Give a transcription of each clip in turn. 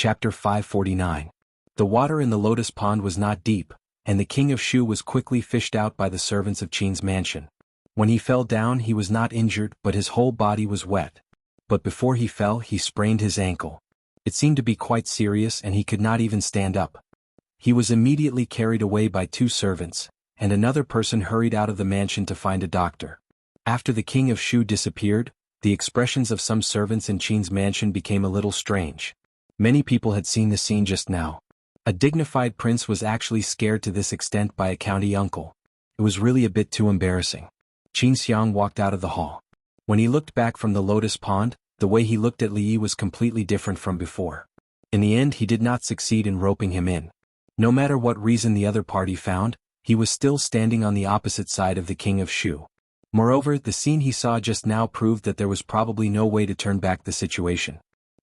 Chapter 549. The water in the lotus pond was not deep, and the king of Shu was quickly fished out by the servants of Qin's mansion. When he fell down he was not injured but his whole body was wet. But before he fell he sprained his ankle. It seemed to be quite serious and he could not even stand up. He was immediately carried away by two servants, and another person hurried out of the mansion to find a doctor. After the king of Shu disappeared, the expressions of some servants in Qin's mansion became a little strange. Many people had seen the scene just now. A dignified prince was actually scared to this extent by a county uncle. It was really a bit too embarrassing. Qin Xiang walked out of the hall. When he looked back from the lotus pond, the way he looked at Li Yi was completely different from before. In the end he did not succeed in roping him in. No matter what reason the other party found, he was still standing on the opposite side of the king of Shu. Moreover, the scene he saw just now proved that there was probably no way to turn back the situation.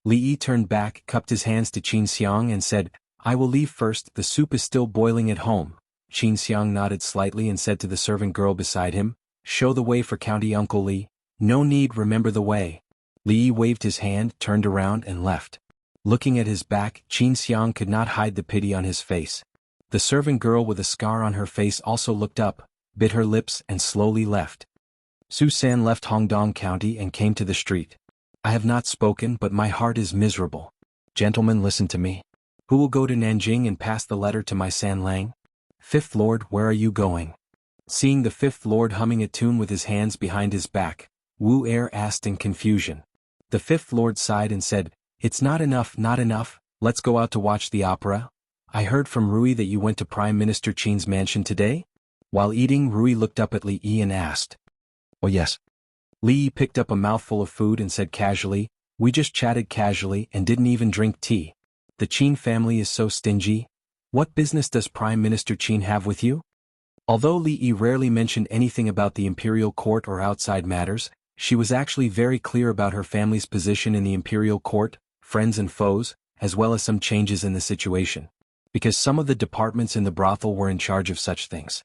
Li Yi turned back, cupped his hands to Qin Xiang and said, "I will leave first, the soup is still boiling at home." Qin Xiang nodded slightly and said to the servant girl beside him, "Show the way for County Uncle Li." "No need, remember the way." Li Yi waved his hand, turned around and left. Looking at his back, Qin Xiang could not hide the pity on his face. The servant girl with a scar on her face also looked up, bit her lips and slowly left. Su San left Hongdong County and came to the street. "I have not spoken but my heart is miserable. Gentlemen, listen to me. Who will go to Nanjing and pass the letter to my San Lang?" "Fifth Lord, where are you going?" Seeing the fifth lord humming a tune with his hands behind his back, Wu Er asked in confusion. The fifth lord sighed and said, "It's not enough, not enough, let's go out to watch the opera. I heard from Rui that you went to Prime Minister Qin's mansion today?" While eating, Rui looked up at Li Yi and asked. "Oh yes." Li Yi picked up a mouthful of food and said casually, "We just chatted casually and didn't even drink tea. The Qin family is so stingy. What business does Prime Minister Qin have with you?" Although Li Yi rarely mentioned anything about the imperial court or outside matters, she was actually very clear about her family's position in the imperial court, friends and foes, as well as some changes in the situation. Because some of the departments in the brothel were in charge of such things.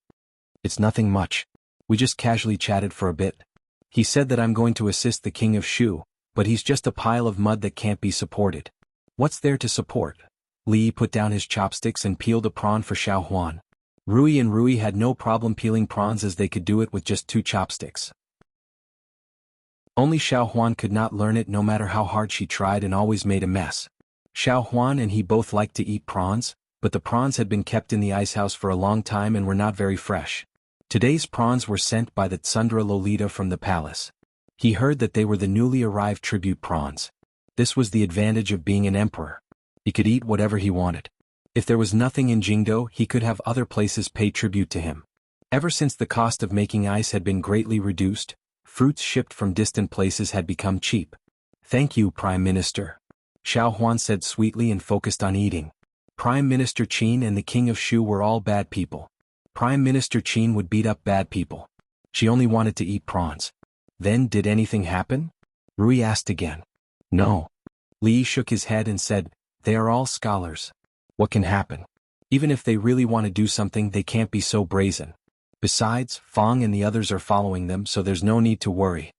"It's nothing much. We just casually chatted for a bit. He said that I'm going to assist the king of Shu, but he's just a pile of mud that can't be supported." "What's there to support?" Li Yi put down his chopsticks and peeled a prawn for Xiao Huan. Rui had no problem peeling prawns as they could do it with just 2 chopsticks. Only Xiao Huan could not learn it no matter how hard she tried and always made a mess. Xiao Huan and he both liked to eat prawns, but the prawns had been kept in the icehouse for a long time and were not very fresh. Today's prawns were sent by the Tsundra Lolita from the palace. He heard that they were the newly arrived tribute prawns. This was the advantage of being an emperor. He could eat whatever he wanted. If there was nothing in Jianghu, he could have other places pay tribute to him. Ever since the cost of making ice had been greatly reduced, fruits shipped from distant places had become cheap. "Thank you, Prime Minister," Xiao Huan said sweetly and focused on eating. Prime Minister Qin and the King of Shu were all bad people. Prime Minister Qin would beat up bad people. She only wanted to eat prawns. "Then did anything happen?" Rui asked again. "No." Li Yi shook his head and said, "They are all scholars. What can happen? Even if they really want to do something they can't be so brazen. Besides, Fang and the others are following them so there's no need to worry."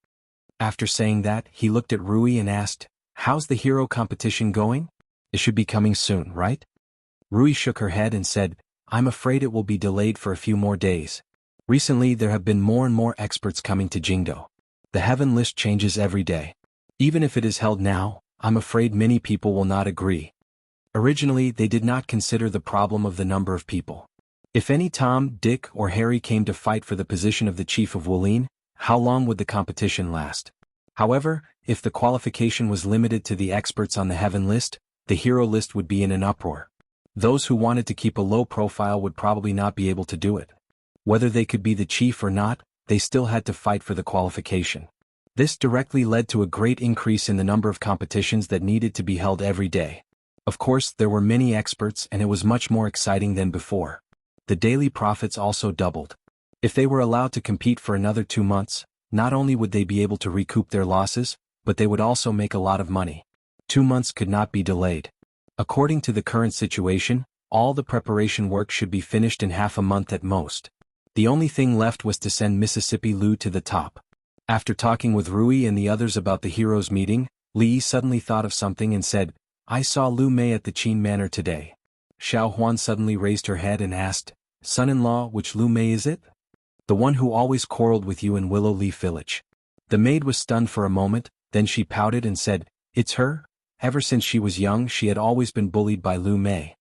After saying that, he looked at Rui and asked, "How's the hero competition going? It should be coming soon, right?" Rui shook her head and said, "I'm afraid it will be delayed for a few more days. Recently there have been more and more experts coming to Jianghu. The heaven list changes every day. Even if it is held now, I'm afraid many people will not agree." Originally they did not consider the problem of the number of people. If any Tom, Dick or Harry came to fight for the position of the chief of Wulin, how long would the competition last? However, if the qualification was limited to the experts on the heaven list, the hero list would be in an uproar. Those who wanted to keep a low profile would probably not be able to do it. Whether they could be the chief or not, they still had to fight for the qualification. This directly led to a great increase in the number of competitions that needed to be held every day. Of course, there were many experts and it was much more exciting than before. The daily profits also doubled. If they were allowed to compete for another 2 months, not only would they be able to recoup their losses, but they would also make a lot of money. 2 months could not be delayed. According to the current situation, all the preparation work should be finished in half a month at most. The only thing left was to send Mississippi Lu to the top. After talking with Rui and the others about the heroes meeting, Li suddenly thought of something and said, I saw Lu Mei at the Qin Manor today. Xiao Huan suddenly raised her head and asked, Son-in-law, which Lu Mei is it? The one who always quarreled with you in Willow Leaf Village. The maid was stunned for a moment, then she pouted and said, It's her? Ever since she was young she had always been bullied by Lu Mei.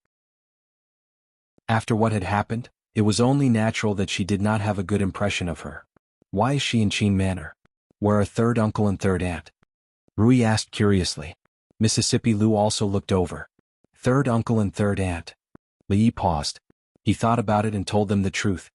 After what had happened, it was only natural that she did not have a good impression of her. Why is she in Qin Manor? Where are third uncle and third aunt? Rui asked curiously. Mississippi Lu also looked over. Third uncle and third aunt. Li paused. He thought about it and told them the truth.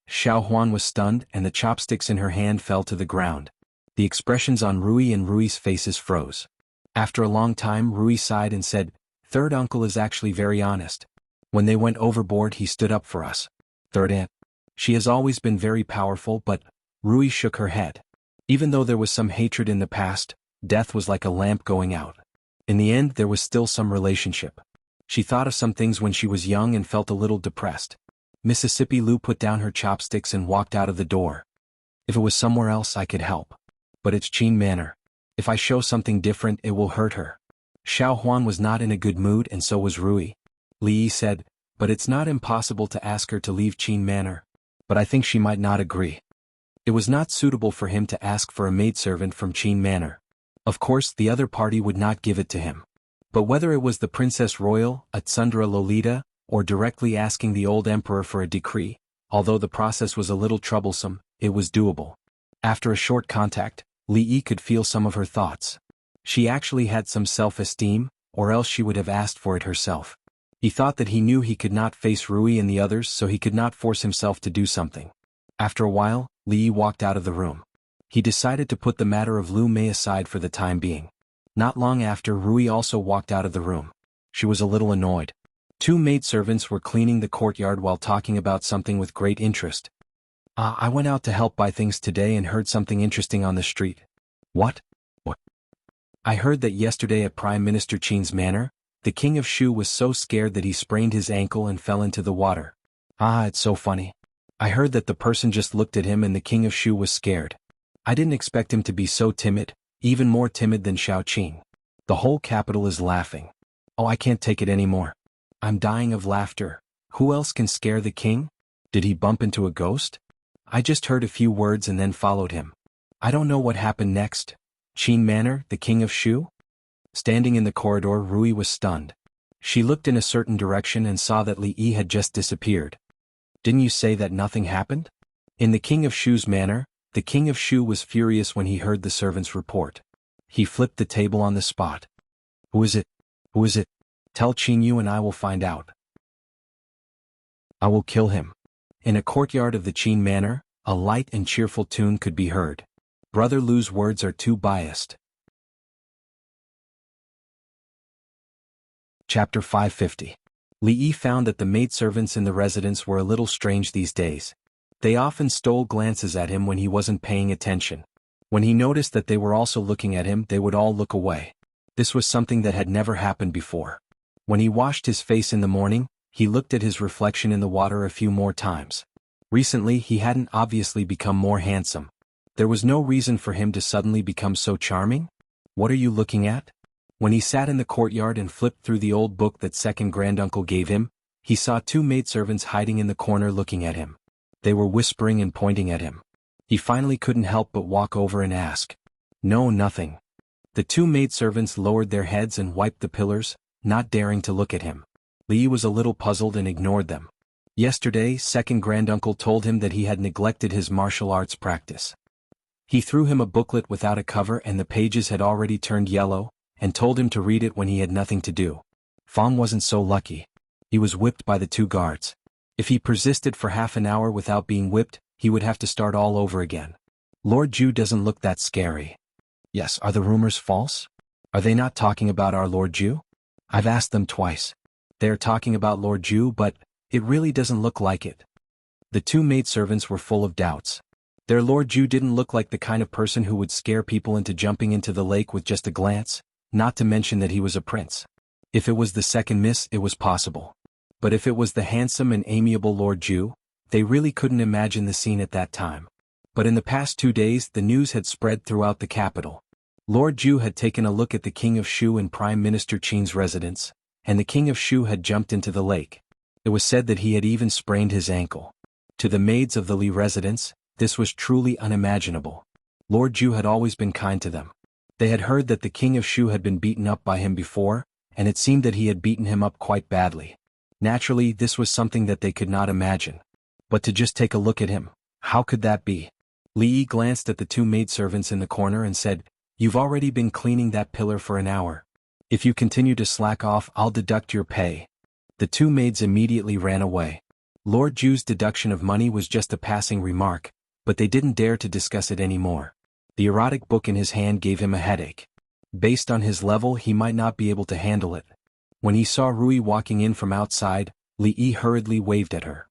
Xiao Huan was stunned and the chopsticks in her hand fell to the ground. The expressions on Rui and Rui's faces froze. After a long time Rui sighed and said, Third uncle is actually very honest. When they went overboard he stood up for us. Third aunt. She has always been very powerful but, Rui shook her head. Even though there was some hatred in the past, death was like a lamp going out. In the end there was still some relationship. She thought of some things when she was young and felt a little depressed. Mississippi Lu put down her chopsticks and walked out of the door. If it was somewhere else I could help. But it's Qin Manor. If I show something different it will hurt her. Xiao Huan was not in a good mood and so was Rui. Li said, But it's not impossible to ask her to leave Qin Manor. But I think she might not agree. It was not suitable for him to ask for a maidservant from Qin Manor. Of course the other party would not give it to him. But whether it was the Princess Royal, Atsundra Lolita, or directly asking the old emperor for a decree, although the process was a little troublesome, it was doable. After a short contact, Li Yi could feel some of her thoughts. She actually had some self-esteem, or else she would have asked for it herself. He thought that he knew he could not face Rui and the others so he could not force himself to do something. After a while, Li Yi walked out of the room. He decided to put the matter of Lu Mei aside for the time being. Not long after Rui also walked out of the room. She was a little annoyed. Two maidservants were cleaning the courtyard while talking about something with great interest. I went out to help buy things today and heard something interesting on the street. What? I heard that yesterday at Prime Minister Qin's manor, the king of Shu was so scared that he sprained his ankle and fell into the water. It's so funny. I heard that the person just looked at him and the king of Shu was scared. I didn't expect him to be so timid, even more timid than Xiao Qin. The whole capital is laughing. I can't take it anymore. I'm dying of laughter. Who else can scare the king? Did he bump into a ghost? I just heard a few words and then followed him. I don't know what happened next. Qin Manor, the king of Shu? Standing in the corridor Rui was stunned. She looked in a certain direction and saw that Li Yi had just disappeared. Didn't you say that nothing happened? In the king of Shu's manor, the king of Shu was furious when he heard the servant's report. He flipped the table on the spot. Who is it? Who is it? Tell Qin Yu and I will find out. I will kill him. In a courtyard of the Qin Manor, a light and cheerful tune could be heard. Brother Lu's words are too biased. Chapter 550. Li Yi found that the maidservants in the residence were a little strange these days. They often stole glances at him when he wasn't paying attention. When he noticed that they were also looking at him they would all look away. This was something that had never happened before. When he washed his face in the morning, he looked at his reflection in the water a few more times. Recently he hadn't obviously become more handsome. There was no reason for him to suddenly become so charming. What are you looking at? When he sat in the courtyard and flipped through the old book that second granduncle gave him, he saw two maidservants hiding in the corner looking at him. They were whispering and pointing at him. He finally couldn't help but walk over and ask. No, nothing. The two maidservants lowered their heads and wiped the pillars, not daring to look at him. Li Yi was a little puzzled and ignored them. Yesterday, second granduncle told him that he had neglected his martial arts practice. He threw him a booklet without a cover and the pages had already turned yellow, and told him to read it when he had nothing to do. Fong wasn't so lucky. He was whipped by the two guards. If he persisted for half an hour without being whipped, he would have to start all over again. Lord Ju doesn't look that scary. Yes, are the rumors false? Are they not talking about our Lord Ju? I've asked them twice. They are talking about Lord Ju, but it really doesn't look like it. The two maidservants were full of doubts. Their Lord Ju didn't look like the kind of person who would scare people into jumping into the lake with just a glance, not to mention that he was a prince. If it was the second miss, it was possible. But if it was the handsome and amiable Lord Ju, they really couldn't imagine the scene at that time. But in the past 2 days the news had spread throughout the capital. Lord Zhu had taken a look at the King of Shu and Prime Minister Qin's residence, and the King of Shu had jumped into the lake. It was said that he had even sprained his ankle. To the maids of the Li residence, this was truly unimaginable. Lord Zhu had always been kind to them. They had heard that the King of Shu had been beaten up by him before, and it seemed that he had beaten him up quite badly. Naturally, this was something that they could not imagine. But to just take a look at him, how could that be? Li Yi glanced at the two maidservants in the corner and said, "You've already been cleaning that pillar for an hour. If you continue to slack off, I'll deduct your pay." The two maids immediately ran away. Lord Zhu's deduction of money was just a passing remark, but they didn't dare to discuss it anymore. The erotic book in his hand gave him a headache. Based on his level, he might not be able to handle it. When he saw Rui walking in from outside, Li Yi hurriedly waved at her.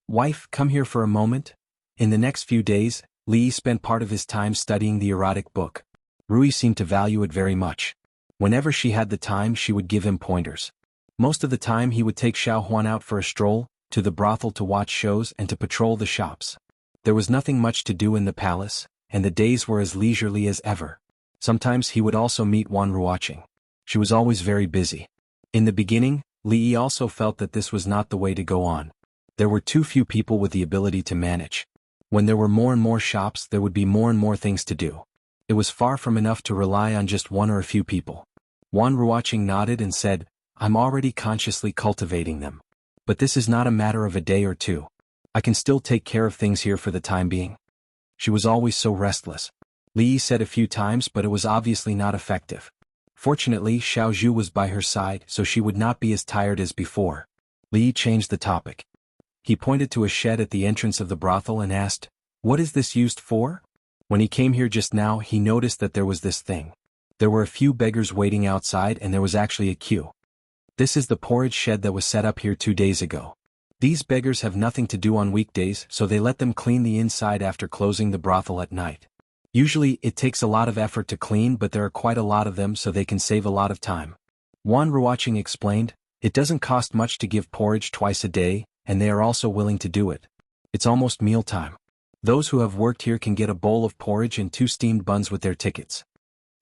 "Wife, come here for a moment." In the next few days, Li Yi spent part of his time studying the erotic book. Rui seemed to value it very much. Whenever she had the time, she would give him pointers. Most of the time he would take Xiao Huan out for a stroll, to the brothel to watch shows and to patrol the shops. There was nothing much to do in the palace, and the days were as leisurely as ever. Sometimes he would also meet Wan Ruoqing. She was always very busy. In the beginning, Li Yi also felt that this was not the way to go on. There were too few people with the ability to manage. When there were more and more shops, there would be more and more things to do. It was far from enough to rely on just one or a few people. Wan Ruoqing nodded and said, "I'm already consciously cultivating them. But this is not a matter of a day or two. I can still take care of things here for the time being." She was always so restless. Li Yi said a few times, but it was obviously not effective. Fortunately, Xiao Zhu was by her side, so she would not be as tired as before. Li Yi changed the topic. He pointed to a shed at the entrance of the brothel and asked, "What is this used for?" When he came here just now, he noticed that there was this thing. There were a few beggars waiting outside, and there was actually a queue. "This is the porridge shed that was set up here 2 days ago. These beggars have nothing to do on weekdays, so they let them clean the inside after closing the brothel at night. Usually, it takes a lot of effort to clean, but there are quite a lot of them, so they can save a lot of time." Wan Ruoqing explained, "It doesn't cost much to give porridge twice a day, and they are also willing to do it. It's almost mealtime. Those who have worked here can get a bowl of porridge and 2 steamed buns with their tickets."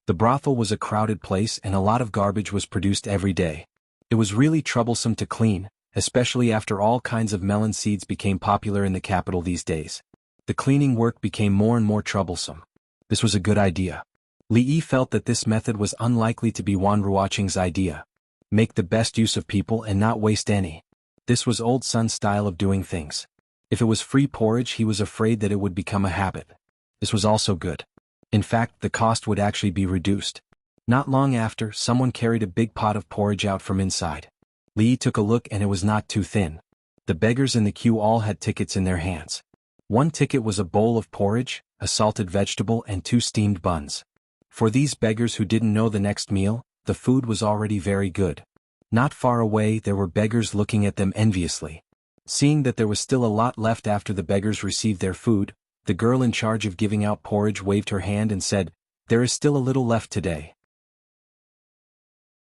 The brothel was a crowded place and a lot of garbage was produced every day. It was really troublesome to clean, especially after all kinds of melon seeds became popular in the capital these days. The cleaning work became more and more troublesome. This was a good idea. Li Yi felt that this method was unlikely to be Wan Ruoqing's idea. Make the best use of people and not waste any. This was Old Sun's style of doing things. If it was free porridge, he was afraid that it would become a habit. This was also good. In fact, the cost would actually be reduced. Not long after, someone carried a big pot of porridge out from inside. Li Yi took a look and it was not too thin. The beggars in the queue all had tickets in their hands. One ticket was a bowl of porridge, a salted vegetable and 2 steamed buns. For these beggars who didn't know the next meal, the food was already very good. Not far away there were beggars looking at them enviously. Seeing that there was still a lot left after the beggars received their food, the girl in charge of giving out porridge waved her hand and said, "There is still a little left today.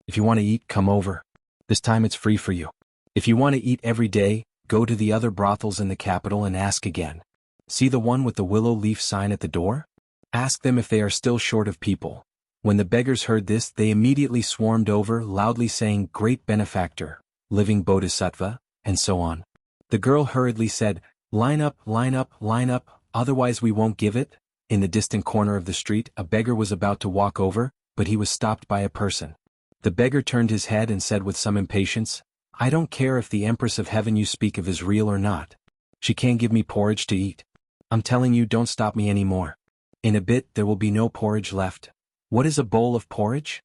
If you want to eat, come over. This time it's free for you. If you want to eat every day, go to the other brothels in the capital and ask again. See the one with the willow leaf sign at the door? Ask them if they are still short of people." When the beggars heard this, they immediately swarmed over, loudly saying, "Great benefactor, living bodhisattva," and so on. The girl hurriedly said, "Line up, line up, line up, otherwise we won't give it." In the distant corner of the street, a beggar was about to walk over, but he was stopped by a person. The beggar turned his head and said with some impatience, "I don't care if the Empress of Heaven you speak of is real or not. She can't give me porridge to eat. I'm telling you, don't stop me anymore. In a bit there will be no porridge left. What is a bowl of porridge?"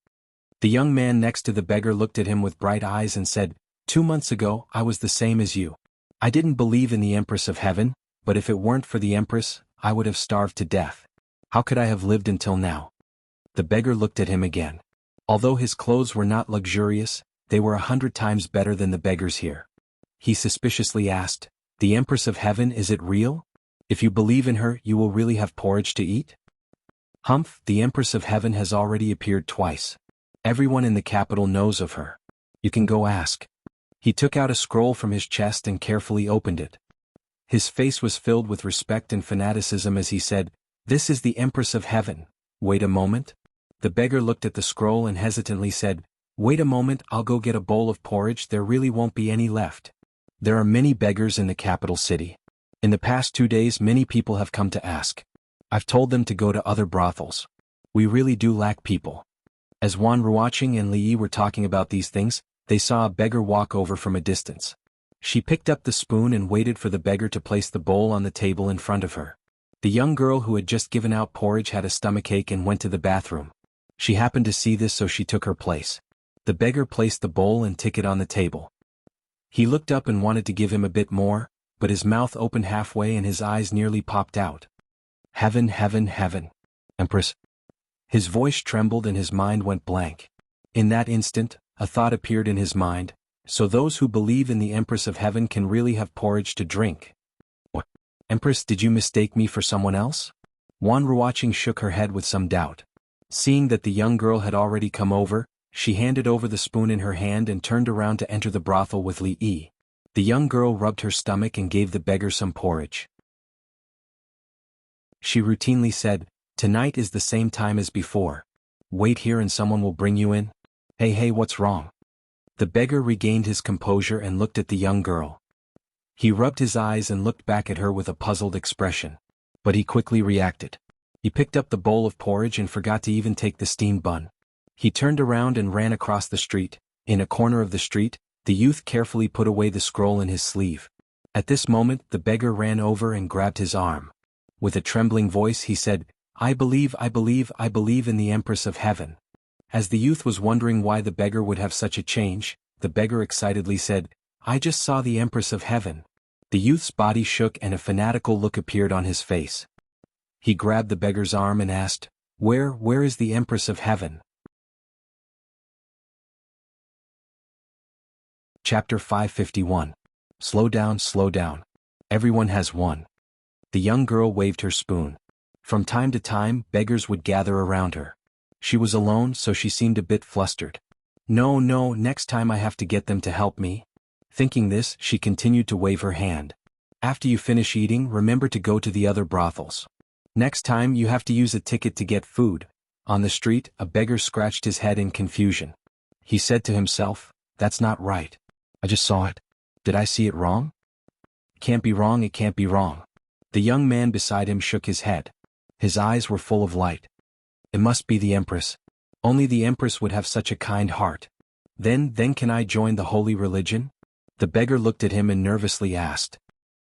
The young man next to the beggar looked at him with bright eyes and said, "2 months ago, I was the same as you. I didn't believe in the Empress of Heaven, but if it weren't for the Empress, I would have starved to death. How could I have lived until now?" The beggar looked at him again. Although his clothes were not luxurious, they were 100 times better than the beggars here. He suspiciously asked, "The Empress of Heaven, is it real? If you believe in her, you will really have porridge to eat?" "Humph, the Empress of Heaven has already appeared twice. Everyone in the capital knows of her. You can go ask." He took out a scroll from his chest and carefully opened it. His face was filled with respect and fanaticism as he said, "This is the Empress of Heaven. Wait a moment. The beggar looked at the scroll and hesitantly said, Wait a moment, I'll go get a bowl of porridge, there really won't be any left. There are many beggars in the capital city. In the past 2 days many people have come to ask. I've told them to go to other brothels. We really do lack people. As Wan Ruoqing and Li Yi were talking about these things, they saw a beggar walk over from a distance. She picked up the spoon and waited for the beggar to place the bowl on the table in front of her. The young girl who had just given out porridge had a stomachache and went to the bathroom. She happened to see this, so she took her place. The beggar placed the bowl and ticket on the table. He looked up and wanted to give him a bit more, but his mouth opened halfway and his eyes nearly popped out. Heaven, heaven, heaven. Empress. His voice trembled and his mind went blank. In that instant, a thought appeared in his mind, so those who believe in the Empress of Heaven can really have porridge to drink. What? Empress, did you mistake me for someone else? Wan Ruoqing shook her head with some doubt. Seeing that the young girl had already come over, she handed over the spoon in her hand and turned around to enter the brothel with Li Yi. The young girl rubbed her stomach and gave the beggar some porridge. She routinely said, Tonight is the same time as before. Wait here and someone will bring you in. Hey, what's wrong? The beggar regained his composure and looked at the young girl. He rubbed his eyes and looked back at her with a puzzled expression. But he quickly reacted. He picked up the bowl of porridge and forgot to even take the steamed bun. He turned around and ran across the street. In a corner of the street, the youth carefully put away the scroll in his sleeve. At this moment, the beggar ran over and grabbed his arm. With a trembling voice he said, I believe in the Empress of Heaven. As the youth was wondering why the beggar would have such a change, the beggar excitedly said, I just saw the Empress of Heaven. The youth's body shook and a fanatical look appeared on his face. He grabbed the beggar's arm and asked, Where is the Empress of Heaven? Chapter 551. Slow down. Everyone has one. The young girl waved her spoon. From time to time, beggars would gather around her. She was alone, so she seemed a bit flustered. No, next time I have to get them to help me. Thinking this, she continued to wave her hand. After you finish eating, remember to go to the other brothels. Next time you have to use a ticket to get food. On the street, a beggar scratched his head in confusion. He said to himself, That's not right. I just saw it. Did I see it wrong? It can't be wrong. The young man beside him shook his head. His eyes were full of light. It must be the Empress. Only the Empress would have such a kind heart. Then can I join the holy religion? The beggar looked at him and nervously asked.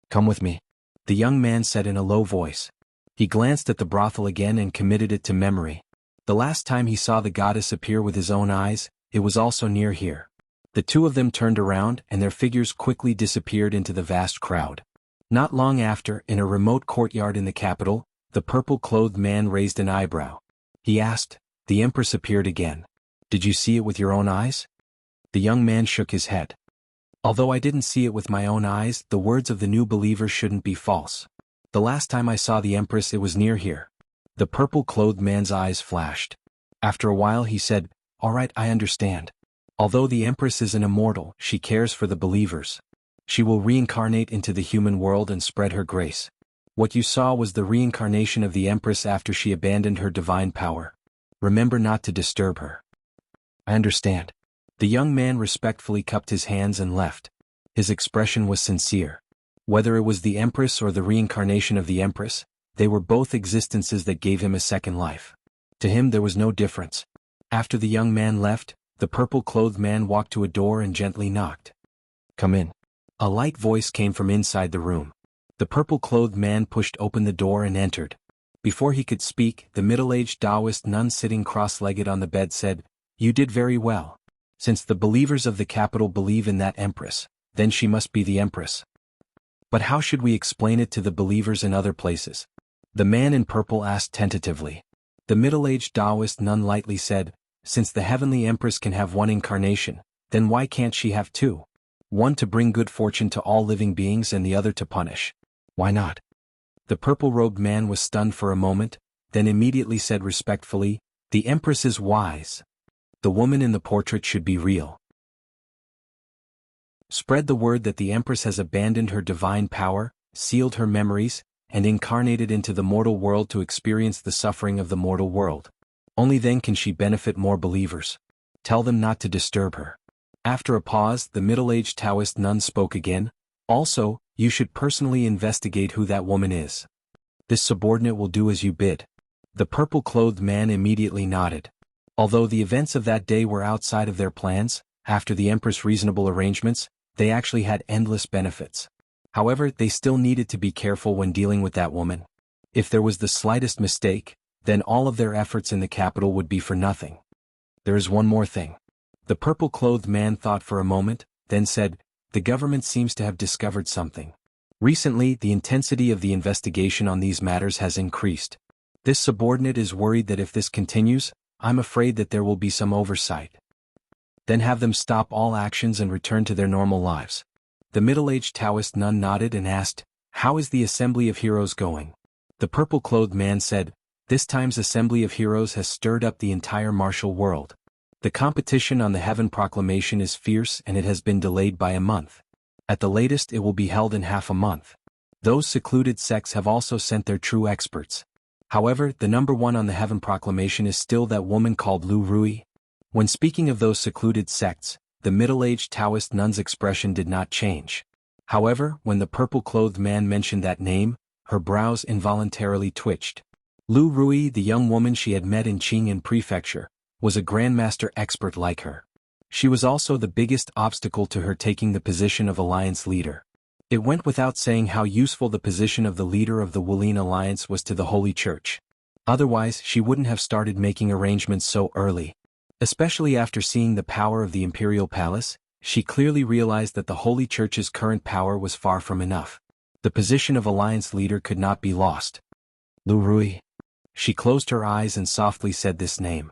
Come with me. The young man said in a low voice. He glanced at the brothel again and committed it to memory. The last time he saw the goddess appear with his own eyes, it was also near here. The two of them turned around and their figures quickly disappeared into the vast crowd. Not long after, in a remote courtyard in the capital, the purple-clothed man raised an eyebrow. He asked, The Empress appeared again. Did you see it with your own eyes? The young man shook his head. Although I didn't see it with my own eyes, the words of the new believer shouldn't be false. The last time I saw the Empress it was near here. The purple-clothed man's eyes flashed. After a while he said, All right, I understand. Although the Empress is an immortal, she cares for the believers. She will reincarnate into the human world and spread her grace. What you saw was the reincarnation of the Empress after she abandoned her divine power. Remember not to disturb her. I understand. The young man respectfully cupped his hands and left. His expression was sincere. Whether it was the Empress or the reincarnation of the Empress, they were both existences that gave him a second life. To him there was no difference. After the young man left, the purple-clothed man walked to a door and gently knocked. Come in. A light voice came from inside the room. The purple-clothed man pushed open the door and entered. Before he could speak, the middle-aged Taoist nun sitting cross-legged on the bed said, You did very well. Since the believers of the capital believe in that Empress, then she must be the Empress. But how should we explain it to the believers in other places? The man in purple asked tentatively. The middle-aged Taoist nun lightly said, Since the heavenly Empress can have one incarnation, then why can't she have two? One to bring good fortune to all living beings and the other to punish. Why not? The purple-robed man was stunned for a moment, then immediately said respectfully, The Empress is wise. The woman in the portrait should be real. Spread the word that the Empress has abandoned her divine power, sealed her memories, and incarnated into the mortal world to experience the suffering of the mortal world. Only then can she benefit more believers. Tell them not to disturb her. After a pause, the middle-aged Taoist nun spoke again. Also, you should personally investigate who that woman is. This subordinate will do as you bid. The purple-clothed man immediately nodded. Although the events of that day were outside of their plans, after the Empress' reasonable arrangements, they actually had endless benefits. However, they still needed to be careful when dealing with that woman. If there was the slightest mistake, then all of their efforts in the capital would be for nothing. There is one more thing. The purple-clothed man thought for a moment, then said, the government seems to have discovered something. Recently, the intensity of the investigation on these matters has increased. This subordinate is worried that if this continues, I'm afraid that there will be some oversight. Then have them stop all actions and return to their normal lives. The middle-aged Taoist nun nodded and asked, how is the Assembly of Heroes going? The purple-clothed man said, this time's Assembly of Heroes has stirred up the entire martial world. The competition on the Heaven Proclamation is fierce and it has been delayed by a month. At the latest it will be held in half a month. Those secluded sects have also sent their true experts. However, the number one on the Heaven Proclamation is still that woman called Lu Rui. When speaking of those secluded sects, the middle-aged Taoist nun's expression did not change. However, when the purple-clothed man mentioned that name, her brows involuntarily twitched. Lu Rui, the young woman she had met in Qing'an Prefecture, was a grandmaster expert like her. She was also the biggest obstacle to her taking the position of alliance leader. It went without saying how useful the position of the leader of the Wulin Alliance was to the Holy Church. Otherwise, she wouldn't have started making arrangements so early. Especially after seeing the power of the Imperial Palace, she clearly realized that the Holy Church's current power was far from enough. The position of alliance leader could not be lost. Lu Rui. She closed her eyes and softly said this name.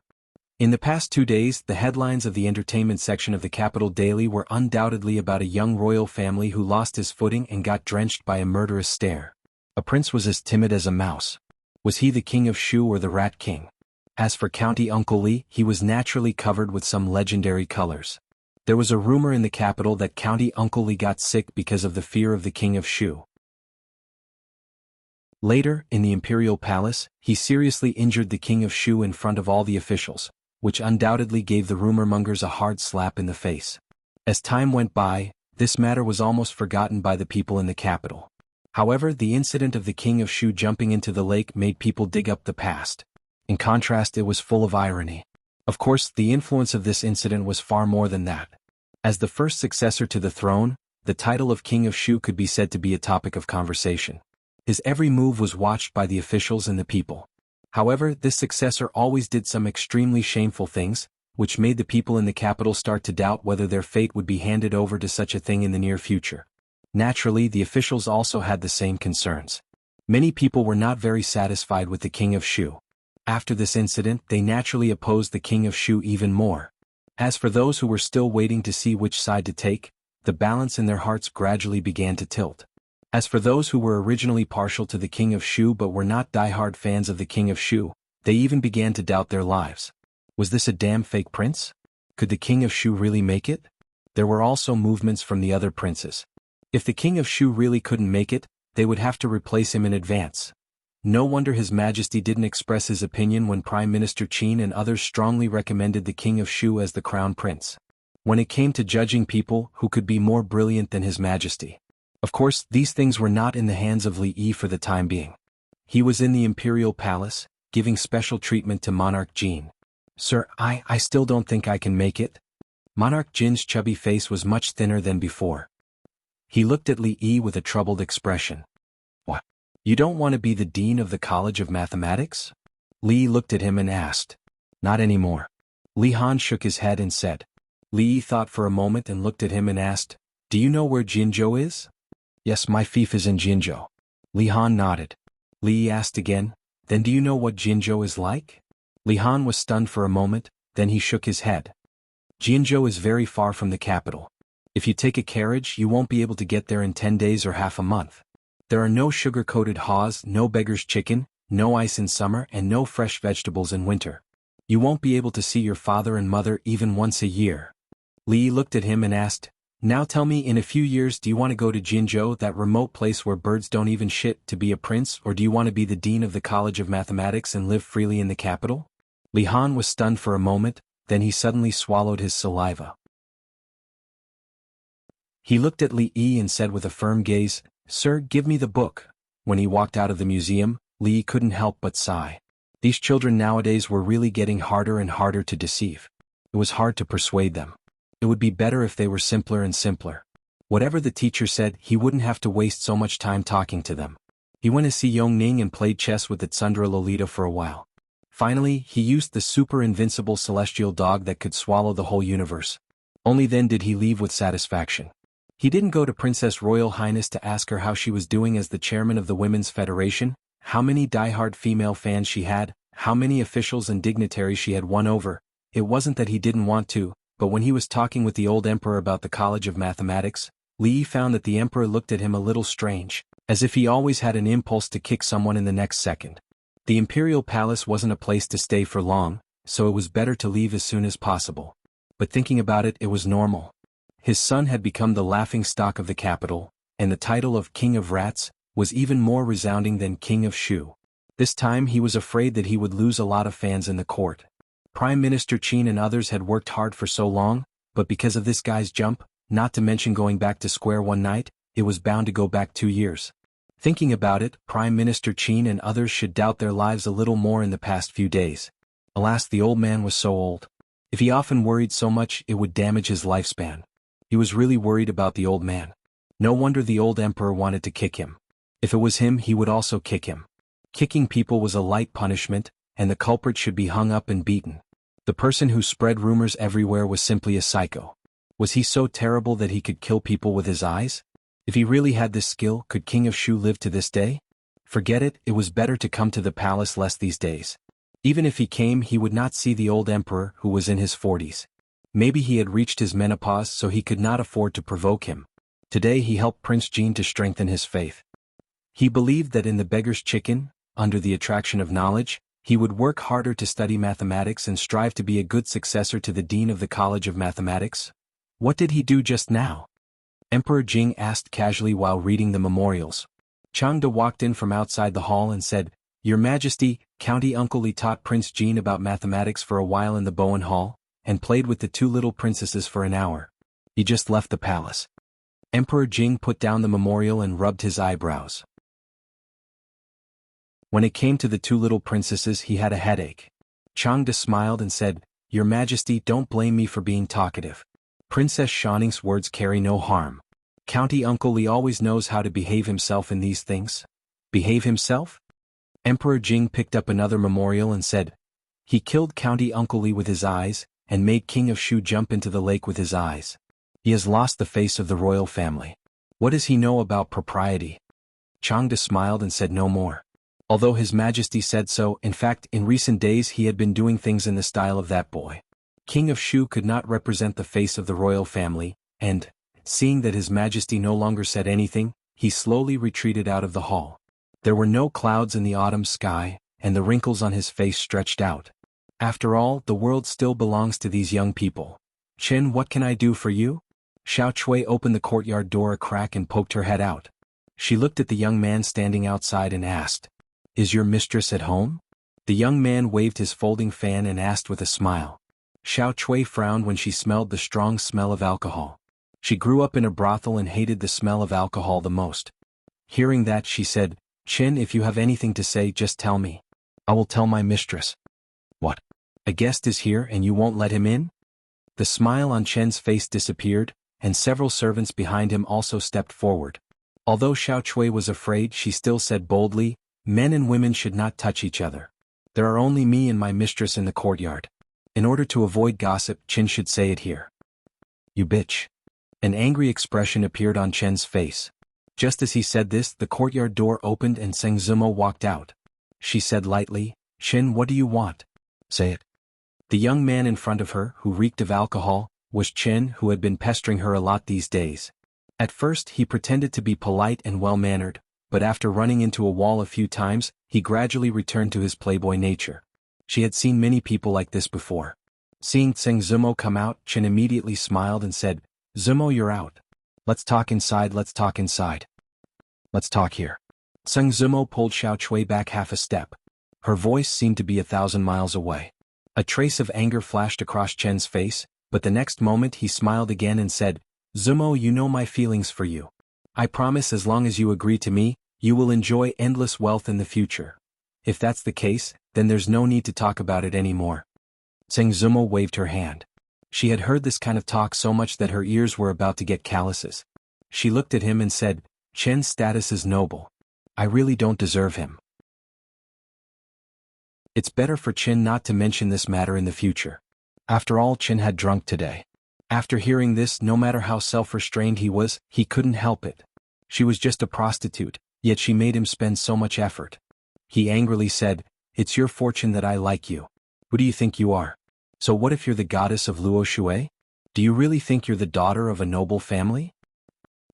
In the past 2 days, the headlines of the entertainment section of the Capital Daily were undoubtedly about a young royal family who lost his footing and got drenched by a murderous stare. A prince was as timid as a mouse. Was he the king of Shu or the Rat King? As for County Uncle Li, he was naturally covered with some legendary colors. There was a rumor in the capital that County Uncle Li got sick because of the fear of the king of Shu. Later, in the Imperial Palace, he seriously injured the king of Shu in front of all the officials, which undoubtedly gave the rumor-mongers a hard slap in the face. As time went by, this matter was almost forgotten by the people in the capital. However, the incident of the king of Shu jumping into the lake made people dig up the past. In contrast, it was full of irony. Of course, the influence of this incident was far more than that. As the first successor to the throne, the title of King of Shu could be said to be a topic of conversation. His every move was watched by the officials and the people. However, this successor always did some extremely shameful things, which made the people in the capital start to doubt whether their fate would be handed over to such a thing in the near future. Naturally, the officials also had the same concerns. Many people were not very satisfied with the King of Shu. After this incident, they naturally opposed the King of Shu even more. As for those who were still waiting to see which side to take, the balance in their hearts gradually began to tilt. As for those who were originally partial to the King of Shu but were not die-hard fans of the King of Shu, they even began to doubt their lives. Was this a damn fake prince? Could the King of Shu really make it? There were also movements from the other princes. If the King of Shu really couldn't make it, they would have to replace him in advance. No wonder His Majesty didn't express his opinion when Prime Minister Qin and others strongly recommended the King of Shu as the crown prince. When it came to judging people, who could be more brilliant than His Majesty? Of course, these things were not in the hands of Li Yi for the time being. He was in the Imperial Palace, giving special treatment to Monarch Jin. Sir, I still don't think I can make it. Monarch Jin's chubby face was much thinner than before. He looked at Li Yi with a troubled expression. What? You don't want to be the dean of the College of Mathematics? Li Yi looked at him and asked. Not anymore. Li Han shook his head and said. Li Yi thought for a moment and looked at him and asked, do you know where Jinzhou is? Yes, my fief is in Jinzhou. Li Han nodded. Li Yi asked again, then do you know what Jinzhou is like? Li Han was stunned for a moment, then he shook his head. Jinzhou is very far from the capital. If you take a carriage, you won't be able to get there in 10 days or half a month. There are no sugar-coated haws, no beggar's chicken, no ice in summer and no fresh vegetables in winter. You won't be able to see your father and mother even once a year. Li Yi looked at him and asked, Now tell me, in a few years, do you want to go to Jianghu, that remote place where birds don't even shit, to be a prince, or do you want to be the dean of the College of Mathematics and live freely in the capital? Li Han was stunned for a moment, then he suddenly swallowed his saliva. He looked at Li Yi and said with a firm gaze, "Sir, give me the book." When he walked out of the museum, Li Yi couldn't help but sigh. These children nowadays were really getting harder and harder to deceive. It was hard to persuade them. It would be better if they were simpler and simpler. Whatever the teacher said, he wouldn't have to waste so much time talking to them. He went to see Yong Ning and played chess with the Tsundra Lolita for a while. Finally, he used the super invincible celestial dog that could swallow the whole universe. Only then did he leave with satisfaction. He didn't go to Princess Royal Highness to ask her how she was doing as the chairman of the Women's Federation, how many die-hard female fans she had, how many officials and dignitaries she had won over. It wasn't that he didn't want to, but when he was talking with the old emperor about the College of Mathematics, Li Yi found that the emperor looked at him a little strange, as if he always had an impulse to kick someone in the next second. The imperial palace wasn't a place to stay for long, so it was better to leave as soon as possible. But thinking about it, it was normal. His son had become the laughingstock of the capital, and the title of King of Rats was even more resounding than King of Shu. This time he was afraid that he would lose a lot of fans in the court. Prime Minister Qin and others had worked hard for so long, but because of this guy's jump, not to mention going back to square one night, it was bound to go back 2 years. Thinking about it, Prime Minister Qin and others should doubt their lives a little more in the past few days. Alas, the old man was so old. If he often worried so much, it would damage his lifespan. He was really worried about the old man. No wonder the old emperor wanted to kick him. If it was him, he would also kick him. Kicking people was a light punishment, and the culprit should be hung up and beaten. The person who spread rumors everywhere was simply a psycho. Was he so terrible that he could kill people with his eyes? If he really had this skill, could King of Shu live to this day? Forget it, it was better to come to the palace less these days. Even if he came, he would not see the old emperor, who was in his 40s. Maybe he had reached his menopause, so he could not afford to provoke him. Today he helped Prince Jean to strengthen his faith. He believed that in the beggar's chicken, under the attraction of knowledge, he would work harder to study mathematics and strive to be a good successor to the dean of the College of Mathematics. What did he do just now? Emperor Jing asked casually while reading the memorials. Changde walked in from outside the hall and said, "Your Majesty, County Uncle Li taught Prince Jean about mathematics for a while in the Bowen Hall, and played with the 2 little princesses for an hour. He just left the palace." Emperor Jing put down the memorial and rubbed his eyebrows. When it came to the 2 little princesses, he had a headache. Changde smiled and said, "Your Majesty, don't blame me for being talkative. Princess Shanning's words carry no harm. County Uncle Li always knows how to behave himself in these things." Behave himself? Emperor Jing picked up another memorial and said, "He killed County Uncle Li with his eyes, and made King of Shu jump into the lake with his eyes. He has lost the face of the royal family. What does he know about propriety?" Changde smiled and said no more. Although His Majesty said so, in fact, in recent days he had been doing things in the style of that boy. King of Shu could not represent the face of the royal family, and, seeing that His Majesty no longer said anything, he slowly retreated out of the hall. There were no clouds in the autumn sky, and the wrinkles on his face stretched out. After all, the world still belongs to these young people. "Chen, what can I do for you?" Xiao Chui opened the courtyard door a crack and poked her head out. She looked at the young man standing outside and asked, "Is your mistress at home?" The young man waved his folding fan and asked with a smile. Xiao Chui frowned when she smelled the strong smell of alcohol. She grew up in a brothel and hated the smell of alcohol the most. Hearing that, she said, "Chen, if you have anything to say, just tell me. I will tell my mistress." "What? A guest is here and you won't let him in?" The smile on Chen's face disappeared, and several servants behind him also stepped forward. Although Xiao Chui was afraid, she still said boldly, "Men and women should not touch each other. There are only me and my mistress in the courtyard. In order to avoid gossip, Chen should say it here." "You bitch." An angry expression appeared on Chen's face. Just as he said this, the courtyard door opened and Seng Zimo walked out. She said lightly, "Chen, what do you want? Say it." The young man in front of her, who reeked of alcohol, was Chen, who had been pestering her a lot these days. At first he pretended to be polite and well-mannered, but after running into a wall a few times, he gradually returned to his playboy nature. She had seen many people like this before. Seeing Tseng Zimo come out, Chen immediately smiled and said, Zumo, you're out. Let's talk inside, let's talk inside. Let's talk here. Zeng Zumo pulled Xiao Chui back half a step. Her voice seemed to be 1,000 miles away. A trace of anger flashed across Chen's face, but the next moment he smiled again and said, Zumo, you know my feelings for you. I promise as long as you agree to me, you will enjoy endless wealth in the future. If that's the case, then there's no need to talk about it anymore. Zeng Zumo waved her hand. She had heard this kind of talk so much that her ears were about to get calluses. She looked at him and said, Chen's status is noble. I really don't deserve him. It's better for Chen not to mention this matter in the future. After all, Chen had drunk today. After hearing this, no matter how self-restrained he was, he couldn't help it. She was just a prostitute, yet she made him spend so much effort. He angrily said, It's your fortune that I like you. Who do you think you are? So what if you're the goddess of Luo Shui? Do you really think you're the daughter of a noble family?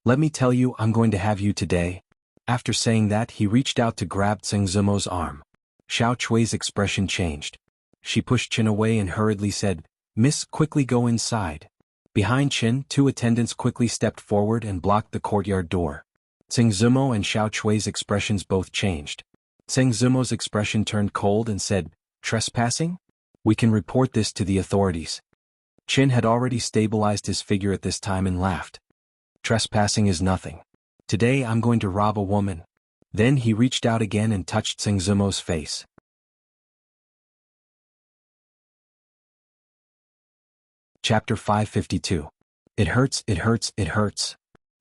Let me tell you, I'm going to have you today. After saying that, he reached out to grab Zeng Zumo's arm. Xiao Chui's expression changed. She pushed Chen away and hurriedly said, Miss, quickly go inside. Behind Chen, 2 attendants quickly stepped forward and blocked the courtyard door. Zeng Zumo and Xiao Chui's expressions both changed. Zeng Zumo's expression turned cold and said, Trespassing? We can report this to the authorities. Chen had already stabilized his figure at this time and laughed. Trespassing is nothing. Today I'm going to rob a woman. Then he reached out again and touched Zeng Zumo's face. Chapter 552. It hurts, it hurts, it hurts.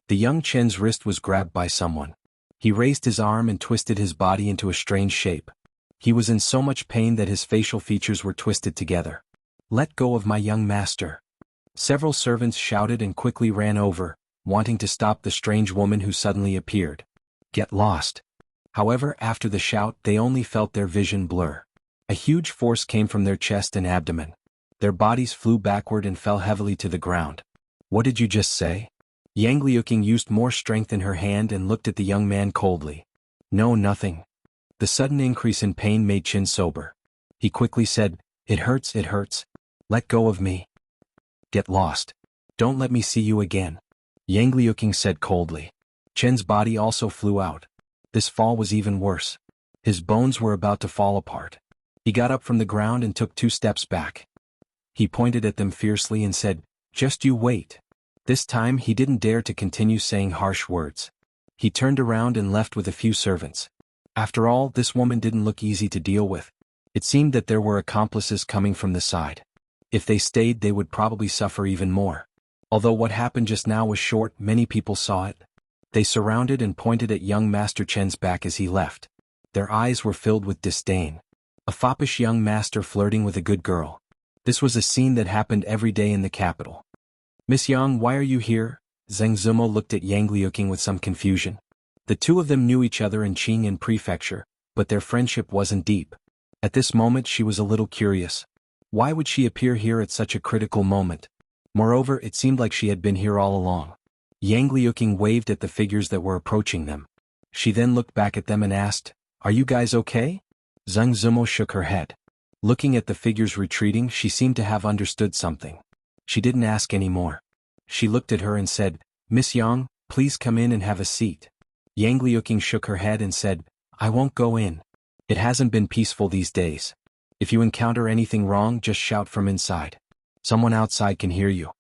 The young Chen's wrist was grabbed by someone. He raised his arm and twisted his body into a strange shape. He was in so much pain that his facial features were twisted together. Let go of my young master. Several servants shouted and quickly ran over, wanting to stop the strange woman who suddenly appeared. Get lost. However, after the shout, they only felt their vision blur. A huge force came from their chest and abdomen. Their bodies flew backward and fell heavily to the ground. What did you just say? Yang Liuqing used more strength in her hand and looked at the young man coldly. No, nothing. The sudden increase in pain made Chen sober. He quickly said, It hurts, it hurts. Let go of me. Get lost. Don't let me see you again. Yang Liuqing said coldly. Chen's body also flew out. This fall was even worse. His bones were about to fall apart. He got up from the ground and took 2 steps back. He pointed at them fiercely and said, Just you wait. This time he didn't dare to continue saying harsh words. He turned around and left with a few servants. After all, this woman didn't look easy to deal with. It seemed that there were accomplices coming from the side. If they stayed, they would probably suffer even more. Although what happened just now was short, many people saw it. They surrounded and pointed at young Master Chen's back as he left. Their eyes were filled with disdain. A foppish young master flirting with a good girl. This was a scene that happened every day in the capital. Miss Yang, why are you here? Zeng Zumo looked at Yang Liuqing with some confusion. The two of them knew each other in Qing'an Prefecture, but their friendship wasn't deep. At this moment she was a little curious. Why would she appear here at such a critical moment? Moreover, it seemed like she had been here all along. Yang Liuqing waved at the figures that were approaching them. She then looked back at them and asked, Are you guys okay? Zeng Zumo shook her head. Looking at the figures retreating, she seemed to have understood something. She didn't ask any more. She looked at her and said, Miss Yang, please come in and have a seat. Yang Liuqing shook her head and said, I won't go in. It hasn't been peaceful these days. If you encounter anything wrong, just shout from inside. Someone outside can hear you.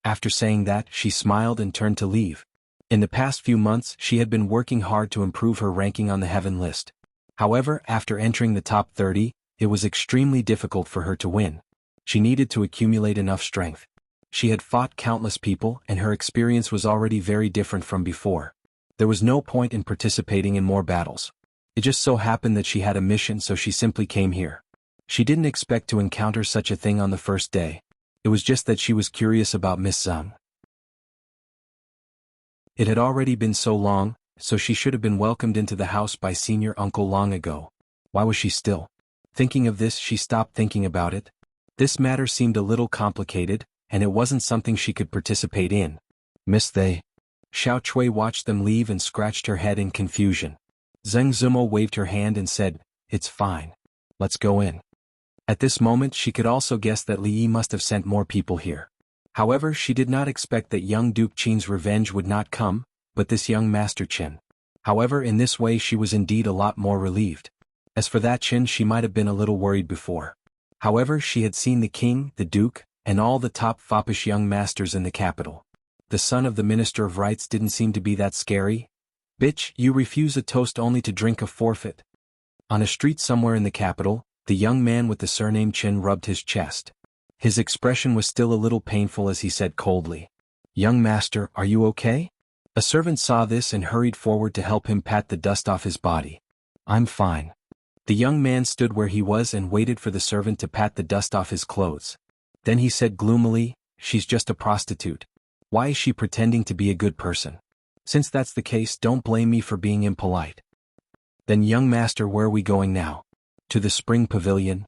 After saying that, she smiled and turned to leave. In the past few months, she had been working hard to improve her ranking on the heaven list. However, after entering the top 30, it was extremely difficult for her to win. She needed to accumulate enough strength. She had fought countless people, and her experience was already very different from before. There was no point in participating in more battles. It just so happened that she had a mission, so she simply came here. She didn't expect to encounter such a thing on the first day. It was just that she was curious about Miss Zhang. It had already been so long, so she should have been welcomed into the house by senior uncle long ago. Why was she still? Thinking of this, she stopped thinking about it. This matter seemed a little complicated, and it wasn't something she could participate in. Miss they. Xiao Chui watched them leave and scratched her head in confusion. Zeng Zumo waved her hand and said, It's fine. Let's go in. At this moment she could also guess that Li Yi must have sent more people here. However, she did not expect that young Duke Qin's revenge would not come, but this young Master Qin. However, in this way she was indeed a lot more relieved. As for that Qin, she might have been a little worried before. However, she had seen the king, the duke, and all the top foppish young masters in the capital. The son of the Minister of Rights didn't seem to be that scary. Bitch, you refuse a toast only to drink a forfeit. On a street somewhere in the capital, the young man with the surname Qin rubbed his chest. His expression was still a little painful as he said coldly, "Young master, are you okay?" A servant saw this and hurried forward to help him pat the dust off his body. "I'm fine." The young man stood where he was and waited for the servant to pat the dust off his clothes. Then he said gloomily, "She's just a prostitute. Why is she pretending to be a good person? Since that's the case, don't blame me for being impolite." "Then young master, where are we going now?" "To the spring pavilion."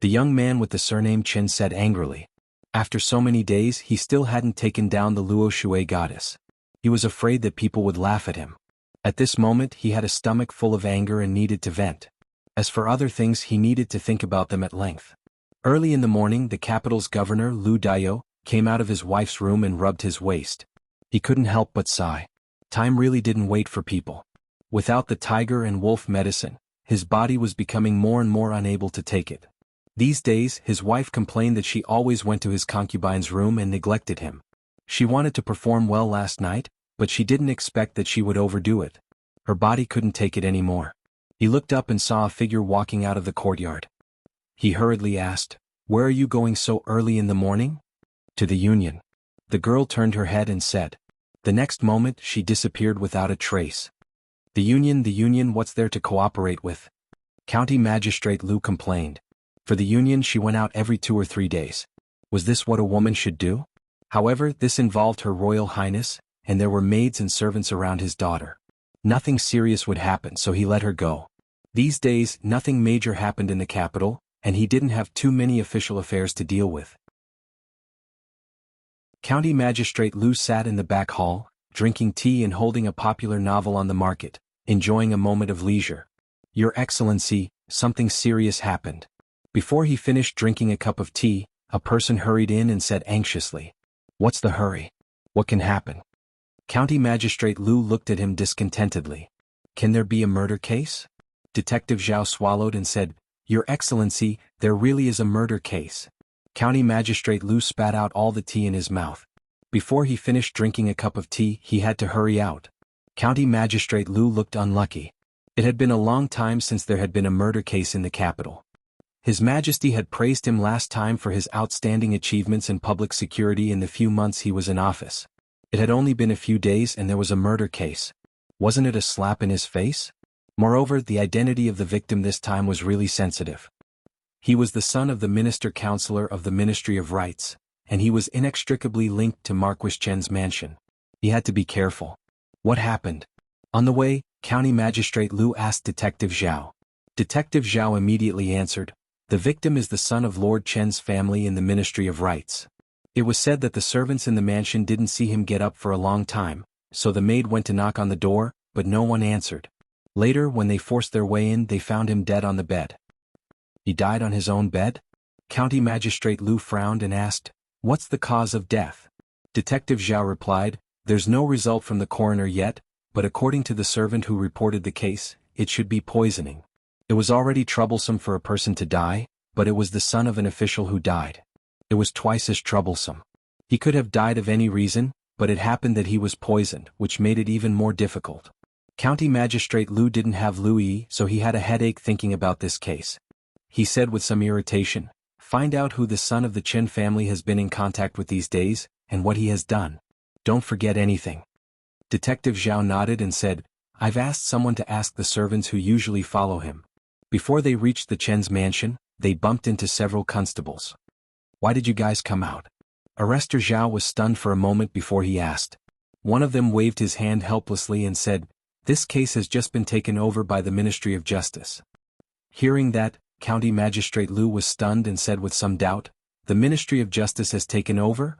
The young man with the surname Qin said angrily. After so many days he still hadn't taken down the Luo Shui goddess. He was afraid that people would laugh at him. At this moment he had a stomach full of anger and needed to vent. As for other things, he needed to think about them at length. Early in the morning the capital's governor, Lu Dayo, came out of his wife's room and rubbed his waist. He couldn't help but sigh. Time really didn't wait for people. Without the tiger and wolf medicine, his body was becoming more and more unable to take it. These days his wife complained that she always went to his concubine's room and neglected him. She wanted to perform well last night, but she didn't expect that she would overdo it. Her body couldn't take it anymore. He looked up and saw a figure walking out of the courtyard. He hurriedly asked, "Where are you going so early in the morning?" "To the Union." The girl turned her head and said. The next moment she disappeared without a trace. The Union, what's there to cooperate with?" County Magistrate Lu complained. For the Union she went out every 2 or 3 days. Was this what a woman should do? However, this involved Her Royal Highness, and there were maids and servants around his daughter. Nothing serious would happen, so he let her go. These days nothing major happened in the capital, and he didn't have too many official affairs to deal with. County Magistrate Lu sat in the back hall, drinking tea and holding a popular novel on the market, enjoying a moment of leisure. "Your Excellency, something serious happened." Before he finished drinking a cup of tea, a person hurried in and said anxiously, "What's the hurry? What can happen?" County Magistrate Lu looked at him discontentedly. "Can there be a murder case?" Detective Zhao swallowed and said, "Your Excellency, there really is a murder case." County Magistrate Lu spat out all the tea in his mouth. Before he finished drinking a cup of tea, he had to hurry out. County Magistrate Lu looked unlucky. It had been a long time since there had been a murder case in the capital. His Majesty had praised him last time for his outstanding achievements in public security in the few months he was in office. It had only been a few days and there was a murder case. Wasn't it a slap in his face? Moreover, the identity of the victim this time was really sensitive. He was the son of the Minister-Counselor of the Ministry of Rights, and he was inextricably linked to Marquis Chen's mansion. He had to be careful. What happened? On the way, County Magistrate Lu asked Detective Zhao. Detective Zhao immediately answered, "The victim is the son of Lord Chen's family in the Ministry of Rights." It was said that the servants in the mansion didn't see him get up for a long time, so the maid went to knock on the door, but no one answered. Later, when they forced their way in, they found him dead on the bed. He died on his own bed? County Magistrate Lu frowned and asked, "What's the cause of death?" Detective Zhao replied, "There's no result from the coroner yet, but according to the servant who reported the case, it should be poisoning. It was already troublesome for a person to die, but it was the son of an official who died. It was twice as troublesome. He could have died of any reason, but it happened that he was poisoned, which made it even more difficult." County Magistrate Lu didn't have Louis, so he had a headache thinking about this case. He said with some irritation, "Find out who the son of the Chen family has been in contact with these days, and what he has done. Don't forget anything." Detective Zhao nodded and said, "I've asked someone to ask the servants who usually follow him." Before they reached the Chen's mansion, they bumped into several constables. "Why did you guys come out?" Arrestor Zhao was stunned for a moment before he asked. One of them waved his hand helplessly and said, "This case has just been taken over by the Ministry of Justice." Hearing that, County Magistrate Lu was stunned and said with some doubt, "The Ministry of Justice has taken over?"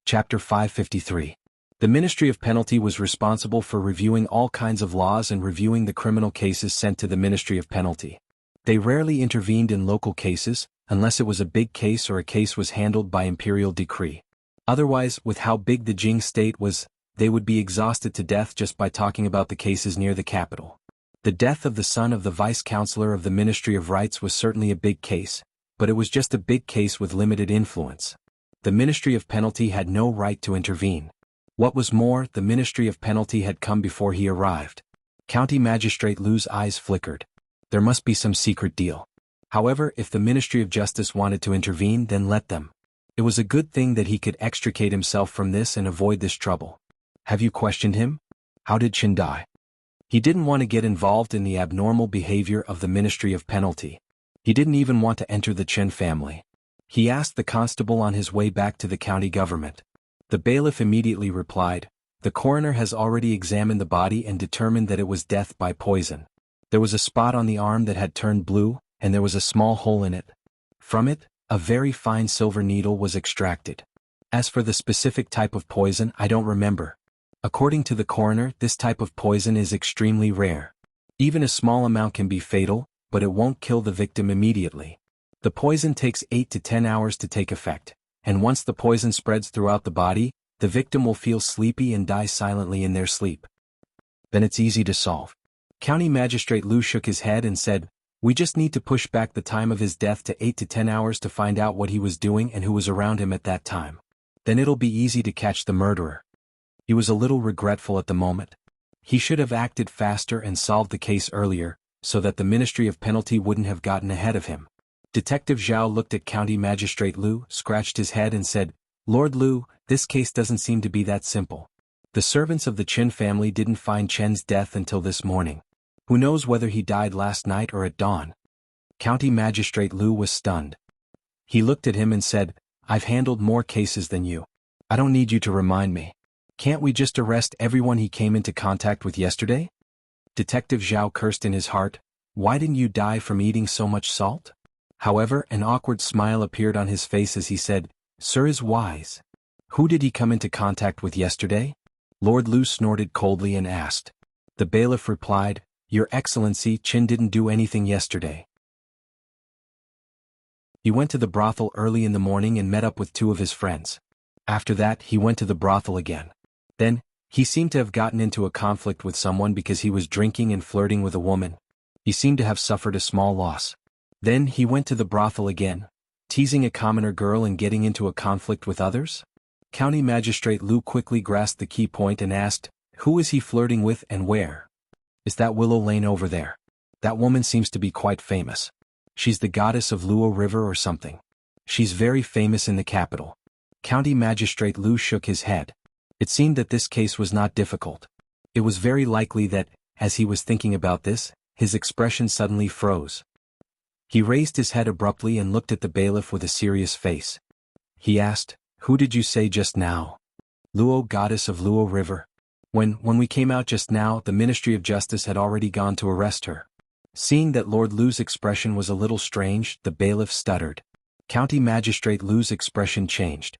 Chapter 553. The Ministry of Penalty was responsible for reviewing all kinds of laws and reviewing the criminal cases sent to the Ministry of Penalty. They rarely intervened in local cases, unless it was a big case or a case was handled by imperial decree. Otherwise, with how big the Jing state was, they would be exhausted to death just by talking about the cases near the capital. The death of the son of the vice-chancellor of the Ministry of Rights was certainly a big case, but it was just a big case with limited influence. The Ministry of Penalty had no right to intervene. What was more, the Ministry of Penalty had come before he arrived. County Magistrate Lu's eyes flickered. There must be some secret deal. However, if the Ministry of Justice wanted to intervene, then let them. It was a good thing that he could extricate himself from this and avoid this trouble. Have you questioned him? How did Qin die? He didn't want to get involved in the abnormal behavior of the Ministry of Penalty. He didn't even want to enter the Qin family. He asked the constable on his way back to the county government. The bailiff immediately replied, "The coroner has already examined the body and determined that it was death by poison. There was a spot on the arm that had turned blue, and there was a small hole in it. From it, a very fine silver needle was extracted. As for the specific type of poison, I don't remember. According to the coroner, this type of poison is extremely rare. Even a small amount can be fatal, but it won't kill the victim immediately. The poison takes 8 to 10 hours to take effect, and once the poison spreads throughout the body, the victim will feel sleepy and die silently in their sleep. Then it's easy to solve." County Magistrate Lu shook his head and said, "We just need to push back the time of his death to 8 to 10 hours to find out what he was doing and who was around him at that time. Then it'll be easy to catch the murderer." He was a little regretful at the moment. He should have acted faster and solved the case earlier, so that the Ministry of Penalty wouldn't have gotten ahead of him. Detective Zhao looked at County Magistrate Lu, scratched his head and said, "Lord Lu, this case doesn't seem to be that simple. The servants of the Qin family didn't find Chen's death until this morning. Who knows whether he died last night or at dawn?" County Magistrate Lu was stunned. He looked at him and said, "I've handled more cases than you. I don't need you to remind me. Can't we just arrest everyone he came into contact with yesterday?" Detective Zhao cursed in his heart, "Why didn't you die from eating so much salt?" However, an awkward smile appeared on his face as he said, "Sir is wise. Who did he come into contact with yesterday?" Lord Lu snorted coldly and asked. The bailiff replied, "Your Excellency, Qin didn't do anything yesterday. He went to the brothel early in the morning and met up with 2 of his friends. After that, he went to the brothel again. Then, he seemed to have gotten into a conflict with someone because he was drinking and flirting with a woman. He seemed to have suffered a small loss. Then he went to the brothel again, teasing a commoner girl and getting into a conflict with others?" County Magistrate Lu quickly grasped the key point and asked, "Who is he flirting with and where?" "Is that Willow Lane over there? That woman seems to be quite famous. She's the goddess of Luo River or something. She's very famous in the capital." County Magistrate Lu shook his head. It seemed that this case was not difficult. It was very likely that, as he was thinking about this, his expression suddenly froze. He raised his head abruptly and looked at the bailiff with a serious face. He asked, "Who did you say just now?" "Luo, goddess of Luo River. When we came out just now, the Ministry of Justice had already gone to arrest her." Seeing that Lord Lu's expression was a little strange, the bailiff stuttered. County Magistrate Lu's expression changed.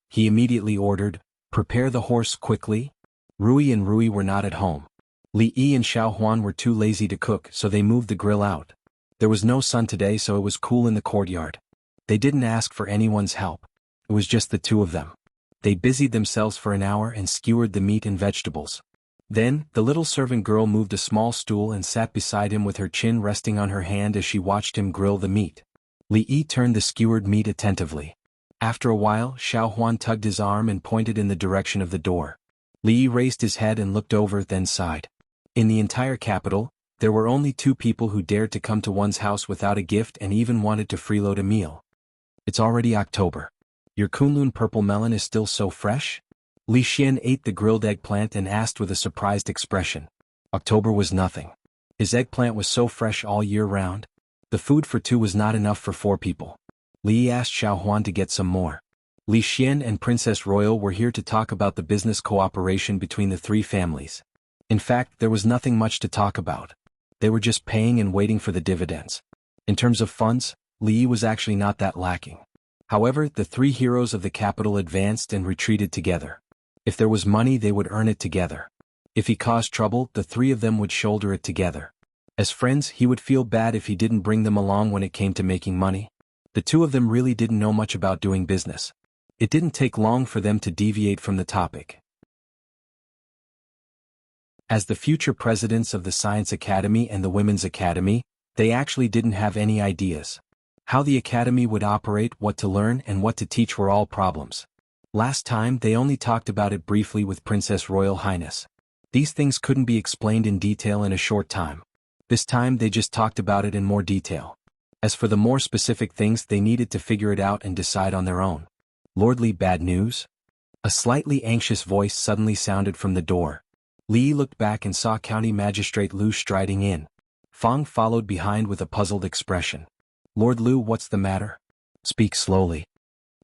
He immediately ordered, "Prepare the horse quickly." Rui and Rui were not at home. Li Yi and Xiao Huan were too lazy to cook, so they moved the grill out. There was no sun today, so it was cool in the courtyard. They didn't ask for anyone's help. It was just the 2 of them. They busied themselves for an hour and skewered the meat and vegetables. Then, the little servant girl moved a small stool and sat beside him with her chin resting on her hand as she watched him grill the meat. Li Yi turned the skewered meat attentively. After a while, Xiao Huan tugged his arm and pointed in the direction of the door. Li Yi raised his head and looked over, then sighed. In the entire capital, there were only 2 people who dared to come to one's house without a gift and even wanted to freeload a meal. "It's already October. Your Kunlun purple melon is still so fresh?" Li Xian ate the grilled eggplant and asked with a surprised expression. October was nothing. His eggplant was so fresh all year round. The food for 2 was not enough for 4 people. Li Yi asked Xiao Huan to get some more. Li Xian and Princess Royal were here to talk about the business cooperation between the 3 families. In fact, there was nothing much to talk about. They were just paying and waiting for the dividends. In terms of funds, Li Yi was actually not that lacking. However, the 3 heroes of the capital advanced and retreated together. If there was money, they would earn it together. If he caused trouble, the 3 of them would shoulder it together. As friends, he would feel bad if he didn't bring them along when it came to making money. The two of them really didn't know much about doing business. It didn't take long for them to deviate from the topic. As the future presidents of the Science Academy and the Women's Academy, they actually didn't have any ideas. How the academy would operate, what to learn, and what to teach were all problems. Last time they only talked about it briefly with Princess Royal Highness. These things couldn't be explained in detail in a short time. This time they just talked about it in more detail. As for the more specific things, they needed to figure it out and decide on their own. Lordly, bad news? A slightly anxious voice suddenly sounded from the door. Li looked back and saw County Magistrate Lu striding in. Fang followed behind with a puzzled expression. Lord Lu, what's the matter? Speak slowly.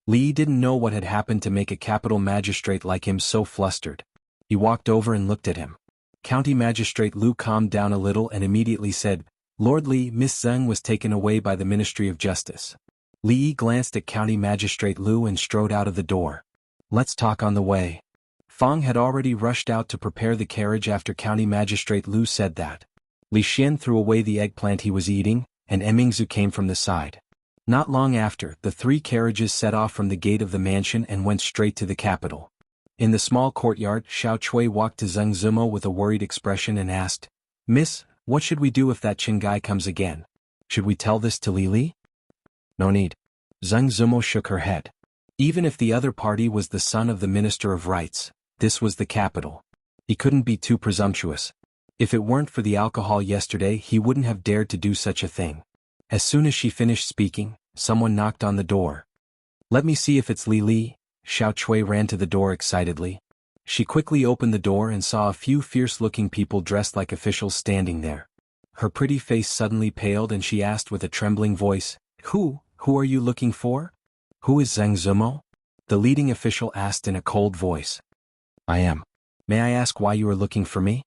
Li didn't know what had happened to make a capital magistrate like him so flustered. He walked over and looked at him. County Magistrate Lu calmed down a little and immediately said, Lord Li, Miss Zheng was taken away by the Ministry of Justice. Li glanced at County Magistrate Lu and strode out of the door. Let's talk on the way. Fang had already rushed out to prepare the carriage after County Magistrate Lu said that. Li Xian threw away the eggplant he was eating, and Emingzu came from the side. Not long after, the three carriages set off from the gate of the mansion and went straight to the capital. In the small courtyard, Xiao Chui walked to Zheng Zimo with a worried expression and asked, Miss, what should we do if that Qin guy comes again? Should we tell this to Li Li? No need. Zheng Zimo shook her head. Even if the other party was the son of the Minister of Rights, this was the capital. He couldn't be too presumptuous. If it weren't for the alcohol yesterday, he wouldn't have dared to do such a thing. As soon as she finished speaking, someone knocked on the door. Let me see if it's Li Li. Xiao Chui ran to the door excitedly. She quickly opened the door and saw a few fierce-looking people dressed like officials standing there. Her pretty face suddenly paled and she asked with a trembling voice, Who are you looking for? Who is Zheng Zimo? The leading official asked in a cold voice. I am. May I ask why you are looking for me?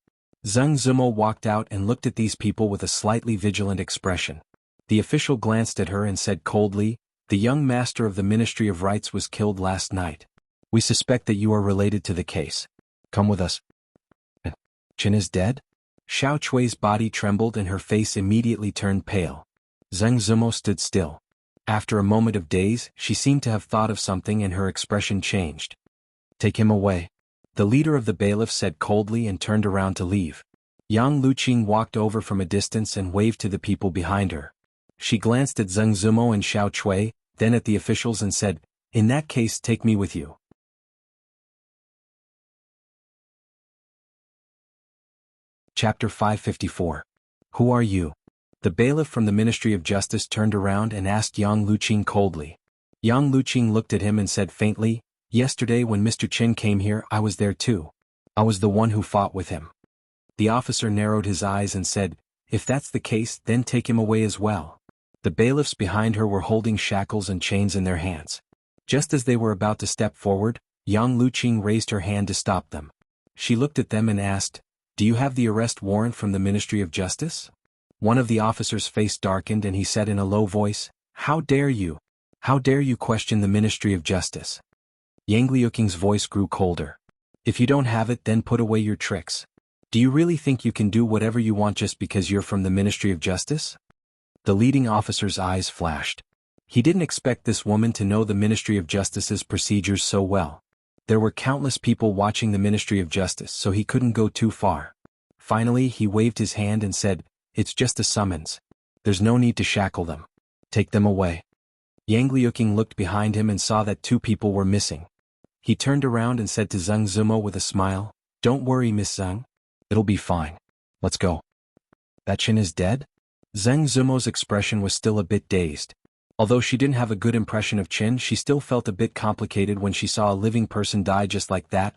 Zheng Zimo walked out and looked at these people with a slightly vigilant expression. The official glanced at her and said coldly, The young master of the Ministry of Rights was killed last night. We suspect that you are related to the case. Come with us. Qin is dead? Xiao Chui's body trembled and her face immediately turned pale. Zheng Zimo stood still. After a moment of daze, she seemed to have thought of something and her expression changed. Take him away. The leader of the bailiff said coldly and turned around to leave. Yang Luqing walked over from a distance and waved to the people behind her. She glanced at Zheng Zimo and Xiao Chui, then at the officials and said, In that case, take me with you. Chapter 554. Who are you? The bailiff from the Ministry of Justice turned around and asked Yang Luqing coldly. Yang Luqing looked at him and said faintly, Yesterday when Mr. Qin came here, I was there too. I was the one who fought with him. The officer narrowed his eyes and said, If that's the case, then take him away as well. The bailiffs behind her were holding shackles and chains in their hands. Just as they were about to step forward, Yang Luqing raised her hand to stop them. She looked at them and asked, Do you have the arrest warrant from the Ministry of Justice? One of the officers' face darkened and he said in a low voice, How dare you? How dare you question the Ministry of Justice? Yang Liuqing's voice grew colder. If you don't have it, then put away your tricks. Do you really think you can do whatever you want just because you're from the Ministry of Justice? The leading officer's eyes flashed. He didn't expect this woman to know the Ministry of Justice's procedures so well. There were countless people watching the Ministry of Justice, so he couldn't go too far. Finally, he waved his hand and said, It's just a summons. There's no need to shackle them. Take them away. Yang Liuqing looked behind him and saw that two people were missing. He turned around and said to Zheng Zimo with a smile, Don't worry, Miss Zheng. It'll be fine. Let's go. That Qin is dead? Zheng Zimo's expression was still a bit dazed. Although she didn't have a good impression of Qin, she still felt a bit complicated when she saw a living person die just like that.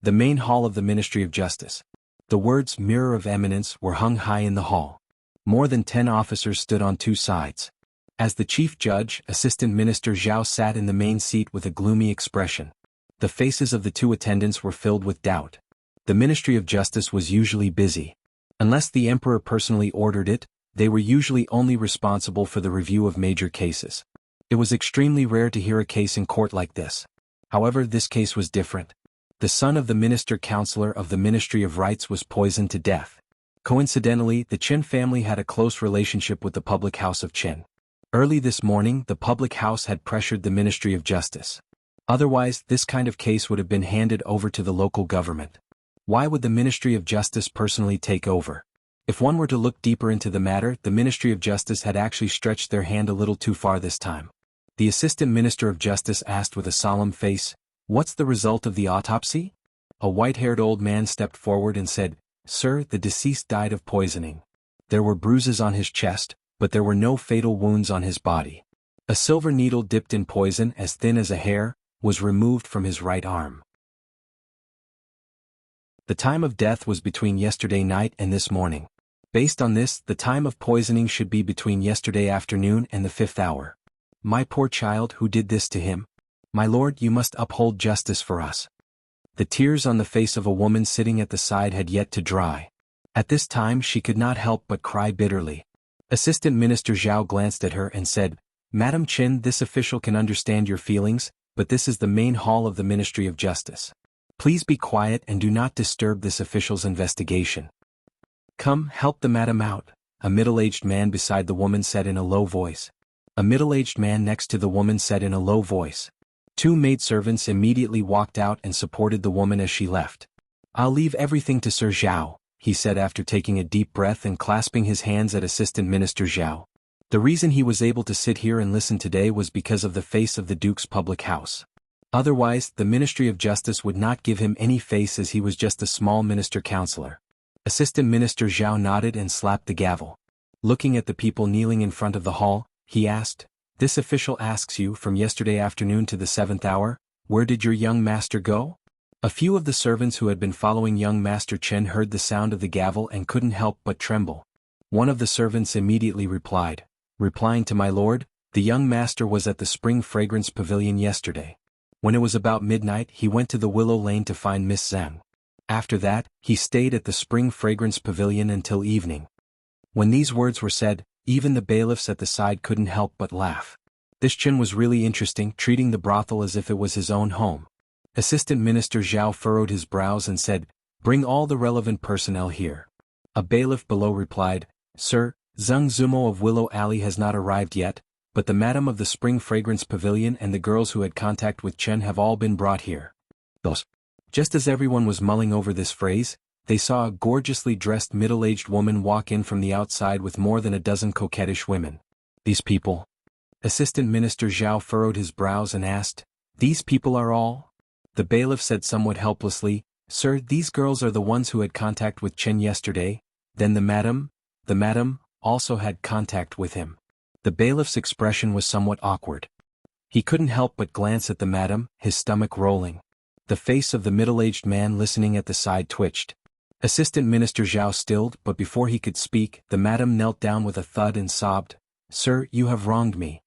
The main hall of the Ministry of Justice. The words Mirror of Eminence were hung high in the hall. More than 10 officers stood on two sides. As the chief judge, Assistant Minister Zhao sat in the main seat with a gloomy expression. The faces of the two attendants were filled with doubt. The Ministry of Justice was usually busy. Unless the emperor personally ordered it, they were usually only responsible for the review of major cases. It was extremely rare to hear a case in court like this. However, this case was different. The son of the minister-counselor of the Ministry of Rights was poisoned to death. Coincidentally, the Qin family had a close relationship with the public house of Qin. Early this morning, the public house had pressured the Ministry of Justice. Otherwise, this kind of case would have been handed over to the local government. Why would the Ministry of Justice personally take over? If one were to look deeper into the matter, the Ministry of Justice had actually stretched their hand a little too far this time. The Assistant Minister of Justice asked with a solemn face, "What's the result of the autopsy?" A white-haired old man stepped forward and said, "Sir, the deceased died of poisoning. There were bruises on his chest, but there were no fatal wounds on his body. A silver needle dipped in poison as thin as a hair was removed from his right arm. The time of death was between yesterday night and this morning. Based on this, the time of poisoning should be between yesterday afternoon and the 5th hour. My poor child, who did this to him? My lord, you must uphold justice for us." The tears on the face of a woman sitting at the side had yet to dry. At this time she could not help but cry bitterly. Assistant Minister Zhao glanced at her and said, "Madam Qin, this official can understand your feelings, but this is the main hall of the Ministry of Justice. Please be quiet and do not disturb this official's investigation." "Come, help the madam out," a middle-aged man beside the woman said in a low voice. A middle-aged man next to the woman said in a low voice. Two maidservants immediately walked out and supported the woman as she left. "I'll leave everything to Sir Zhao," he said after taking a deep breath and clasping his hands at Assistant Minister Zhao. The reason he was able to sit here and listen today was because of the face of the Duke's public house. Otherwise, the Ministry of Justice would not give him any face as he was just a small minister-counselor. Assistant Minister Zhao nodded and slapped the gavel. Looking at the people kneeling in front of the hall, he asked, "This official asks you from yesterday afternoon to the 7th hour, where did your young master go?" A few of the servants who had been following young Master Chen heard the sound of the gavel and couldn't help but tremble. One of the servants immediately replied, "Replying to my lord, the young master was at the Spring Fragrance Pavilion yesterday. When it was about midnight, he went to the Willow Lane to find Miss Zhang. After that, he stayed at the Spring Fragrance Pavilion until evening." When these words were said, even the bailiffs at the side couldn't help but laugh. This Chen was really interesting, treating the brothel as if it was his own home. Assistant Minister Zhao furrowed his brows and said, "Bring all the relevant personnel here." A bailiff below replied, "Sir, Zheng Zumo of Willow Alley has not arrived yet, but the madam of the Spring Fragrance Pavilion and the girls who had contact with Chen have all been brought here." Thus, just as everyone was mulling over this phrase, they saw a gorgeously dressed middle-aged woman walk in from the outside with more than a dozen coquettish women. "These people?" Assistant Minister Zhao furrowed his brows and asked, "These people are all?" The bailiff said somewhat helplessly, "Sir, these girls are the ones who had contact with Chen yesterday, then the madam also had contact with him." The bailiff's expression was somewhat awkward. He couldn't help but glance at the madam, his stomach rolling. The face of the middle-aged man listening at the side twitched. Assistant Minister Zhao stilled, but before he could speak, the madam knelt down with a thud and sobbed, "Sir, you have wronged me."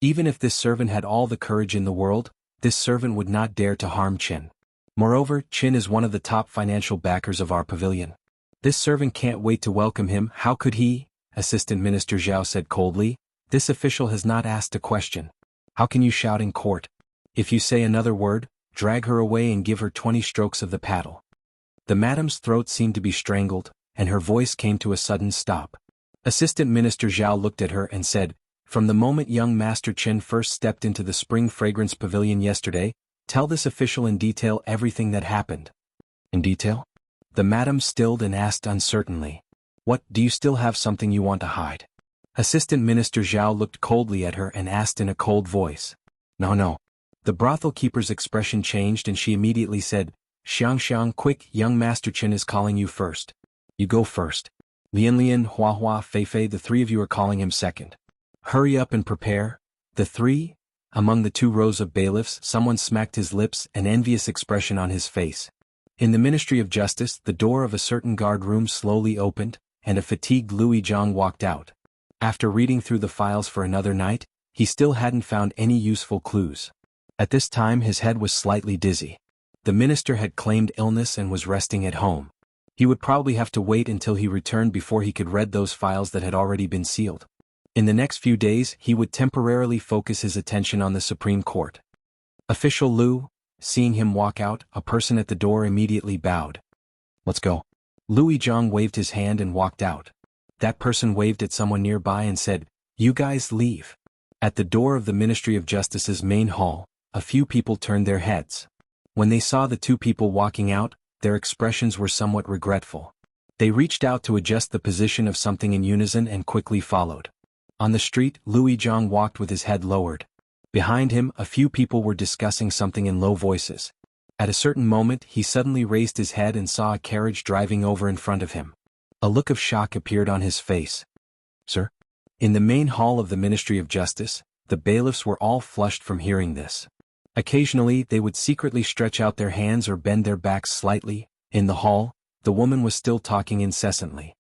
Even if this servant had all the courage in the world, this servant would not dare to harm Qin. Moreover, Qin is one of the top financial backers of our pavilion. This servant can't wait to welcome him. How could he? Assistant Minister Zhao said coldly. "This official has not asked a question. How can you shout in court? If you say another word, drag her away and give her 20 strokes of the paddle." The madam's throat seemed to be strangled, and her voice came to a sudden stop. Assistant Minister Zhao looked at her and said, "From the moment young Master Chen first stepped into the Spring Fragrance Pavilion yesterday, tell this official in detail everything that happened." "In detail?" The madam stilled and asked uncertainly. "What, do you still have something you want to hide?" Assistant Minister Zhao looked coldly at her and asked in a cold voice. No. The brothel keeper's expression changed and she immediately said, Xiang, quick, young Master Chen is calling you first." "You go first." Lian, Hua, Fei, the three of you are calling him second." "Hurry up and prepare." "The three?" Among the two rows of bailiffs, someone smacked his lips, an envious expression on his face. In the Ministry of Justice, the door of a certain guard room slowly opened, and a fatigued Louis Zhang walked out. After reading through the files for another night, he still hadn't found any useful clues. At this time his head was slightly dizzy. The minister had claimed illness and was resting at home. He would probably have to wait until he returned before he could read those files that had already been sealed. In the next few days he would temporarily focus his attention on the Supreme Court. Official Lu, seeing him walk out, a person at the door immediately bowed. "Let's go." Louis Zhang waved his hand and walked out. That person waved at someone nearby and said, "You guys leave." At the door of the Ministry of Justice's main hall, a few people turned their heads. When they saw the two people walking out, their expressions were somewhat regretful. They reached out to adjust the position of something in unison and quickly followed. On the street, Louis Zhang walked with his head lowered. Behind him, a few people were discussing something in low voices. At a certain moment, he suddenly raised his head and saw a carriage driving over in front of him. A look of shock appeared on his face. "Sir?" In the main hall of the Ministry of Justice, the bailiffs were all flushed from hearing this. Occasionally, they would secretly stretch out their hands or bend their backs slightly. In the hall, the woman was still talking incessantly.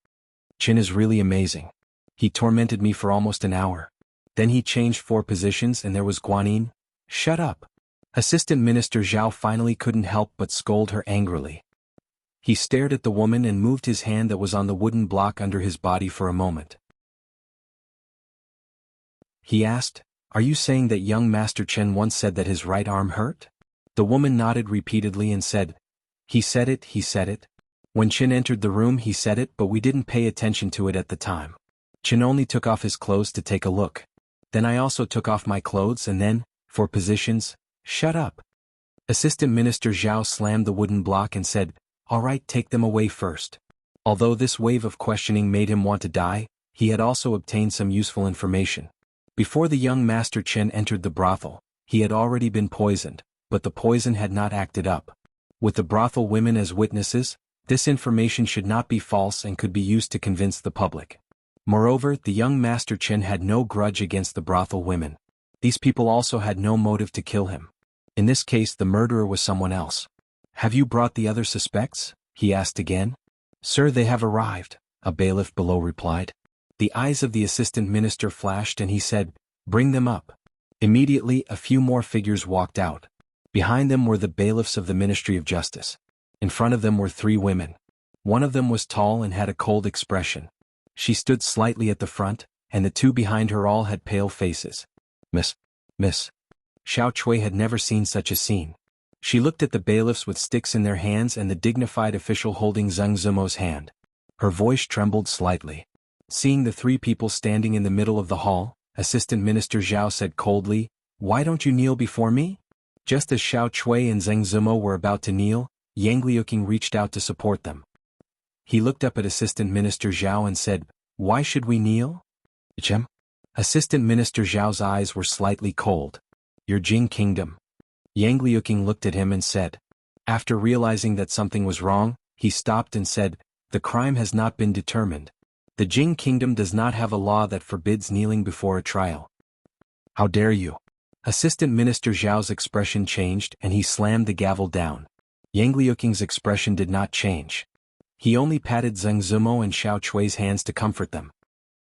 "Qin is really amazing. He tormented me for almost an hour. Then he changed 4 positions and there was Guanyin." "Shut up." Assistant Minister Zhao finally couldn't help but scold her angrily. He stared at the woman and moved his hand that was on the wooden block under his body for a moment. He asked, "Are you saying that young Master Chen once said that his right arm hurt?" The woman nodded repeatedly and said, he said it. When Qin entered the room he said it, but we didn't pay attention to it at the time. Qin only took off his clothes to take a look. Then I also took off my clothes and then, 4 positions." "Shut up." Assistant Minister Zhao slammed the wooden block and said, "All right, take them away first." Although this wave of questioning made him want to die, he had also obtained some useful information. Before the young Master Chen entered the brothel, he had already been poisoned, but the poison had not acted up. With the brothel women as witnesses, this information should not be false and could be used to convince the public. Moreover, the young Master Chen had no grudge against the brothel women. These people also had no motive to kill him. In this case, the murderer was someone else. "Have you brought the other suspects?" he asked again. "Sir, they have arrived," a bailiff below replied. The eyes of the assistant minister flashed and he said, "Bring them up." Immediately, a few more figures walked out. Behind them were the bailiffs of the Ministry of Justice. In front of them were 3 women. One of them was tall and had a cold expression. She stood slightly at the front, and the 2 behind her all had pale faces. Miss. Xiao Chui had never seen such a scene. She looked at the bailiffs with sticks in their hands and the dignified official holding Zheng Zimo's hand. Her voice trembled slightly. Seeing the 3 people standing in the middle of the hall, Assistant Minister Zhao said coldly, "Why don't you kneel before me?" Just as Xiao Chui and Zheng Zimo were about to kneel, Yang Liuqing reached out to support them. He looked up at Assistant Minister Zhao and said, "Why should we kneel?" "Chem?" Assistant Minister Zhao's eyes were slightly cold. "Your Jing Kingdom." Yang Liuqing looked at him and said. After realizing that something was wrong, he stopped and said, "The crime has not been determined. The Jing Kingdom does not have a law that forbids kneeling before a trial." "How dare you?" Assistant Minister Zhao's expression changed and he slammed the gavel down. Yang Liuqing's expression did not change. He only patted Zheng Zimo and Xiao Chui's hands to comfort them.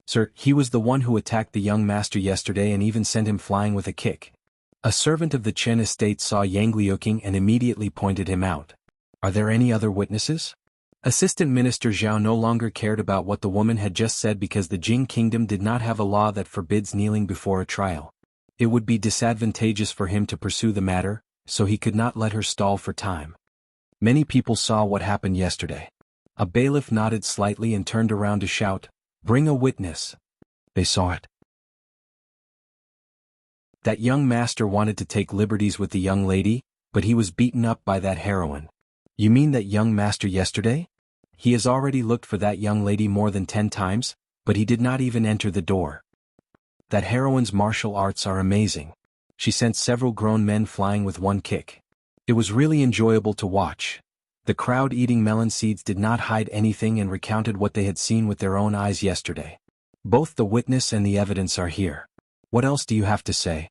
"Sir, he was the one who attacked the young master yesterday and even sent him flying with a kick." A servant of the Chen estate saw Yang Liuqing and immediately pointed him out. "Are there any other witnesses?" Assistant Minister Zhao no longer cared about what the woman had just said because the Jing Kingdom did not have a law that forbids kneeling before a trial. It would be disadvantageous for him to pursue the matter, so he could not let her stall for time. Many people saw what happened yesterday. A bailiff nodded slightly and turned around to shout, "Bring a witness." They saw it. That young master wanted to take liberties with the young lady, but he was beaten up by that heroine. "You mean that young master yesterday? He has already looked for that young lady more than 10 times, but he did not even enter the door. That heroine's martial arts are amazing. She sent several grown men flying with one kick. It was really enjoyable to watch." The crowd eating melon seeds did not hide anything and recounted what they had seen with their own eyes yesterday. "Both the witness and the evidence are here. What else do you have to say?"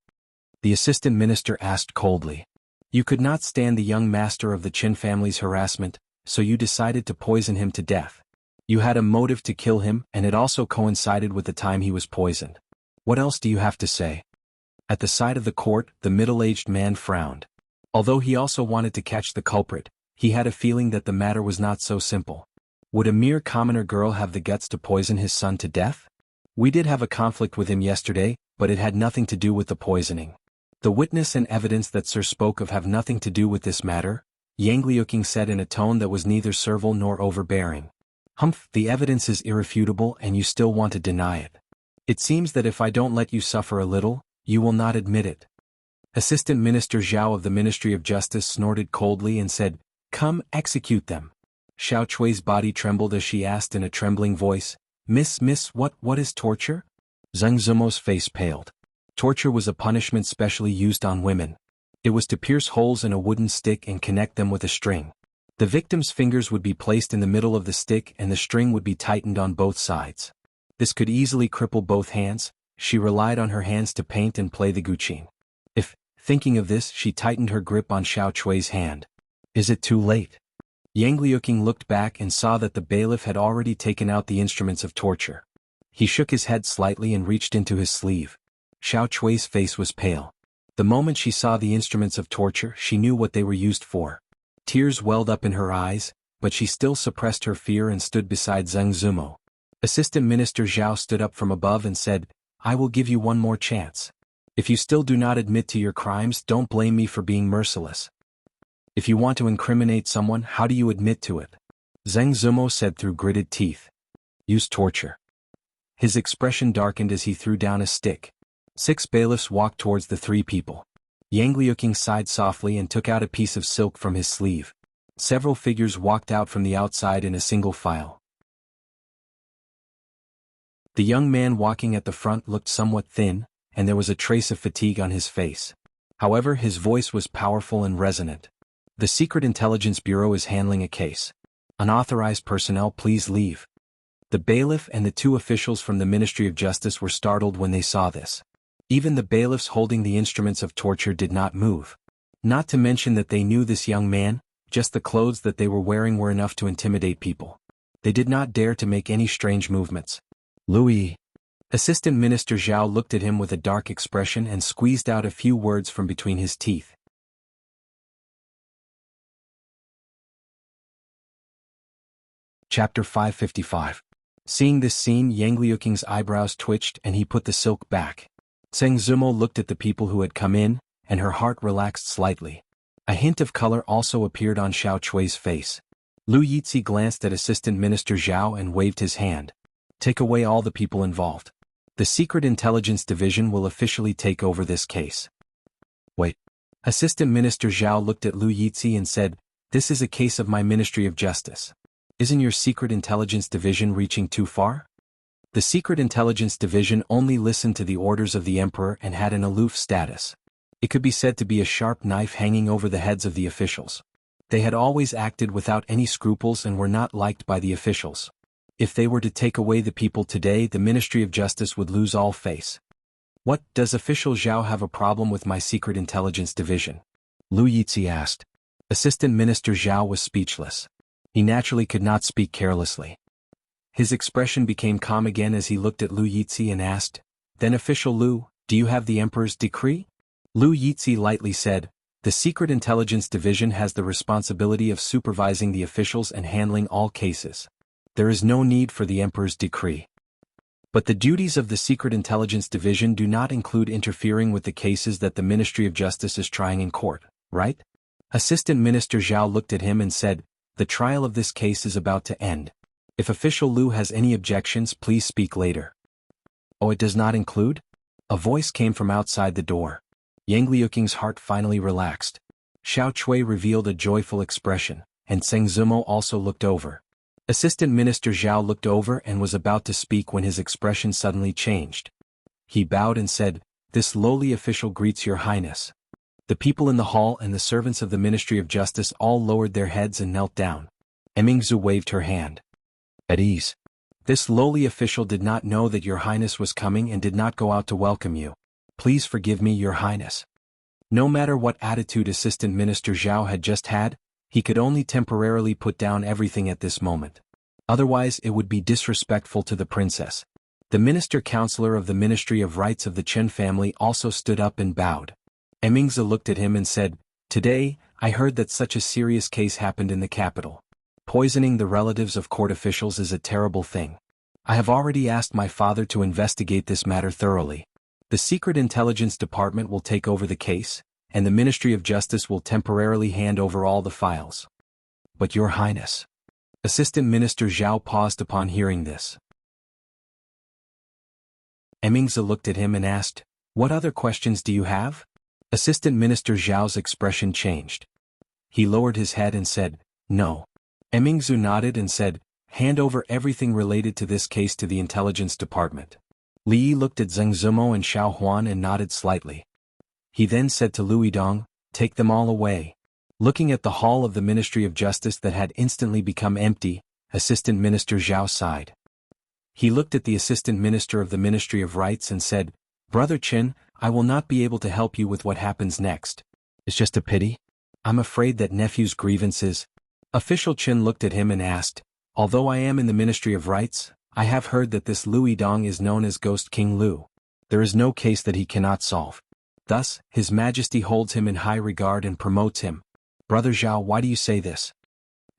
The assistant minister asked coldly. "You could not stand the young master of the Qin family's harassment, so you decided to poison him to death. You had a motive to kill him and it also coincided with the time he was poisoned. What else do you have to say?" At the side of the court, the middle-aged man frowned. Although he also wanted to catch the culprit, he had a feeling that the matter was not so simple. Would a mere commoner girl have the guts to poison his son to death? "We did have a conflict with him yesterday, but it had nothing to do with the poisoning. The witness and evidence that Sir spoke of have nothing to do with this matter," Yang Liuqing said in a tone that was neither servile nor overbearing. Humph, the evidence is irrefutable and you still want to deny it. It seems that if I don't let you suffer a little, you will not admit it. Assistant Minister Zhao of the Ministry of Justice snorted coldly and said, "Come, execute them." Xiao Chui's body trembled as she asked in a trembling voice, Miss, what is torture?" Zheng Zumo's face paled. Torture was a punishment specially used on women. It was to pierce holes in a wooden stick and connect them with a string. The victim's fingers would be placed in the middle of the stick and the string would be tightened on both sides. This could easily cripple both hands. She relied on her hands to paint and play the guqin. Thinking of this, she tightened her grip on Xiao Chui's hand. Is it too late? Yang Liuqing looked back and saw that the bailiff had already taken out the instruments of torture. He shook his head slightly and reached into his sleeve. Xiao Chui's face was pale. The moment she saw the instruments of torture, she knew what they were used for. Tears welled up in her eyes, but she still suppressed her fear and stood beside Zheng Zumo. Assistant Minister Zhao stood up from above and said, "I will give you one more chance. If you still do not admit to your crimes, don't blame me for being merciless. If you want to incriminate someone, how do you admit to it?" Zheng Zumo said through gritted teeth. "Use torture." His expression darkened as he threw down a stick. 6 bailiffs walked towards the 3 people. Yang Liuqing sighed softly and took out a piece of silk from his sleeve. Several figures walked out from the outside in a single file. The young man walking at the front looked somewhat thin, and there was a trace of fatigue on his face. However, his voice was powerful and resonant. "The Secret Intelligence Bureau is handling a case. Unauthorized personnel, please leave." The bailiff and the 2 officials from the Ministry of Justice were startled when they saw this. Even the bailiffs holding the instruments of torture did not move. Not to mention that they knew this young man, just the clothes that they were wearing were enough to intimidate people. They did not dare to make any strange movements. "Louis." Assistant Minister Zhao looked at him with a dark expression and squeezed out a few words from between his teeth. Chapter 555. Seeing this scene, Yang Liuqing's eyebrows twitched and he put the silk back. Zheng Zumo looked at the people who had come in, and her heart relaxed slightly. A hint of color also appeared on Xiao Chui's face. Lu Yizhi glanced at Assistant Minister Zhao and waved his hand. "Take away all the people involved. The Secret Intelligence Division will officially take over this case." "Wait." Assistant Minister Zhao looked at Lu Yizhi and said, "This is a case of my Ministry of Justice. Isn't your Secret Intelligence Division reaching too far?" The Secret Intelligence Division only listened to the orders of the Emperor and had an aloof status. It could be said to be a sharp knife hanging over the heads of the officials. They had always acted without any scruples and were not liked by the officials. If they were to take away the people today, the Ministry of Justice would lose all face. "What, does official Zhao have a problem with my Secret Intelligence Division?" Lu Yizhi asked. Assistant Minister Zhao was speechless. He naturally could not speak carelessly. His expression became calm again as he looked at Lu Yizhi and asked, "Then official Lu, do you have the Emperor's decree?" Lu Yizhi lightly said, "The Secret Intelligence Division has the responsibility of supervising the officials and handling all cases. There is no need for the Emperor's decree. But the duties of the Secret Intelligence Division do not include interfering with the cases that the Ministry of Justice is trying in court, right?" Assistant Minister Zhao looked at him and said, "The trial of this case is about to end. If official Lu has any objections, please speak later." "Oh, it does not include?" A voice came from outside the door. Yang Liuqing's heart finally relaxed. Xiao Chui revealed a joyful expression, and Zheng Zumo also looked over. Assistant Minister Zhao looked over and was about to speak when his expression suddenly changed. He bowed and said, "This lowly official greets your highness." The people in the hall and the servants of the Ministry of Justice all lowered their heads and knelt down. Emingzu waved her hand. "At ease. This lowly official did not know that your highness was coming and did not go out to welcome you. Please forgive me, your highness." No matter what attitude Assistant Minister Zhao had just had, he could only temporarily put down everything at this moment. Otherwise it would be disrespectful to the princess. The Minister-Counselor of the Ministry of Rights of the Chen family also stood up and bowed. Emingzi looked at him and said, "Today, I heard that such a serious case happened in the capital. Poisoning the relatives of court officials is a terrible thing. I have already asked my father to investigate this matter thoroughly. The Secret Intelligence Department will take over the case, and the Ministry of Justice will temporarily hand over all the files." "But your highness." Assistant Minister Zhao paused upon hearing this. Emingzi looked at him and asked, "What other questions do you have?" Assistant Minister Zhao's expression changed. He lowered his head and said, "No." Emingzi nodded and said, "Hand over everything related to this case to the intelligence department." Li Yi looked at Zheng Zimo and Xiao Huan and nodded slightly. He then said to Lui Dong, "Take them all away." Looking at the hall of the Ministry of Justice that had instantly become empty, Assistant Minister Zhao sighed. He looked at the Assistant Minister of the Ministry of Rights and said, "Brother Qin, I will not be able to help you with what happens next. It's just a pity. I'm afraid that nephew's grievances." Official Qin looked at him and asked, "Although I am in the Ministry of Rights, I have heard that this Lui Dong is known as Ghost King Lu. There is no case that he cannot solve. Thus, His Majesty holds him in high regard and promotes him. Brother Zhao, why do you say this?"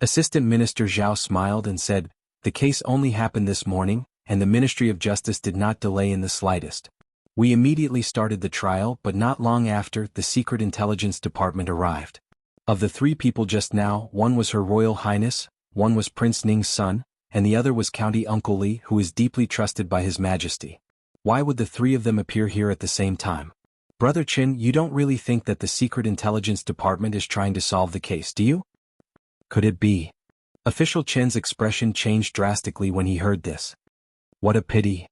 Assistant Minister Zhao smiled and said, "The case only happened this morning, and the Ministry of Justice did not delay in the slightest. We immediately started the trial, but not long after, the Secret Intelligence Department arrived. Of the three people just now, one was Her Royal Highness, one was Prince Ning's son, and the other was County Uncle Li, who is deeply trusted by His Majesty. Why would the three of them appear here at the same time? Brother Qin, you don't really think that the Secret Intelligence Department is trying to solve the case, do you?" "Could it be?" Official Qin's expression changed drastically when he heard this. "What a pity."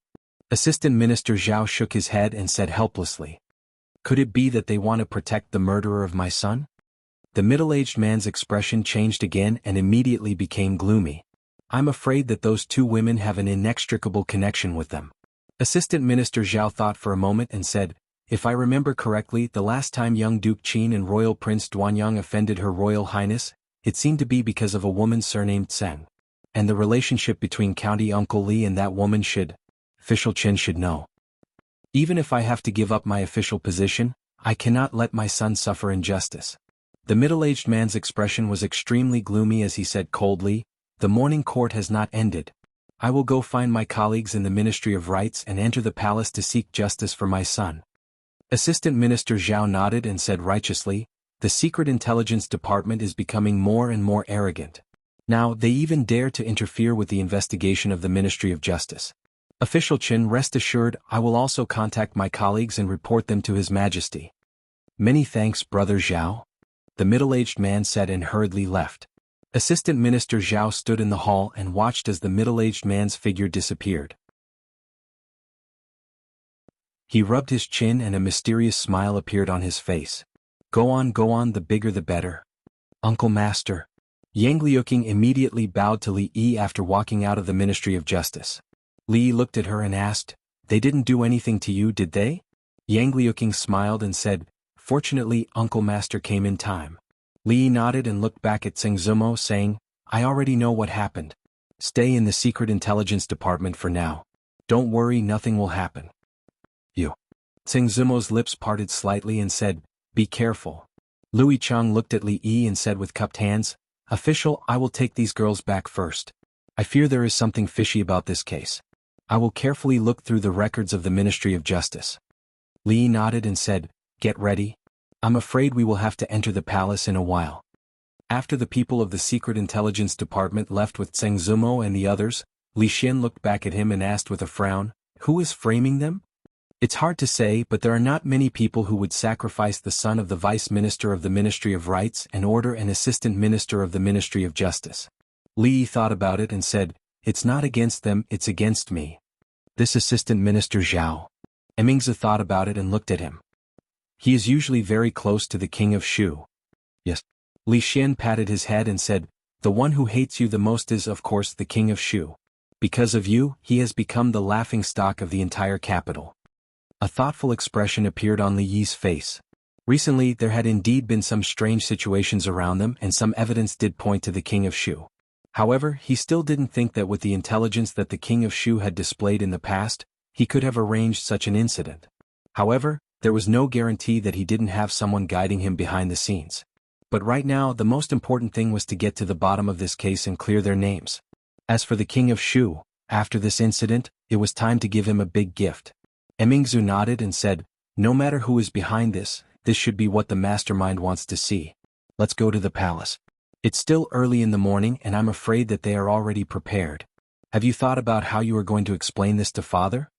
Assistant Minister Zhao shook his head and said helplessly, "Could it be that they want to protect the murderer of my son?" The middle-aged man's expression changed again and immediately became gloomy. "I'm afraid that those two women have an inextricable connection with them." Assistant Minister Zhao thought for a moment and said, "If I remember correctly, the last time young Duke Qin and Royal Prince Duanyang offended Her Royal Highness, it seemed to be because of a woman surnamed Tseng. And the relationship between County Uncle Li and that woman Official Qin should know. Even if I have to give up my official position, I cannot let my son suffer injustice." The middle-aged man's expression was extremely gloomy as he said coldly, "The morning court has not ended. I will go find my colleagues in the Ministry of Rights and enter the palace to seek justice for my son." Assistant Minister Zhao nodded and said righteously, "The Secret Intelligence Department is becoming more and more arrogant. Now they even dare to interfere with the investigation of the Ministry of Justice. Official Qin, rest assured, I will also contact my colleagues and report them to His Majesty." "Many thanks, Brother Zhao," the middle-aged man said and hurriedly left. Assistant Minister Zhao stood in the hall and watched as the middle-aged man's figure disappeared. He rubbed his chin and a mysterious smile appeared on his face. Go on, the bigger the better. Uncle Master." Yang Liuqing immediately bowed to Li Yi after walking out of the Ministry of Justice. Li Yi looked at her and asked, "They didn't do anything to you, did they?" Yang Liuqing smiled and said, "Fortunately, Uncle Master came in time." Li Yi nodded and looked back at Zheng Zimo saying, "I already know what happened. Stay in the Secret Intelligence Department for now. Don't worry, nothing will happen." "You." Zheng Zimo's lips parted slightly and said, "Be careful." Louis Chang looked at Li Yi and said with cupped hands, "Official, I will take these girls back first. I fear there is something fishy about this case. I will carefully look through the records of the Ministry of Justice." Li Yi nodded and said, "Get ready. I'm afraid we will have to enter the palace in a while." After the people of the Secret Intelligence Department left with Zheng Zimo and the others, Li Xian looked back at him and asked with a frown, "Who is framing them?" "It's hard to say, but there are not many people who would sacrifice the son of the Vice Minister of the Ministry of Rights and order an Assistant Minister of the Ministry of Justice." Li Yi thought about it and said, "It's not against them, it's against me. This Assistant Minister Zhao." Emingzi thought about it and looked at him. "He is usually very close to the King of Shu." "Yes." Li Xian patted his head and said, "The one who hates you the most is of course the King of Shu. Because of you, he has become the laughingstock of the entire capital." A thoughtful expression appeared on Li Yi's face. Recently there had indeed been some strange situations around them and some evidence did point to the King of Shu. However, he still didn't think that with the intelligence that the King of Shu had displayed in the past, he could have arranged such an incident. However, there was no guarantee that he didn't have someone guiding him behind the scenes. But right now the most important thing was to get to the bottom of this case and clear their names. As for the King of Shu, after this incident, it was time to give him a big gift. Emingzi nodded and said, "No matter who is behind this should be what the mastermind wants to see. Let's go to the palace." It's still early in the morning and I'm afraid that they are already prepared. Have you thought about how you are going to explain this to father?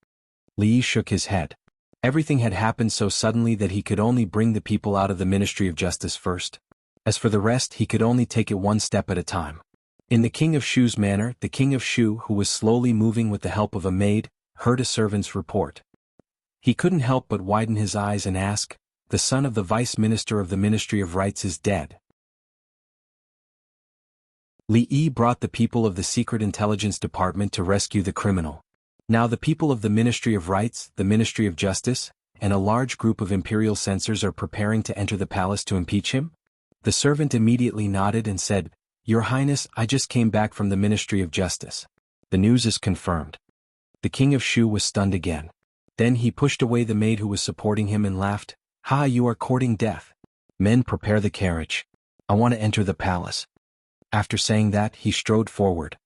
Li Yi shook his head. Everything had happened so suddenly that he could only bring the people out of the Ministry of Justice first. As for the rest, he could only take it one step at a time. In the King of Shu's manor, the King of Shu, who was slowly moving with the help of a maid, heard a servant's report. He couldn't help but widen his eyes and ask, "The son of the Vice Minister of the Ministry of Rights is dead." Li Yi brought the people of the Secret Intelligence Department to rescue the criminal. Now the people of the Ministry of Rights, the Ministry of Justice, and a large group of imperial censors are preparing to enter the palace to impeach him? The servant immediately nodded and said, "Your Highness, I just came back from the Ministry of Justice. The news is confirmed." The King of Shu was stunned again. Then he pushed away the maid who was supporting him and laughed, "Ha, you are courting death. Men, prepare the carriage. I want to enter the palace." After saying that, he strode forward.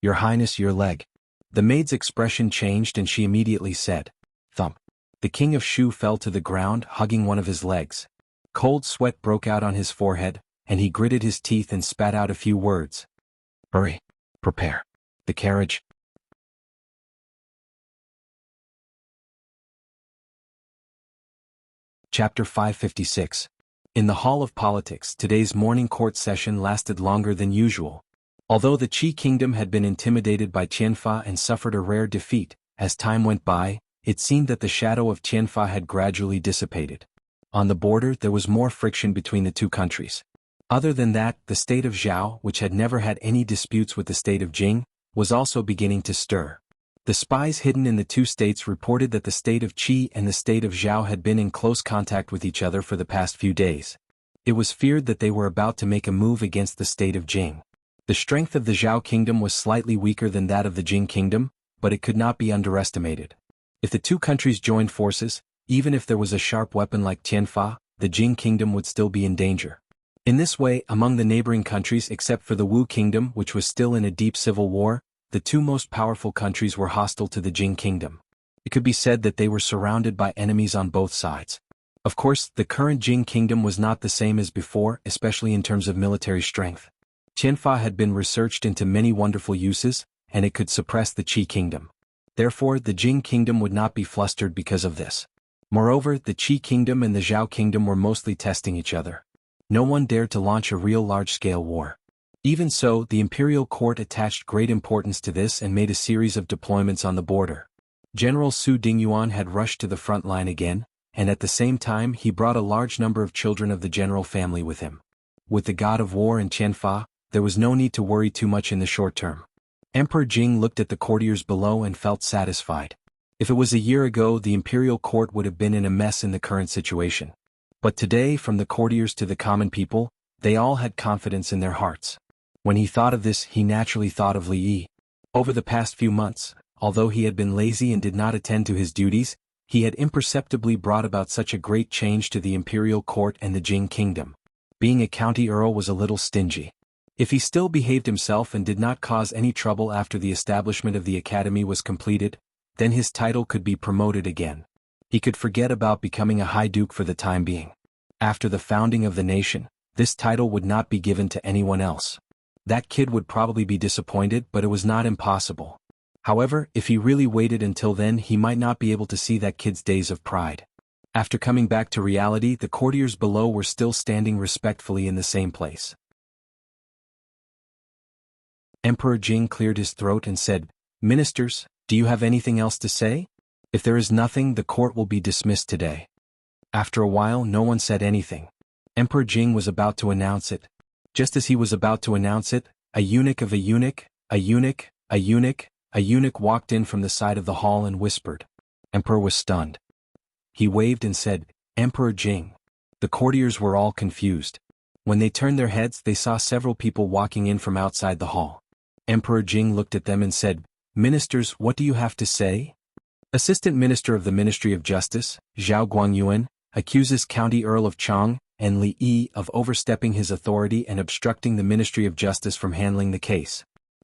"Your Highness, your leg." The maid's expression changed and she immediately said, "Thump." The King of Shu fell to the ground, hugging one of his legs. Cold sweat broke out on his forehead, and he gritted his teeth and spat out a few words. "Hurry. Prepare. The carriage." Chapter 556. In the Hall of Politics, today's morning court session lasted longer than usual. Although the Qi kingdom had been intimidated by Tianfa and suffered a rare defeat, as time went by, it seemed that the shadow of Tianfa had gradually dissipated. On the border there was more friction between the two countries. Other than that, the state of Zhao, which had never had any disputes with the state of Jing, was also beginning to stir. The spies hidden in the two states reported that the state of Qi and the state of Zhao had been in close contact with each other for the past few days. It was feared that they were about to make a move against the state of Jing. The strength of the Zhao kingdom was slightly weaker than that of the Jing kingdom, but it could not be underestimated. If the two countries joined forces, even if there was a sharp weapon like Tianfa, the Jing kingdom would still be in danger. In this way, among the neighboring countries except for the Wu kingdom, which was still in a deep civil war, the two most powerful countries were hostile to the Jing kingdom. It could be said that they were surrounded by enemies on both sides. Of course, the current Jing kingdom was not the same as before, especially in terms of military strength. Tianfa had been researched into many wonderful uses, and it could suppress the Qi kingdom. Therefore, the Jing kingdom would not be flustered because of this. Moreover, the Qi kingdom and the Zhao kingdom were mostly testing each other. No one dared to launch a real large-scale war. Even so, the imperial court attached great importance to this and made a series of deployments on the border. General Su Dingyuan had rushed to the front line again, and at the same time he brought a large number of children of the general family with him. With the god of war in Tianfa, there was no need to worry too much in the short term. Emperor Jing looked at the courtiers below and felt satisfied. If it was a year ago, the imperial court would have been in a mess in the current situation. But today, from the courtiers to the common people, they all had confidence in their hearts. When he thought of this, he naturally thought of Li Yi. Over the past few months, although he had been lazy and did not attend to his duties, he had imperceptibly brought about such a great change to the imperial court and the Jing kingdom. Being a county earl was a little stingy. If he still behaved himself and did not cause any trouble after the establishment of the academy was completed, then his title could be promoted again. He could forget about becoming a high duke for the time being. After the founding of the nation, this title would not be given to anyone else. That kid would probably be disappointed, but it was not impossible. However, if he really waited until then, he might not be able to see that kid's days of pride. After coming back to reality, the courtiers below were still standing respectfully in the same place. Emperor Jing cleared his throat and said, "Ministers, do you have anything else to say? If there is nothing, the court will be dismissed today." After a while, no one said anything. Emperor Jing was about to announce it. Just as he was about to announce it, a eunuch walked in from the side of the hall and whispered. Emperor was stunned. He waved and said, "Emperor Jing." The courtiers were all confused. When they turned their heads, they saw several people walking in from outside the hall. Emperor Jing looked at them and said, "Ministers, what do you have to say?" Assistant Minister of the Ministry of Justice, Zhao Guangyuan, accuses County Earl of Chang and Li Yi of overstepping his authority and obstructing the Ministry of Justice from handling the case.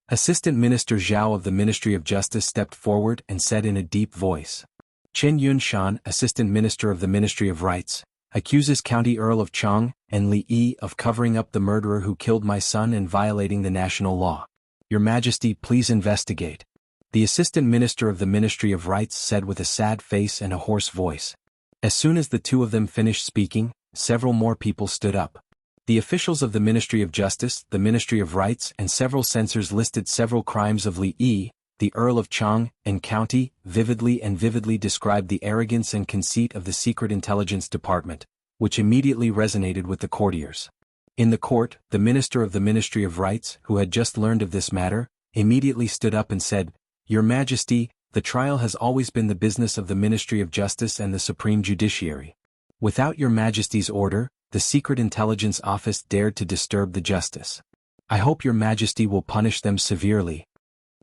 Assistant Minister Zhao of the Ministry of Justice stepped forward and said in a deep voice. Chen Yunshan, Assistant Minister of the Ministry of Rights, accuses County Earl of Chang and Li Yi of covering up the murderer who killed my son and violating the national law. Your Majesty, please investigate. The Assistant Minister of the Ministry of Rights said with a sad face and a hoarse voice. As soon as the two of them finished speaking, several more people stood up. The officials of the Ministry of Justice, the Ministry of Rights, and several censors listed several crimes of Li Yi, the Earl of Chang, and County, vividly described the arrogance and conceit of the Secret Intelligence Department, which immediately resonated with the courtiers. In the court, the Minister of the Ministry of Rights, who had just learned of this matter, immediately stood up and said, Your Majesty, the trial has always been the business of the Ministry of Justice and the Supreme Judiciary. Without Your Majesty's order, the Secret Intelligence Office dared to disturb the justice. I hope Your Majesty will punish them severely.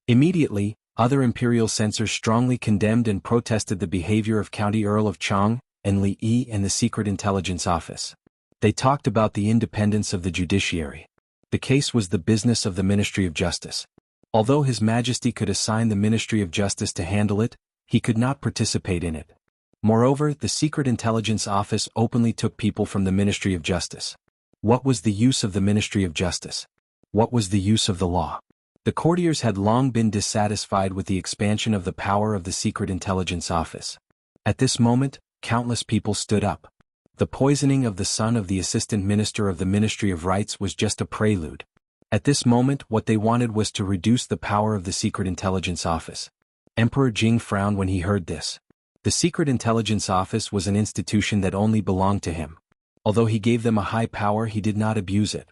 Immediately, other imperial censors strongly condemned and protested the behavior of County Earl of Chang and Li Yi and the Secret Intelligence Office. They talked about the independence of the judiciary. The case was the business of the Ministry of Justice. Although His Majesty could assign the Ministry of Justice to handle it, he could not participate in it. Moreover, the Secret Intelligence Office openly took people from the Ministry of Justice. What was the use of the Ministry of Justice? What was the use of the law? The courtiers had long been dissatisfied with the expansion of the power of the Secret Intelligence Office. At this moment, countless people stood up. The poisoning of the son of the Assistant Minister of the Ministry of Rights was just a prelude. At this moment, what they wanted was to reduce the power of the Secret Intelligence Office. Emperor Jing frowned when he heard this. The Secret Intelligence Office was an institution that only belonged to him. Although he gave them a high power, he did not abuse it.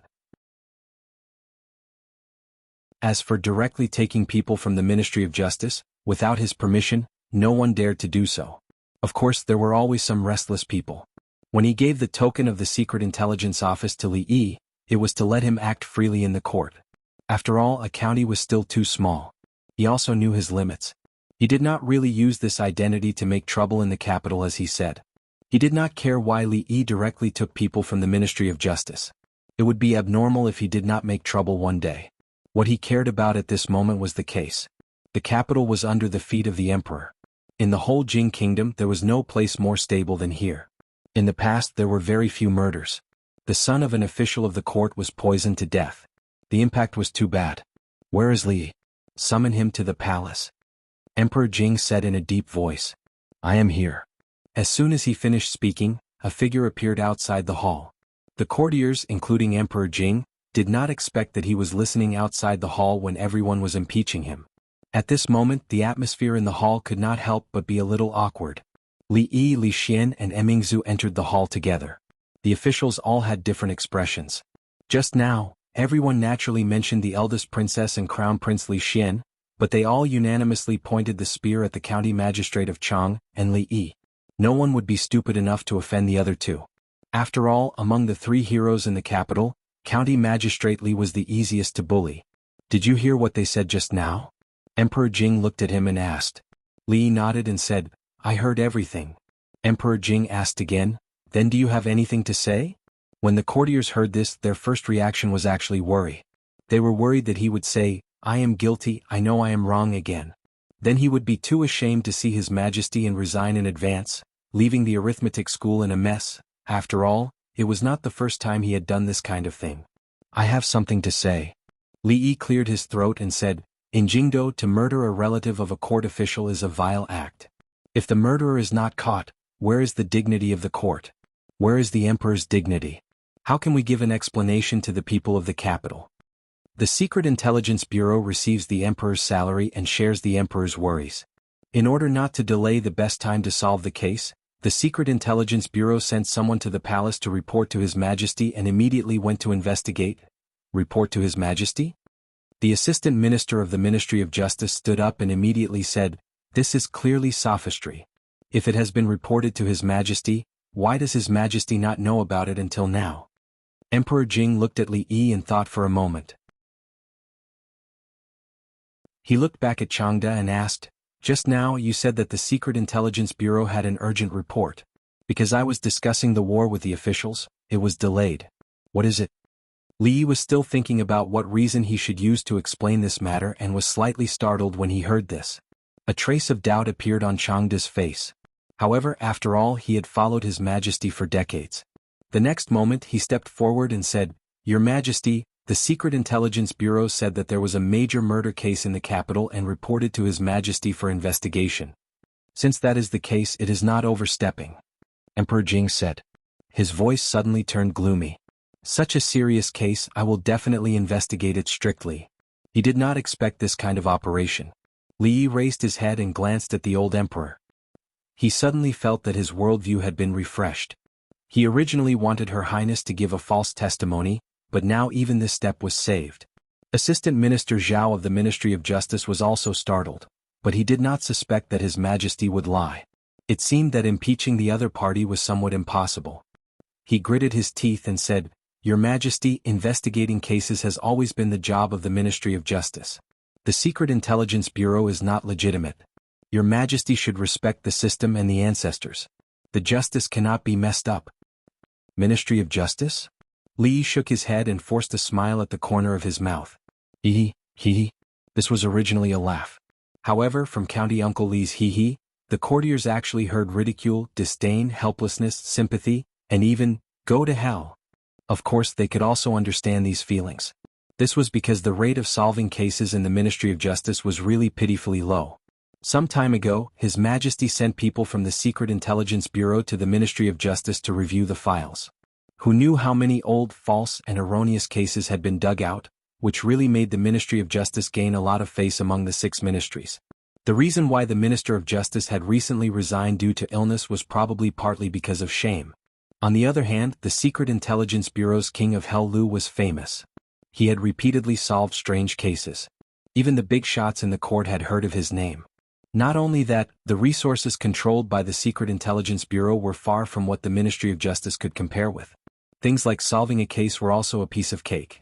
As for directly taking people from the Ministry of Justice, without his permission, no one dared to do so. Of course, there were always some restless people. When he gave the token of the Secret Intelligence Office to Li Yi, it was to let him act freely in the court. After all, a county was still too small. He also knew his limits. He did not really use this identity to make trouble in the capital, as he said. He did not care why Li Yi directly took people from the Ministry of Justice. It would be abnormal if he did not make trouble one day. What he cared about at this moment was the case. The capital was under the feet of the emperor. In the whole Jing kingdom there was no place more stable than here. In the past there were very few murders. The son of an official of the court was poisoned to death. The impact was too bad. Where is Li? Summon him to the palace. Emperor Jing said in a deep voice. I am here. As soon as he finished speaking, a figure appeared outside the hall. The courtiers, including Emperor Jing, did not expect that he was listening outside the hall when everyone was impeaching him. At this moment, the atmosphere in the hall could not help but be a little awkward. Li Yi, Li Xian, and Emingzu entered the hall together. The officials all had different expressions. Just now, everyone naturally mentioned the eldest princess and crown prince Li Xian, but they all unanimously pointed the spear at the county magistrate of Chang and Li Yi. No one would be stupid enough to offend the other two. After all, among the three heroes in the capital, County Magistrate Li was the easiest to bully. Did you hear what they said just now? Emperor Jing looked at him and asked. Li nodded and said, I heard everything. Emperor Jing asked again, Then do you have anything to say? When the courtiers heard this, their first reaction was actually worry. They were worried that he would say, I am guilty, I know I am wrong again. Then he would be too ashamed to see His Majesty and resign in advance, leaving the arithmetic school in a mess. After all, it was not the first time he had done this kind of thing. I have something to say. Li Yi cleared his throat and said, In Jingdo, to murder a relative of a court official is a vile act. If the murderer is not caught, where is the dignity of the court? Where is the emperor's dignity? How can we give an explanation to the people of the capital? The Secret Intelligence Bureau receives the emperor's salary and shares the emperor's worries. In order not to delay the best time to solve the case, the Secret Intelligence Bureau sent someone to the palace to report to His Majesty and immediately went to investigate. Report to His Majesty? The Assistant Minister of the Ministry of Justice stood up and immediately said, This is clearly sophistry. If it has been reported to His Majesty, why does His Majesty not know about it until now? Emperor Jing looked at Li Yi and thought for a moment. He looked back at Changde and asked, Just now you said that the Secret Intelligence Bureau had an urgent report. Because I was discussing the war with the officials, it was delayed. What is it? Li Yi was still thinking about what reason he should use to explain this matter and was slightly startled when he heard this. A trace of doubt appeared on Changde's face. However, after all, he had followed His Majesty for decades. The next moment he stepped forward and said, "Your Majesty, the Secret Intelligence Bureau said that there was a major murder case in the capital and reported to His Majesty for investigation. Since that is the case, it is not overstepping," Emperor Jing said. His voice suddenly turned gloomy. "Such a serious case, I will definitely investigate it strictly." He did not expect this kind of operation. Li Yi raised his head and glanced at the old emperor. He suddenly felt that his worldview had been refreshed. He originally wanted Her Highness to give a false testimony, but now even this step was saved. Assistant Minister Zhao of the Ministry of Justice was also startled, but he did not suspect that His Majesty would lie. It seemed that impeaching the other party was somewhat impossible. He gritted his teeth and said, "Your Majesty, investigating cases has always been the job of the Ministry of Justice. The Secret Intelligence Bureau is not legitimate. Your Majesty should respect the system and the ancestors. The justice cannot be messed up." Ministry of Justice? Li Yi shook his head and forced a smile at the corner of his mouth. Hee. This was originally a laugh. However, from County Uncle Li's hee, the courtiers actually heard ridicule, disdain, helplessness, sympathy, and even, "Go to hell." Of course, they could also understand these feelings. This was because the rate of solving cases in the Ministry of Justice was really pitifully low. Some time ago, His Majesty sent people from the Secret Intelligence Bureau to the Ministry of Justice to review the files. Who knew how many old, false, and erroneous cases had been dug out, which really made the Ministry of Justice gain a lot of face among the 6 ministries. The reason why the Minister of Justice had recently resigned due to illness was probably partly because of shame. On the other hand, the Secret Intelligence Bureau's King of Hell Lu was famous. He had repeatedly solved strange cases. Even the big shots in the court had heard of his name. Not only that, the resources controlled by the Secret Intelligence Bureau were far from what the Ministry of Justice could compare with. Things like solving a case were also a piece of cake.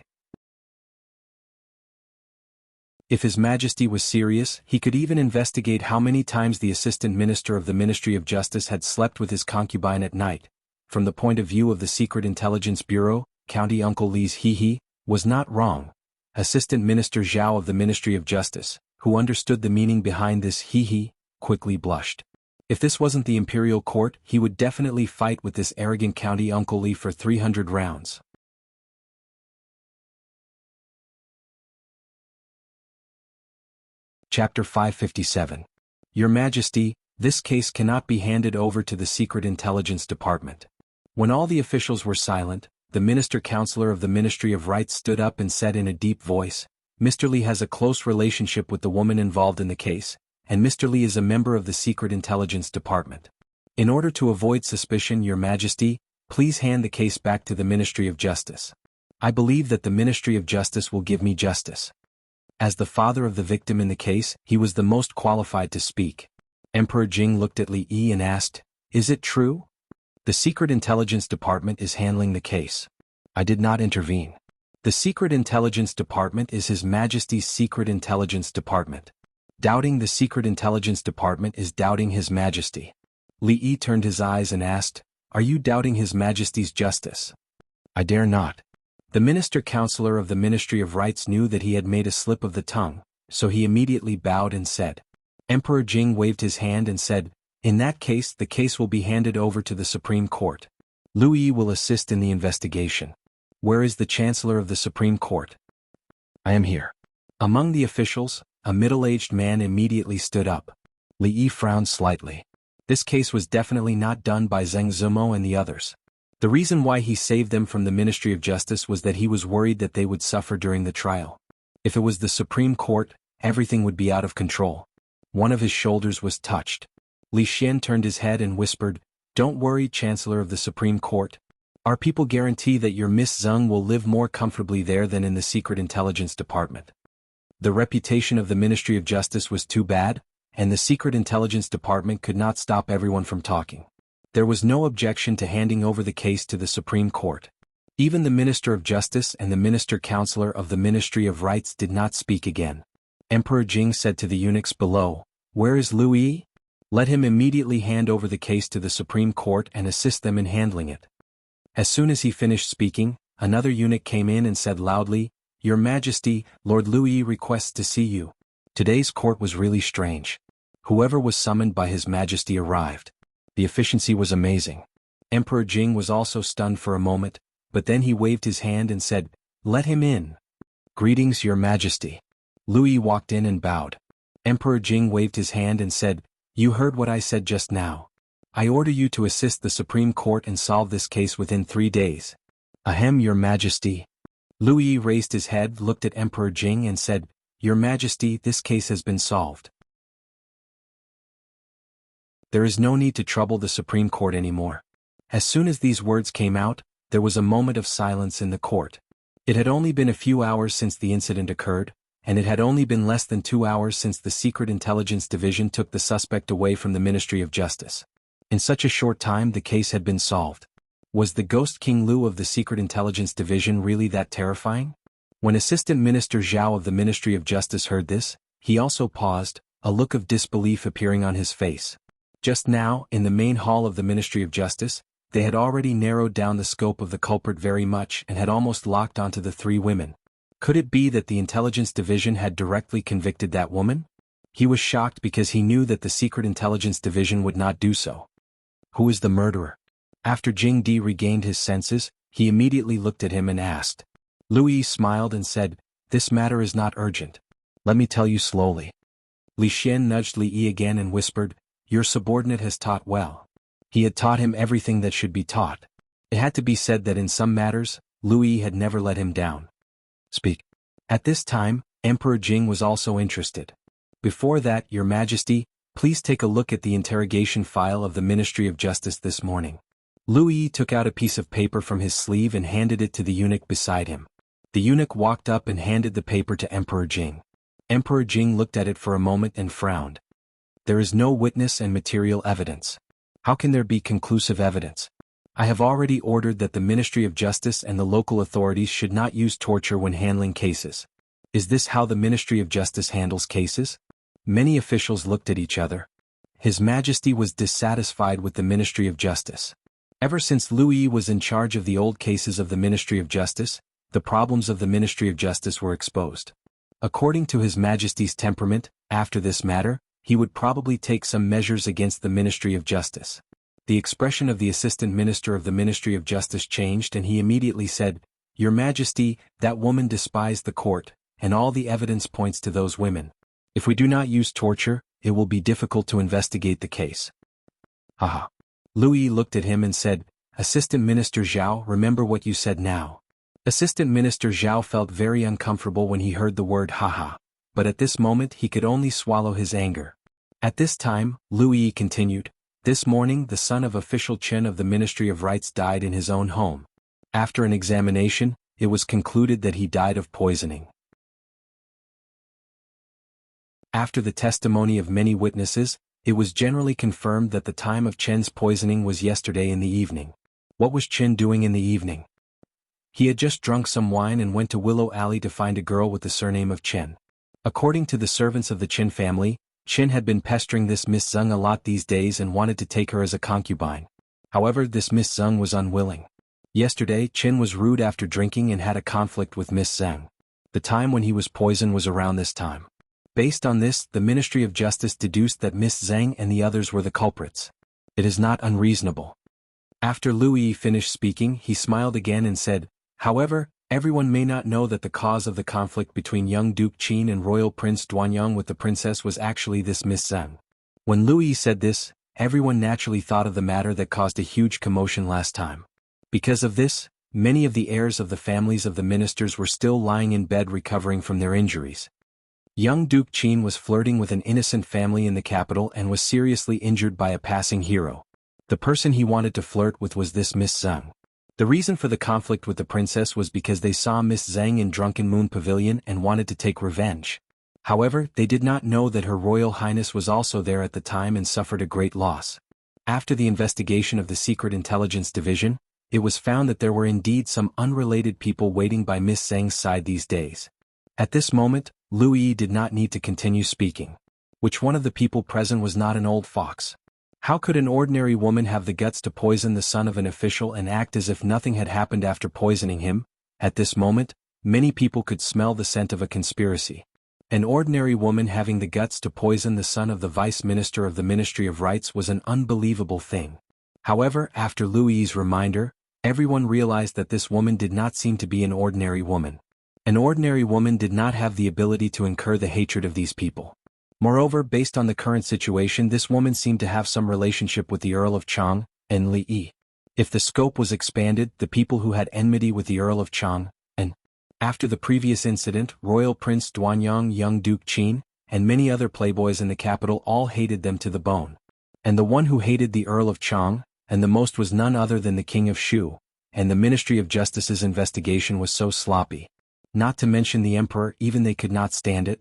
If His Majesty was serious, he could even investigate how many times the Assistant Minister of the Ministry of Justice had slept with his concubine at night. From the point of view of the Secret Intelligence Bureau, County Uncle Li's hee was not wrong. Assistant Minister Zhao of the Ministry of Justice, who understood the meaning behind this hee, quickly blushed. If this wasn't the imperial court, he would definitely fight with this arrogant County Uncle Li for 300 rounds. Chapter 557. Your Majesty, this case cannot be handed over to the Secret Intelligence Department. When all the officials were silent, the Minister-Counselor of the Ministry of Rights stood up and said in a deep voice, "Mr. Li has a close relationship with the woman involved in the case, and Mr. Li is a member of the Secret Intelligence Department. In order to avoid suspicion, Your Majesty, please hand the case back to the Ministry of Justice. I believe that the Ministry of Justice will give me justice." As the father of the victim in the case, he was the most qualified to speak. Emperor Jing looked at Li Yi and asked, "Is it true?" "The Secret Intelligence Department is handling the case. I did not intervene. The Secret Intelligence Department is His Majesty's Secret Intelligence Department. Doubting the Secret Intelligence Department is doubting His Majesty." Li Yi turned his eyes and asked, "Are you doubting His Majesty's justice?" "I dare not." The Minister-Counselor of the Ministry of Rights knew that he had made a slip of the tongue, so he immediately bowed and said. Emperor Jing waved his hand and said, "In that case, the case will be handed over to the Supreme Court. Lu Yi will assist in the investigation. Where is the Chancellor of the Supreme Court?" "I am here." Among the officials, a middle-aged man immediately stood up. Li Yi frowned slightly. This case was definitely not done by Zheng Zimo and the others. The reason why he saved them from the Ministry of Justice was that he was worried that they would suffer during the trial. If it was the Supreme Court, everything would be out of control. One of his shoulders was touched. Li Xian turned his head and whispered, "Don't worry, Chancellor of the Supreme Court. Our people guarantee that your Miss Zheng will live more comfortably there than in the Secret Intelligence Department." The reputation of the Ministry of Justice was too bad, and the Secret Intelligence Department could not stop everyone from talking. There was no objection to handing over the case to the Supreme Court. Even the Minister of Justice and the Minister-Counselor of the Ministry of Rights did not speak again. Emperor Jing said to the eunuchs below, "Where is Lu Yi? Let him immediately hand over the case to the Supreme Court and assist them in handling it." As soon as he finished speaking, another eunuch came in and said loudly, "Your Majesty, Lord Lu Yi requests to see you." Today's court was really strange. Whoever was summoned by His Majesty arrived. The efficiency was amazing. Emperor Jing was also stunned for a moment, but then he waved his hand and said, "Let him in." "Greetings, Your Majesty." Louis walked in and bowed. Emperor Jing waved his hand and said, "You heard what I said just now. I order you to assist the Supreme Court and solve this case within 3 days. Ahem, Your Majesty." Louis raised his head, looked at Emperor Jing and said, "Your Majesty, this case has been solved. There is no need to trouble the Supreme Court anymore." As soon as these words came out, there was a moment of silence in the court. It had only been a few hours since the incident occurred, and it had only been less than 2 hours since the Secret Intelligence Division took the suspect away from the Ministry of Justice. In such a short time the case had been solved. Was the Ghost King Lu of the Secret Intelligence Division really that terrifying? When Assistant Minister Zhao of the Ministry of Justice heard this, he also paused, a look of disbelief appearing on his face. Just now, in the main hall of the Ministry of Justice, they had already narrowed down the scope of the culprit very much and had almost locked onto the 3 women. Could it be that the Intelligence Division had directly convicted that woman? He was shocked because he knew that the Secret Intelligence Division would not do so. Who is the murderer? After Jing Di regained his senses, he immediately looked at him and asked. Louis smiled and said, "This matter is not urgent. Let me tell you slowly." Li Xian nudged Li Yi again and whispered, "Your subordinate has taught well." He had taught him everything that should be taught. It had to be said that in some matters, Louis had never let him down. "Speak." At this time, Emperor Jing was also interested. "Before that, Your Majesty, please take a look at the interrogation file of the Ministry of Justice this morning." Louis took out a piece of paper from his sleeve and handed it to the eunuch beside him. The eunuch walked up and handed the paper to Emperor Jing. Emperor Jing looked at it for a moment and frowned. "There is no witness and material evidence. How can there be conclusive evidence? I have already ordered that the Ministry of Justice and the local authorities should not use torture when handling cases. Is this how the Ministry of Justice handles cases?" Many officials looked at each other. His Majesty was dissatisfied with the Ministry of Justice. Ever since Louis was in charge of the old cases of the Ministry of Justice, the problems of the Ministry of Justice were exposed. According to His Majesty's temperament, after this matter, he would probably take some measures against the Ministry of Justice. The expression of the Assistant Minister of the Ministry of Justice changed and he immediately said, "Your Majesty, that woman despised the court, and all the evidence points to those women. If we do not use torture, it will be difficult to investigate the case." Haha. Louis looked at him and said, "Assistant Minister Zhao, remember what you said now." Assistant Minister Zhao felt very uncomfortable when he heard the word haha, but at this moment he could only swallow his anger. At this time, Louis continued, "This morning the son of official Chen of the Ministry of Rights died in his own home. After an examination, it was concluded that he died of poisoning. After the testimony of many witnesses, it was generally confirmed that the time of Chen's poisoning was yesterday in the evening. What was Chen doing in the evening? He had just drunk some wine and went to Willow Alley to find a girl with the surname of Chen. According to the servants of the Chen family, Chen had been pestering this Miss Zeng a lot these days and wanted to take her as a concubine. However, this Miss Zeng was unwilling. Yesterday, Chen was rude after drinking and had a conflict with Miss Zeng. The time when he was poisoned was around this time. Based on this, the Ministry of Justice deduced that Miss Zeng and the others were the culprits. It is not unreasonable. After Louis finished speaking, he smiled again and said, "However, everyone may not know that the cause of the conflict between young Duke Qin and Royal Prince Duanyang with the princess was actually this Miss Zeng." When Louis said this, everyone naturally thought of the matter that caused a huge commotion last time. Because of this, many of the heirs of the families of the ministers were still lying in bed recovering from their injuries. Young Duke Qin was flirting with an innocent family in the capital and was seriously injured by a passing hero. The person he wanted to flirt with was this Miss Zeng. The reason for the conflict with the princess was because they saw Miss Zeng in Drunken Moon Pavilion and wanted to take revenge. However, they did not know that Her Royal Highness was also there at the time and suffered a great loss. After the investigation of the Secret Intelligence Division, it was found that there were indeed some unrelated people waiting by Miss Zeng's side these days. At this moment, Louis did not need to continue speaking. Which one of the people present was not an old fox? How could an ordinary woman have the guts to poison the son of an official and act as if nothing had happened after poisoning him? At this moment, many people could smell the scent of a conspiracy. An ordinary woman having the guts to poison the son of the vice minister of the Ministry of Rights was an unbelievable thing. However, after Louis's reminder, everyone realized that this woman did not seem to be an ordinary woman. An ordinary woman did not have the ability to incur the hatred of these people. Moreover, based on the current situation, this woman seemed to have some relationship with the Earl of Chang and Li Yi. If the scope was expanded, the people who had enmity with the Earl of Chang, and after the previous incident, Royal Prince Duanyang, young Duke Qin, and many other playboys in the capital all hated them to the bone. And the one who hated the Earl of Chang, and the most, was none other than the King of Shu, and the Ministry of Justice's investigation was so sloppy. Not to mention the Emperor, even they could not stand it.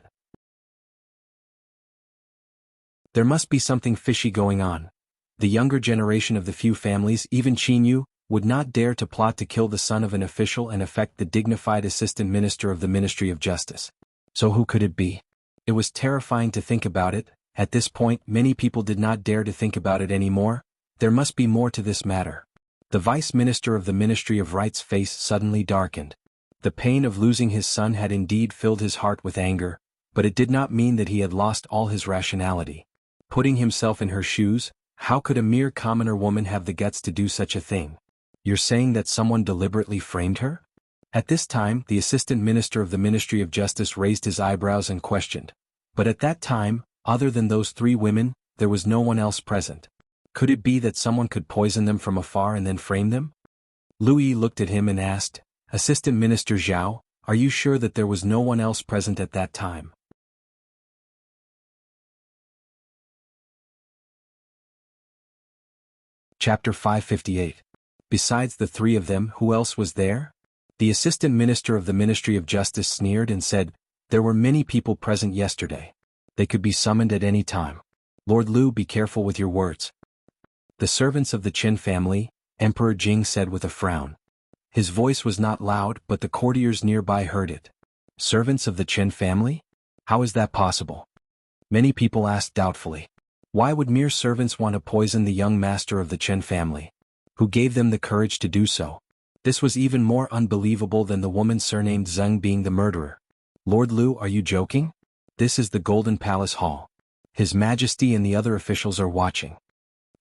There must be something fishy going on. The younger generation of the few families, even Qinyu, would not dare to plot to kill the son of an official and affect the dignified assistant minister of the Ministry of Justice. So who could it be? It was terrifying to think about it. At this point, many people did not dare to think about it anymore. There must be more to this matter. The vice minister of the Ministry of Rights' face suddenly darkened. The pain of losing his son had indeed filled his heart with anger, but it did not mean that he had lost all his rationality. Putting himself in her shoes, how could a mere commoner woman have the guts to do such a thing? You're saying that someone deliberately framed her? At this time, the assistant minister of the Ministry of Justice raised his eyebrows and questioned. But at that time, other than those three women, there was no one else present. Could it be that someone could poison them from afar and then frame them? Louis looked at him and asked, Assistant Minister Zhao, are you sure that there was no one else present at that time? Chapter 558. Besides the three of them, who else was there? The assistant minister of the Ministry of Justice sneered and said, There were many people present yesterday. They could be summoned at any time. Lord Liu, be careful with your words. The servants of the Qin family, Emperor Jing said with a frown. His voice was not loud, but the courtiers nearby heard it. Servants of the Qin family? How is that possible? Many people asked doubtfully. Why would mere servants want to poison the young master of the Qin family? Who gave them the courage to do so? This was even more unbelievable than the woman surnamed Zheng being the murderer. Lord Liu, are you joking? This is the Golden Palace Hall. His Majesty and the other officials are watching.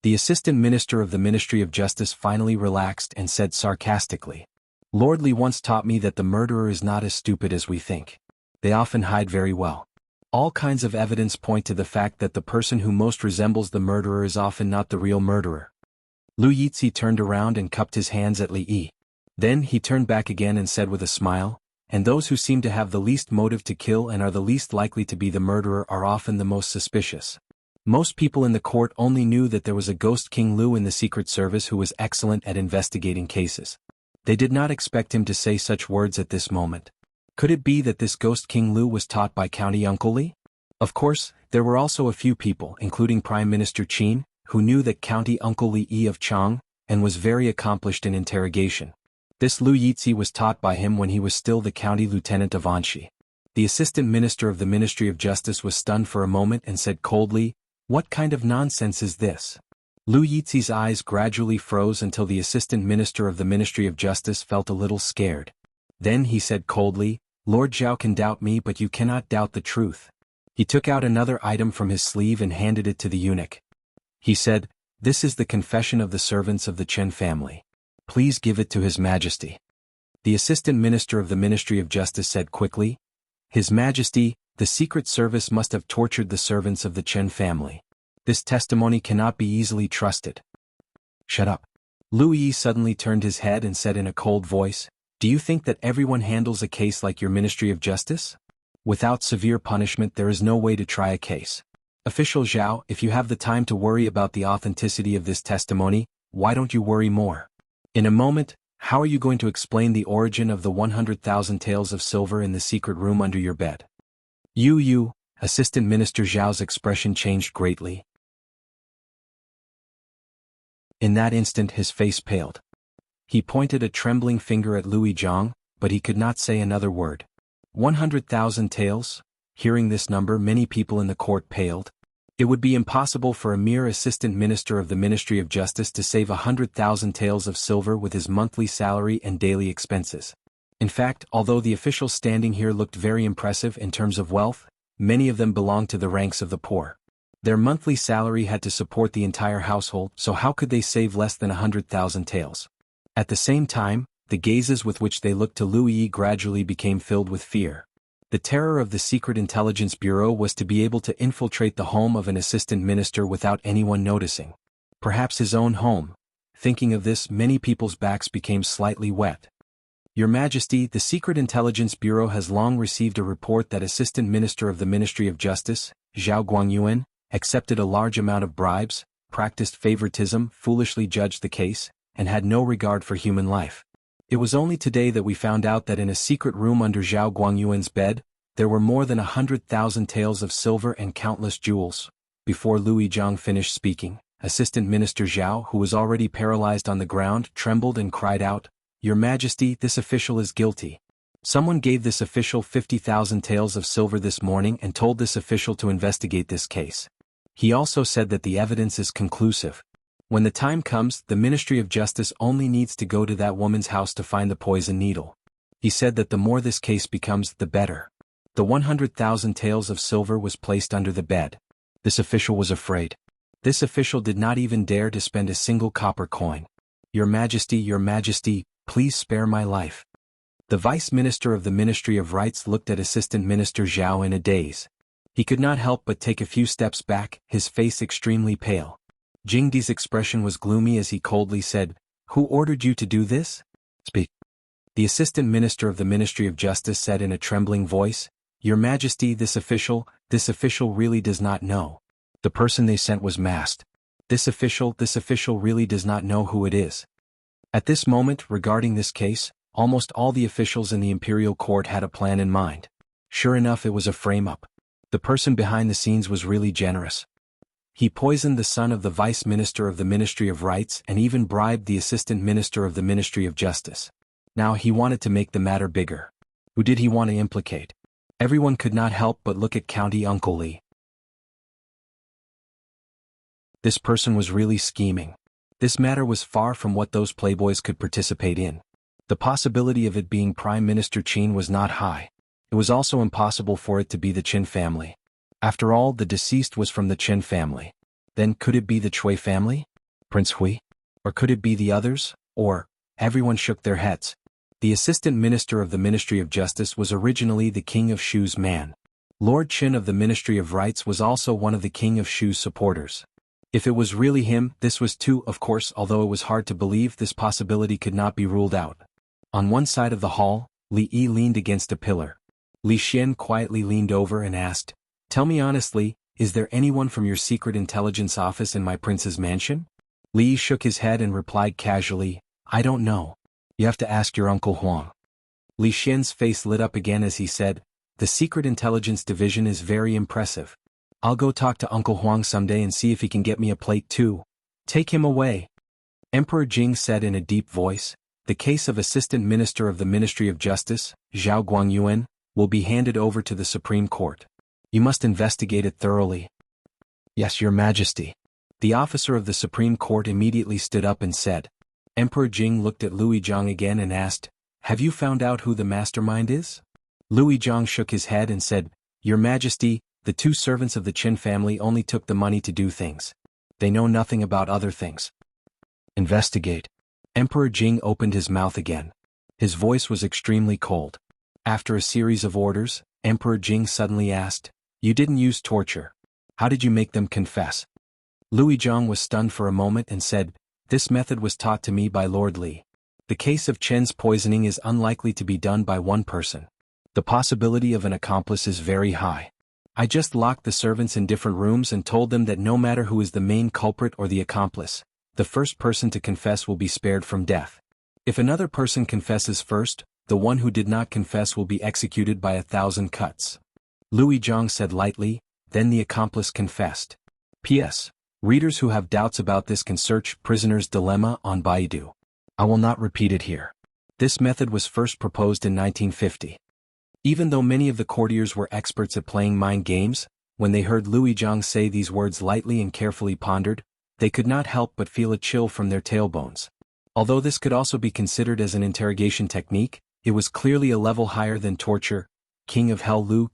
The assistant minister of the Ministry of Justice finally relaxed and said sarcastically, Lord Li once taught me that the murderer is not as stupid as we think. They often hide very well. All kinds of evidence point to the fact that the person who most resembles the murderer is often not the real murderer. Lu Yizhi turned around and cupped his hands at Li Yi. Then he turned back again and said with a smile, And those who seem to have the least motive to kill and are the least likely to be the murderer are often the most suspicious. Most people in the court only knew that there was a ghost King Liu in the Secret Service who was excellent at investigating cases. They did not expect him to say such words at this moment. Could it be that this ghost King Liu was taught by County Uncle Li? Of course, there were also a few people, including Prime Minister Qin, who knew that County Uncle Li Yi of Chang, and was very accomplished in interrogation. This Lu Yizhi was taught by him when he was still the county lieutenant of Anxi. The assistant minister of the Ministry of Justice was stunned for a moment and said coldly, What kind of nonsense is this? Lu Yizhi's eyes gradually froze until the assistant minister of the Ministry of Justice felt a little scared. Then he said coldly, Lord Zhao can doubt me, but you cannot doubt the truth. He took out another item from his sleeve and handed it to the eunuch. He said, This is the confession of the servants of the Chen family. Please give it to His Majesty. The assistant minister of the Ministry of Justice said quickly, His Majesty, the Secret Service must have tortured the servants of the Chen family. This testimony cannot be easily trusted. Shut up. Lu Yi suddenly turned his head and said in a cold voice, Do you think that everyone handles a case like your Ministry of Justice? Without severe punishment there is no way to try a case. Official Zhao, if you have the time to worry about the authenticity of this testimony, why don't you worry more? In a moment, how are you going to explain the origin of the 100,000 taels of silver in the secret room under your bed? You, Assistant Minister Zhao's expression changed greatly. In that instant his face paled. He pointed a trembling finger at Louis Zhang, but he could not say another word. 100,000 taels? Hearing this number, many people in the court paled. It would be impossible for a mere assistant minister of the Ministry of Justice to save 100,000 taels of silver with his monthly salary and daily expenses. In fact, although the officials standing here looked very impressive in terms of wealth, many of them belonged to the ranks of the poor. Their monthly salary had to support the entire household, so how could they save less than 100,000 taels? At the same time, the gazes with which they looked to Liu Yi gradually became filled with fear. The terror of the Secret Intelligence Bureau was to be able to infiltrate the home of an assistant minister without anyone noticing. Perhaps his own home. Thinking of this, many people's backs became slightly wet. Your Majesty, the Secret Intelligence Bureau has long received a report that Assistant Minister of the Ministry of Justice, Zhao Guangyuan, accepted a large amount of bribes, practiced favoritism, foolishly judged the case, and had no regard for human life. It was only today that we found out that in a secret room under Zhao Guangyuan's bed, there were more than 100,000 taels of silver and countless jewels. Before Liu Yizhang finished speaking, Assistant Minister Zhao, who was already paralyzed on the ground, trembled and cried out, "Your Majesty, this official is guilty. Someone gave this official 50,000 taels of silver this morning and told this official to investigate this case. He also said that the evidence is conclusive. When the time comes, the Ministry of Justice only needs to go to that woman's house to find the poison needle. He said that the more this case becomes, the better." The 100,000 taels of silver was placed under the bed. This official was afraid. This official did not even dare to spend a single copper coin. Your Majesty, please spare my life." The Vice Minister of the Ministry of Rights looked at Assistant Minister Zhao in a daze. He could not help but take a few steps back, his face extremely pale. Jingdi's expression was gloomy as he coldly said, "Who ordered you to do this? Speak." The Assistant Minister of the Ministry of Justice said in a trembling voice, "Your Majesty, this official really does not know. The person they sent was masked. This official really does not know who it is." At this moment, regarding this case, almost all the officials in the imperial court had a plan in mind. Sure enough, it was a frame-up. The person behind the scenes was really generous. He poisoned the son of the Vice Minister of the Ministry of Rights and even bribed the Assistant Minister of the Ministry of Justice. Now he wanted to make the matter bigger. Who did he want to implicate? Everyone could not help but look at County Uncle Li. This person was really scheming. This matter was far from what those playboys could participate in. The possibility of it being Prime Minister Qin was not high. It was also impossible for it to be the Qin family. After all, the deceased was from the Qin family. Then could it be the Cui family? Prince Hui? Or could it be the others? Or, everyone shook their heads. The Assistant Minister of the Ministry of Justice was originally the King of Shu's man. Lord Qin of the Ministry of Rights was also one of the King of Shu's supporters. If it was really him, this was too, of course, although it was hard to believe, this possibility could not be ruled out. On one side of the hall, Li Yi leaned against a pillar. Li Xian quietly leaned over and asked, "Tell me honestly, is there anyone from your secret intelligence office in my prince's mansion?" Li Yi shook his head and replied casually, "I don't know. You have to ask your Uncle Huang." Li Xian's face lit up again as he said, "The Secret Intelligence Division is very impressive. I'll go talk to Uncle Huang someday and see if he can get me a plate too. Take him away." Emperor Jing said in a deep voice, "The case of Assistant Minister of the Ministry of Justice, Zhao Guangyuan, will be handed over to the Supreme Court. You must investigate it thoroughly." "Yes, Your Majesty." The officer of the Supreme Court immediately stood up and said. Emperor Jing looked at Liu Yizhang again and asked, "Have you found out who the mastermind is?" Liu Yizhang shook his head and said, "Your Majesty, the two servants of the Qin family only took the money to do things. They know nothing about other things." "Investigate." Emperor Jing opened his mouth again. His voice was extremely cold. After a series of orders, Emperor Jing suddenly asked, "You didn't use torture. How did you make them confess?" Liu Yizhang was stunned for a moment and said, "This method was taught to me by Lord Li. The case of Chen's poisoning is unlikely to be done by one person. The possibility of an accomplice is very high. I just locked the servants in different rooms and told them that no matter who is the main culprit or the accomplice, the first person to confess will be spared from death. If another person confesses first, the one who did not confess will be executed by 1,000 cuts." Liu Yizhang said lightly, "Then the accomplice confessed. P.S. Readers who have doubts about this can search Prisoner's Dilemma on Baidu. I will not repeat it here. This method was first proposed in 1950. Even though many of the courtiers were experts at playing mind games, when they heard Liu Yizhang say these words lightly and carefully pondered, they could not help but feel a chill from their tailbones. Although this could also be considered as an interrogation technique, it was clearly a level higher than torture. King of Hell Lu,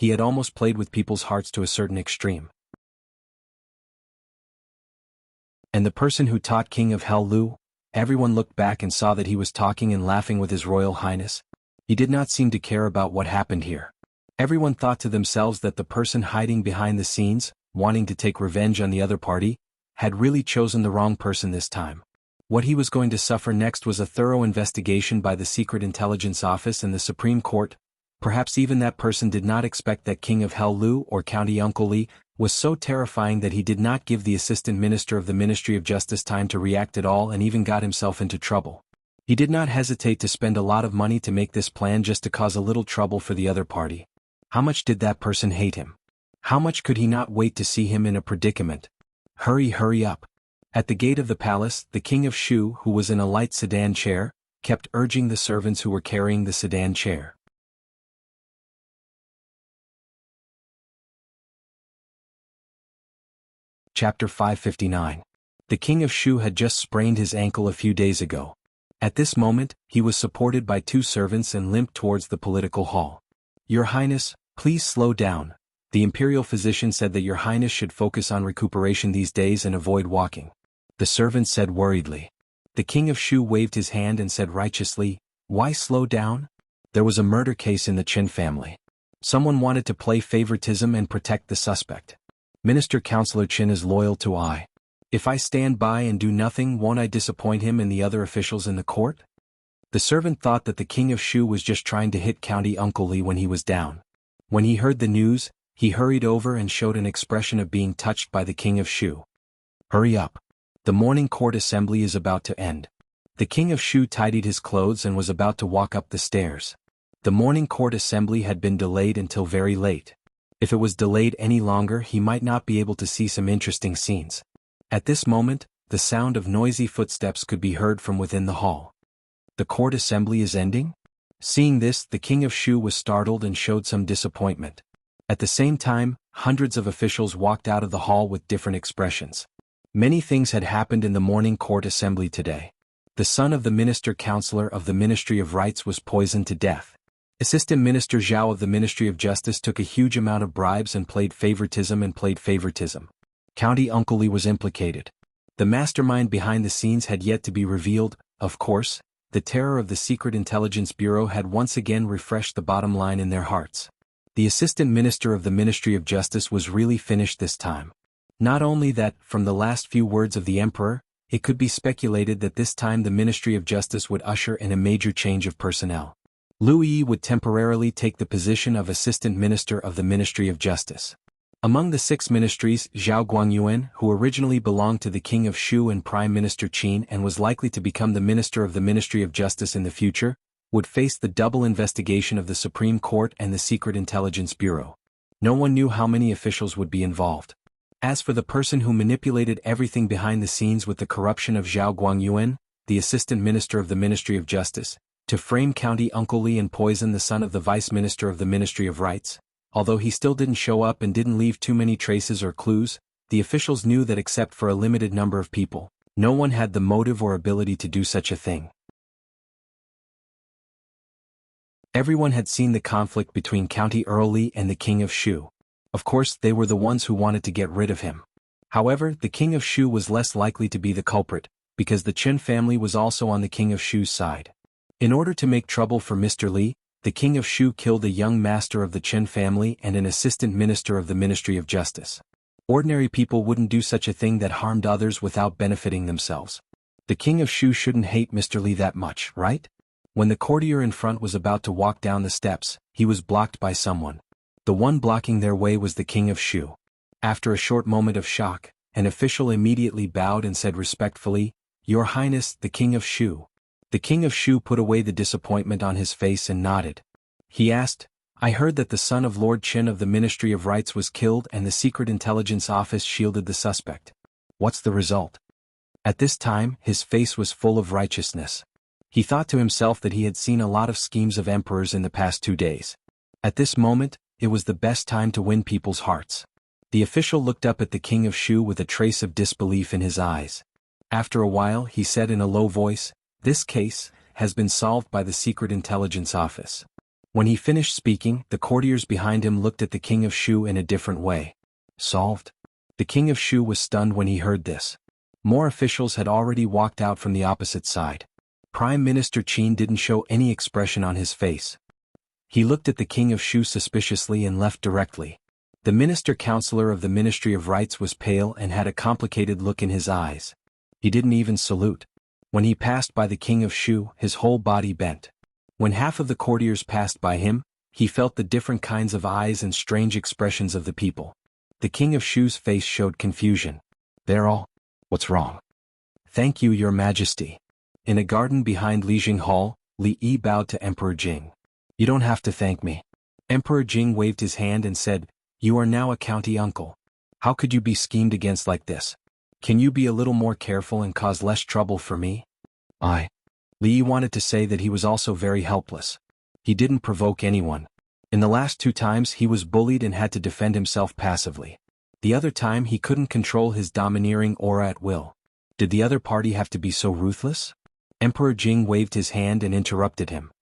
He had almost played with people's hearts to a certain extreme. And the person who taught King of Hell Lu? Everyone looked back and saw that he was talking and laughing with His Royal Highness. He did not seem to care about what happened here. Everyone thought to themselves that the person hiding behind the scenes, wanting to take revenge on the other party, had really chosen the wrong person this time. What he was going to suffer next was a thorough investigation by the Secret Intelligence Office and the Supreme Court. Perhaps even that person did not expect that King of Hell Lu or County Uncle Li was so terrifying that he did not give the Assistant Minister of the Ministry of Justice time to react at all and even got himself into trouble. He did not hesitate to spend a lot of money to make this plan just to cause a little trouble for the other party. How much did that person hate him? How much could he not wait to see him in a predicament? Hurry up. At the gate of the palace, the King of Shu, who was in a light sedan chair, kept urging the servants who were carrying the sedan chair. Chapter 559. The King of Shu had just sprained his ankle a few days ago. At this moment, he was supported by 2 servants and limped towards the political hall. Your Highness, please slow down. The imperial physician said that Your Highness should focus on recuperation these days and avoid walking. The servant said worriedly. The King of Shu waved his hand and said righteously, why slow down? There was a murder case in the Qin family. Someone wanted to play favoritism and protect the suspect. Minister Counselor Qin is loyal to I. If I stand by and do nothing, won't I disappoint him and the other officials in the court? The servant thought that the King of Shu was just trying to hit County Uncle Li when he was down. When he heard the news, he hurried over and showed an expression of being touched by the King of Shu. Hurry up. The morning court assembly is about to end. The King of Shu tidied his clothes and was about to walk up the stairs. The morning court assembly had been delayed until very late. If it was delayed any longer, he might not be able to see some interesting scenes. At this moment, the sound of noisy footsteps could be heard from within the hall. The court assembly is ending? Seeing this, the King of Shu was startled and showed some disappointment. At the same time, hundreds of officials walked out of the hall with different expressions. Many things had happened in the morning court assembly today. The son of the Minister Counselor of the Ministry of Rights was poisoned to death. Assistant Minister Zhao of the Ministry of Justice took a huge amount of bribes and played favoritism. County Uncle Li was implicated. The mastermind behind the scenes had yet to be revealed. Of course, the terror of the Secret Intelligence Bureau had once again refreshed the bottom line in their hearts. The Assistant Minister of the Ministry of Justice was really finished this time. Not only that, from the last few words of the Emperor, it could be speculated that this time the Ministry of Justice would usher in a major change of personnel. Lu Yi would temporarily take the position of Assistant Minister of the Ministry of Justice. Among the 6 ministries, Zhao Guangyuan, who originally belonged to the King of Shu and Prime Minister Qin and was likely to become the Minister of the Ministry of Justice in the future, would face the double investigation of the Supreme Court and the Secret Intelligence Bureau. No one knew how many officials would be involved. As for the person who manipulated everything behind the scenes with the corruption of Zhao Guangyuan, the Assistant Minister of the Ministry of Justice, to frame County Uncle Li and poison the son of the Vice Minister of the Ministry of Rights, although he still didn't show up and didn't leave too many traces or clues, the officials knew that except for a limited number of people, no one had the motive or ability to do such a thing. Everyone had seen the conflict between County Earl Li and the King of Shu. Of course, they were the ones who wanted to get rid of him. However, the King of Shu was less likely to be the culprit, because the Qin family was also on the King of Shu's side. In order to make trouble for Mr. Li, the King of Shu killed a young master of the Qin family and an assistant minister of the Ministry of Justice. Ordinary people wouldn't do such a thing that harmed others without benefiting themselves. The King of Shu shouldn't hate Mr. Li that much, right? When the courtier in front was about to walk down the steps, he was blocked by someone. The one blocking their way was the King of Shu. After a short moment of shock, an official immediately bowed and said respectfully, "Your Highness, the King of Shu." The King of Shu put away the disappointment on his face and nodded. He asked, "I heard that the son of Lord Qin of the Ministry of Rights was killed and the Secret Intelligence Office shielded the suspect. What's the result?" At this time, his face was full of righteousness. He thought to himself that he had seen a lot of schemes of emperors in the past 2 days. At this moment, it was the best time to win people's hearts. The official looked up at the King of Shu with a trace of disbelief in his eyes. After a while, he said in a low voice, "This case has been solved by the Secret Intelligence Office." When he finished speaking, the courtiers behind him looked at the king of Shu in a different way. Solved? The king of Shu was stunned when he heard this. More officials had already walked out from the opposite side. Prime Minister Qin didn't show any expression on his face. He looked at the king of Shu suspiciously and left directly. The minister-counselor of the Ministry of Rights was pale and had a complicated look in his eyes. He didn't even salute. When he passed by the king of Shu, his whole body bent. When half of the courtiers passed by him, he felt the different kinds of eyes and strange expressions of the people. The king of Shu's face showed confusion. "They're all... What's wrong?" "Thank you, your majesty." In a garden behind Lijing Hall, Li Yi bowed to Emperor Jing. "You don't have to thank me." Emperor Jing waved his hand and said, "You are now a county uncle. How could you be schemed against like this? Can you be a little more careful and cause less trouble for me?" Li Yi wanted to say that he was also very helpless. He didn't provoke anyone. In the last 2 times he was bullied and had to defend himself passively. The other time he couldn't control his domineering aura at will. Did the other party have to be so ruthless? Emperor Jing waved his hand and interrupted him.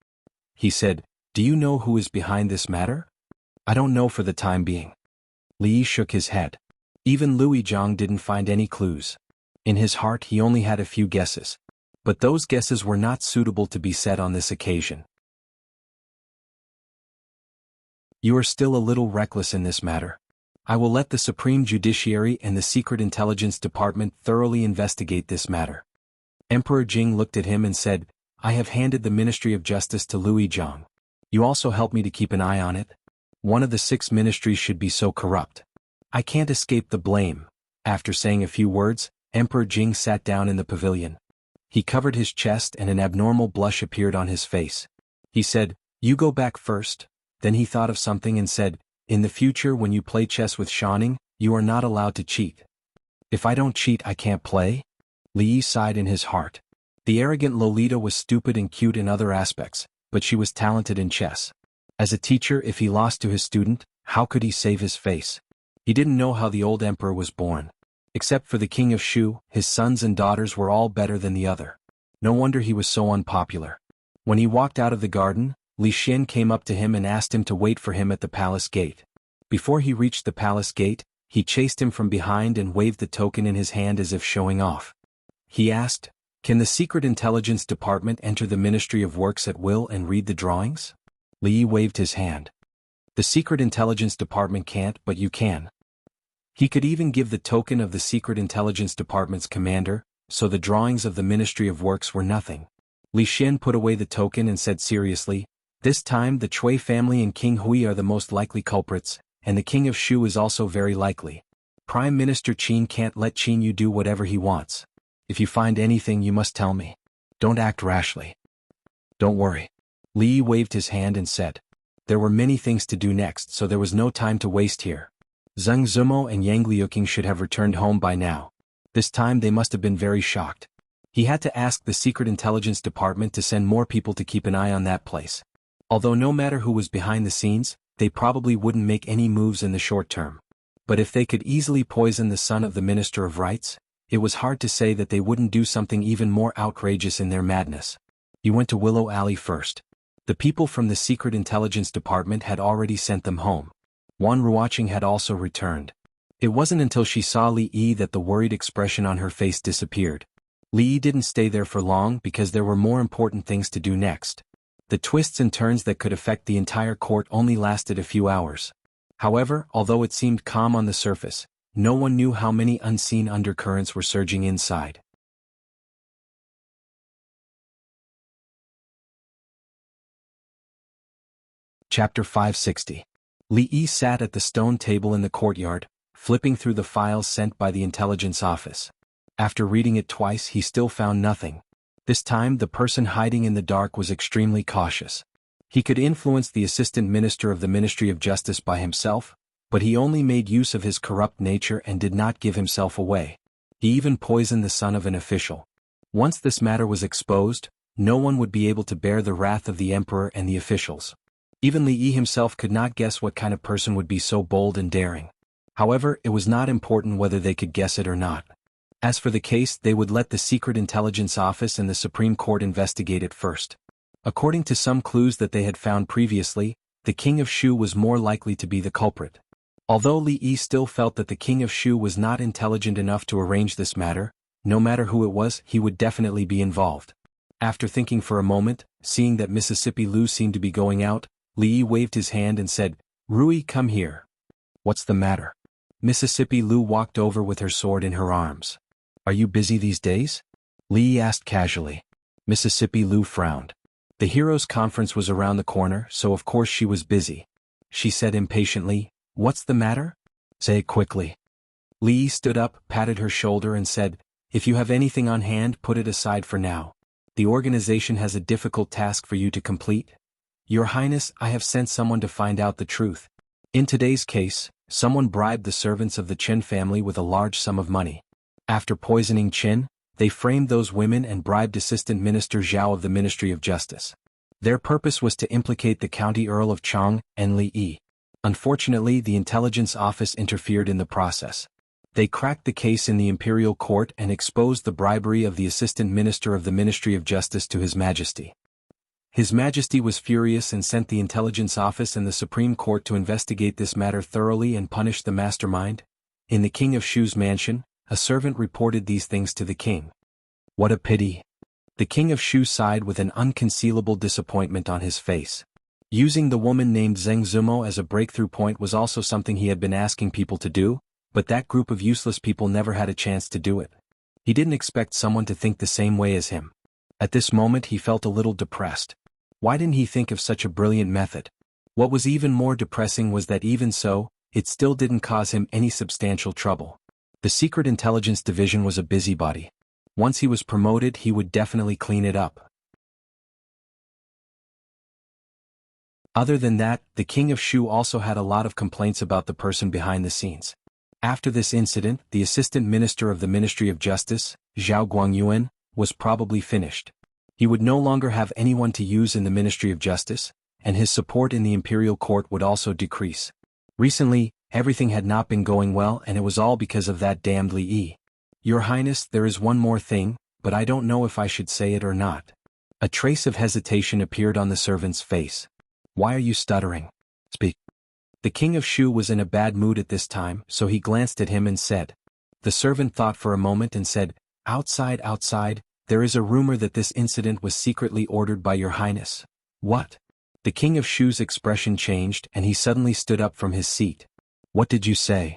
He said, "Do you know who is behind this matter?" "I don't know for the time being." Li Yi shook his head. Even Louis Zhang didn't find any clues. In his heart he only had a few guesses. But those guesses were not suitable to be said on this occasion. "You are still a little reckless in this matter. I will let the Supreme Judiciary and the Secret Intelligence Department thoroughly investigate this matter." Emperor Jing looked at him and said, "I have handed the Ministry of Justice to Louis Zhang. You also help me to keep an eye on it. One of the 6 ministries should be so corrupt. I can't escape the blame." After saying a few words, Emperor Jing sat down in the pavilion. He covered his chest and an abnormal blush appeared on his face. He said, "You go back first." Then he thought of something and said, "In the future when you play chess with Shanning, you are not allowed to cheat." "If I don't cheat I can't play?" Li Yi sighed in his heart. The arrogant Lolita was stupid and cute in other aspects, but she was talented in chess. As a teacher, if he lost to his student, how could he save his face? He didn't know how the old emperor was born. Except for the king of Shu, his sons and daughters were all better than the other. No wonder he was so unpopular. When he walked out of the garden, Li Xian came up to him and asked him to wait for him at the palace gate. Before he reached the palace gate, he chased him from behind and waved the token in his hand as if showing off. He asked, "Can the Secret Intelligence Department enter the Ministry of Works at will and read the drawings?" Li Yi waved his hand. "The Secret Intelligence Department can't, but you can." He could even give the token of the Secret Intelligence Department's commander, so the drawings of the Ministry of Works were nothing. Li Xian put away the token and said seriously, "This time the Chui family and King Hui are the most likely culprits, and the King of Shu is also very likely. Prime Minister Qin can't let Qin Yu do whatever he wants. If you find anything you must tell me. Don't act rashly." "Don't worry." Li Yi waved his hand and said. There were many things to do next, so there was no time to waste here. Zheng Zumo and Yang Liuqing should have returned home by now. This time they must have been very shocked. He had to ask the Secret Intelligence Department to send more people to keep an eye on that place. Although no matter who was behind the scenes, they probably wouldn't make any moves in the short term. But if they could easily poison the son of the Minister of Rights, it was hard to say that they wouldn't do something even more outrageous in their madness. He went to Willow Alley first. The people from the Secret Intelligence Department had already sent them home. Wan Ruoqing had also returned. It wasn't until she saw Li Yi that the worried expression on her face disappeared. Li Yi didn't stay there for long because there were more important things to do next. The twists and turns that could affect the entire court only lasted a few hours. However, although it seemed calm on the surface, no one knew how many unseen undercurrents were surging inside. Chapter 560. Li Yi sat at the stone table in the courtyard, flipping through the files sent by the intelligence office. After reading it twice he still found nothing. This time the person hiding in the dark was extremely cautious. He could influence the assistant minister of the Ministry of Justice by himself, but he only made use of his corrupt nature and did not give himself away. He even poisoned the son of an official. Once this matter was exposed, no one would be able to bear the wrath of the emperor and the officials. Even Li Yi himself could not guess what kind of person would be so bold and daring. However, it was not important whether they could guess it or not. As for the case, they would let the Secret Intelligence Office and the Supreme Court investigate it first. According to some clues that they had found previously, the king of Shu was more likely to be the culprit. Although Li Yi still felt that the king of Shu was not intelligent enough to arrange this matter, no matter who it was, he would definitely be involved. After thinking for a moment, seeing that Mississippi Lu seemed to be going out, Li Yi waved his hand and said, "Rui, come here." "What's the matter?" Mississippi Lu walked over with her sword in her arms. "Are you busy these days?" Li Yi asked casually. Mississippi Lu frowned. The heroes' conference was around the corner, so of course she was busy. She said impatiently, "What's the matter? Say it quickly." Li Yi stood up, patted her shoulder and said, "If you have anything on hand, put it aside for now. The organization has a difficult task for you to complete. Your Highness, I have sent someone to find out the truth. In today's case, someone bribed the servants of the Qin family with a large sum of money. After poisoning Qin, they framed those women and bribed Assistant Minister Zhao of the Ministry of Justice. Their purpose was to implicate the County Earl of Chang and Li Yi. Unfortunately, the intelligence office interfered in the process. They cracked the case in the imperial court and exposed the bribery of the Assistant Minister of the Ministry of Justice to His Majesty. His Majesty was furious and sent the intelligence office and the Supreme Court to investigate this matter thoroughly and punish the mastermind. In the King of Shu's mansion, a servant reported these things to the king. What a pity. The King of Shu sighed with an unconcealable disappointment on his face. Using the woman named Zheng Zumo as a breakthrough point was also something he had been asking people to do, but that group of useless people never had a chance to do it. He didn't expect someone to think the same way as him. At this moment he felt a little depressed. Why didn't he think of such a brilliant method? What was even more depressing was that even so, it still didn't cause him any substantial trouble. The Secret Intelligence Division was a busybody. Once he was promoted, he would definitely clean it up. Other than that, the King of Shu also had a lot of complaints about the person behind the scenes. After this incident, the Assistant Minister of the Ministry of Justice, Zhao Guangyuan, was probably finished. He would no longer have anyone to use in the Ministry of Justice, and his support in the imperial court would also decrease. Recently, everything had not been going well, and it was all because of that damned Li Yi. Your Highness, there is one more thing, but I don't know if I should say it or not. A trace of hesitation appeared on the servant's face. Why are you stuttering? Speak. The King of Shu was in a bad mood at this time, so he glanced at him and said. The servant thought for a moment and said, outside, there is a rumor that this incident was secretly ordered by your Highness. What? The King of Shu's expression changed and he suddenly stood up from his seat. What did you say?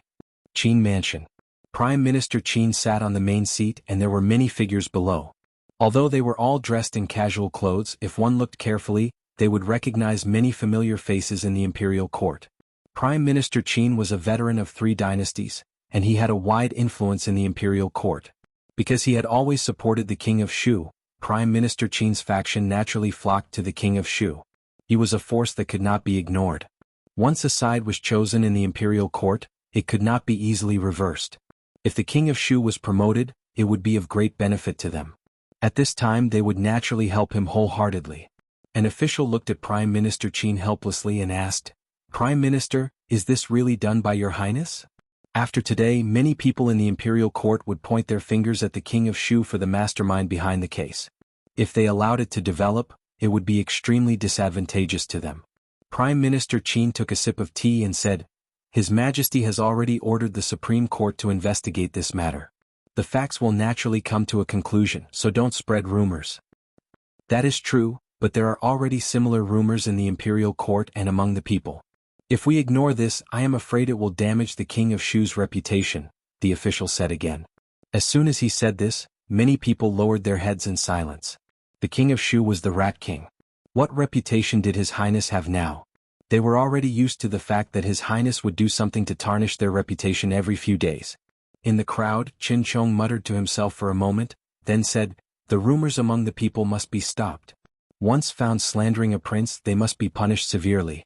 Qin Mansion. Prime Minister Qin sat on the main seat and there were many figures below. Although they were all dressed in casual clothes, if one looked carefully, they would recognize many familiar faces in the imperial court. Prime Minister Qin was a veteran of 3 dynasties, and he had a wide influence in the imperial court. Because he had always supported the King of Shu, Prime Minister Qin's faction naturally flocked to the King of Shu. He was a force that could not be ignored. Once a side was chosen in the imperial court, it could not be easily reversed. If the King of Shu was promoted, it would be of great benefit to them. At this time they would naturally help him wholeheartedly. An official looked at Prime Minister Qin helplessly and asked, Prime Minister, is this really done by your Highness? After today, many people in the imperial court would point their fingers at the King of Shu for the mastermind behind the case. If they allowed it to develop, it would be extremely disadvantageous to them. Prime Minister Qin took a sip of tea and said, His Majesty has already ordered the Supreme Court to investigate this matter. The facts will naturally come to a conclusion, so don't spread rumors. That is true, but there are already similar rumors in the imperial court and among the people. If we ignore this, I am afraid it will damage the King of Shu's reputation, the official said again. As soon as he said this, many people lowered their heads in silence. The King of Shu was the Rat King. What reputation did His Highness have now? They were already used to the fact that His Highness would do something to tarnish their reputation every few days. In the crowd, Qin Chong muttered to himself for a moment, then said, The rumors among the people must be stopped. Once found slandering a prince, they must be punished severely.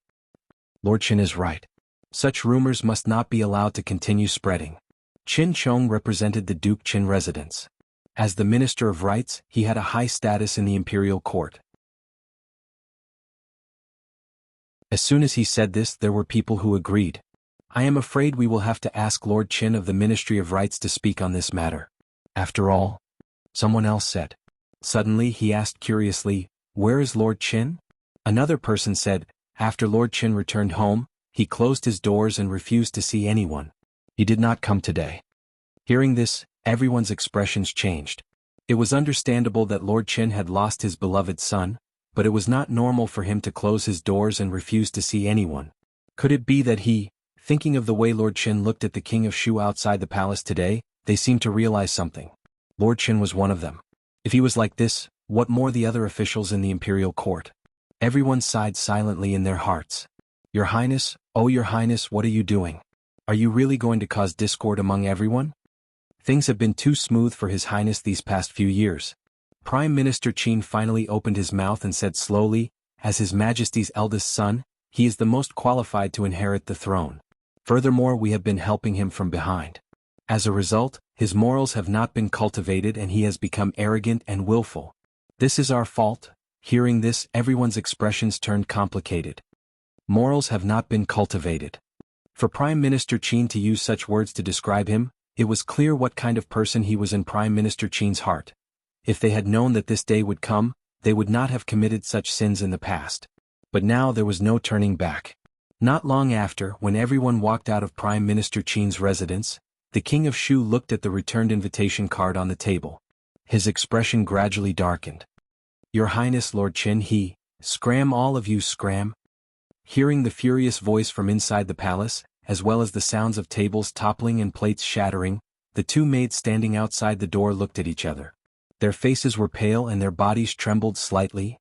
Lord Qin is right. Such rumors must not be allowed to continue spreading. Qin Chong represented the Duke Qin residence. As the Minister of Rights, he had a high status in the imperial court. As soon as he said this, there were people who agreed. I am afraid we will have to ask Lord Qin of the Ministry of Rights to speak on this matter. After all, someone else said. Suddenly he asked curiously, "Where is Lord Qin?" Another person said, "After Lord Qin returned home, he closed his doors and refused to see anyone. He did not come today." Hearing this, everyone's expressions changed. It was understandable that Lord Qin had lost his beloved son, but it was not normal for him to close his doors and refuse to see anyone. Could it be that thinking of the way Lord Qin looked at the king of Shu outside the palace today, they seemed to realize something. Lord Qin was one of them. If he was like this, what more the other officials in the imperial court? Everyone sighed silently in their hearts. "Your Highness, oh your Highness, what are you doing? Are you really going to cause discord among everyone? Things have been too smooth for His Highness these past few years." Prime Minister Qin finally opened his mouth and said slowly, "As His Majesty's eldest son, he is the most qualified to inherit the throne. Furthermore, we have been helping him from behind. As a result, his morals have not been cultivated and he has become arrogant and willful. This is our fault." Hearing this, everyone's expressions turned complicated. Morals have not been cultivated. For Prime Minister Qin to use such words to describe him, it was clear what kind of person he was in Prime Minister Qin's heart. If they had known that this day would come, they would not have committed such sins in the past. But now there was no turning back. Not long after, when everyone walked out of Prime Minister Qin's residence, the King of Shu looked at the returned invitation card on the table. His expression gradually darkened. "Your Highness Lord Qin, scram all of you scram." Hearing the furious voice from inside the palace, as well as the sounds of tables toppling and plates shattering, the two maids standing outside the door looked at each other. Their faces were pale and their bodies trembled slightly.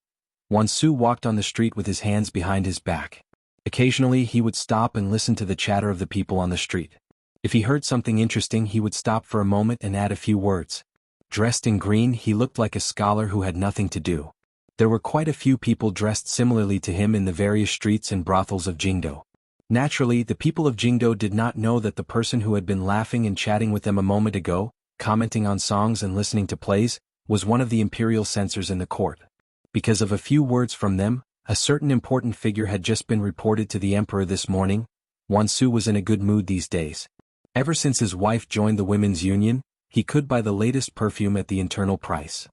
Wansu walked on the street with his hands behind his back. Occasionally he would stop and listen to the chatter of the people on the street. If he heard something interesting, he would stop for a moment and add a few words. Dressed in green, he looked like a scholar who had nothing to do. There were quite a few people dressed similarly to him in the various streets and brothels of Jianghu. Naturally, the people of Jianghu did not know that the person who had been laughing and chatting with them a moment ago, commenting on songs and listening to plays, was one of the imperial censors in the court. Because of a few words from them, a certain important figure had just been reported to the emperor this morning. Wansu was in a good mood these days. Ever since his wife joined the women's union, he could buy the latest perfume at the internal price.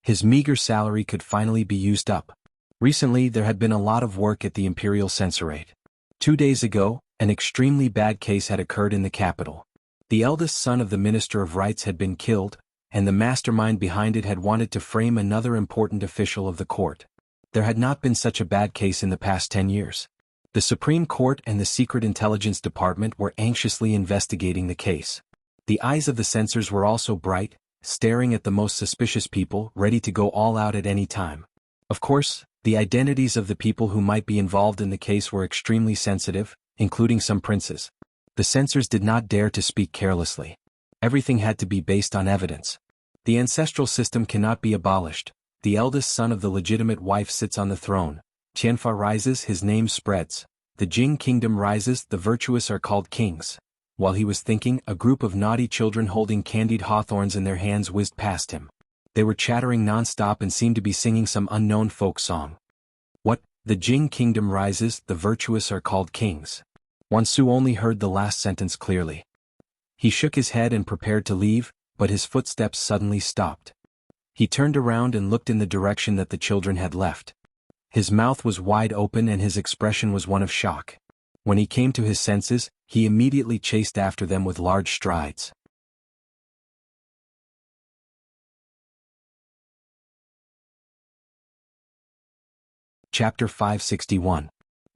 His meager salary could finally be used up. Recently there had been a lot of work at the imperial censorate. 2 days ago, an extremely bad case had occurred in the capital. The eldest son of the Minister of Rights had been killed, and the mastermind behind it had wanted to frame another important official of the court. There had not been such a bad case in the past 10 years. The Supreme Court and the Secret Intelligence Department were anxiously investigating the case. The eyes of the censors were also bright, staring at the most suspicious people, ready to go all out at any time. Of course, the identities of the people who might be involved in the case were extremely sensitive, including some princes. The censors did not dare to speak carelessly. Everything had to be based on evidence. The ancestral system cannot be abolished. The eldest son of the legitimate wife sits on the throne. Tianfa rises, his name spreads. The Jing kingdom rises, the virtuous are called kings. While he was thinking, a group of naughty children holding candied hawthorns in their hands whizzed past him. They were chattering non-stop and seemed to be singing some unknown folk song. What? The Jing kingdom rises, the virtuous are called kings. Wansu only heard the last sentence clearly. He shook his head and prepared to leave, but his footsteps suddenly stopped. He turned around and looked in the direction that the children had left. His mouth was wide open and his expression was one of shock. When he came to his senses, he immediately chased after them with large strides. Chapter 561.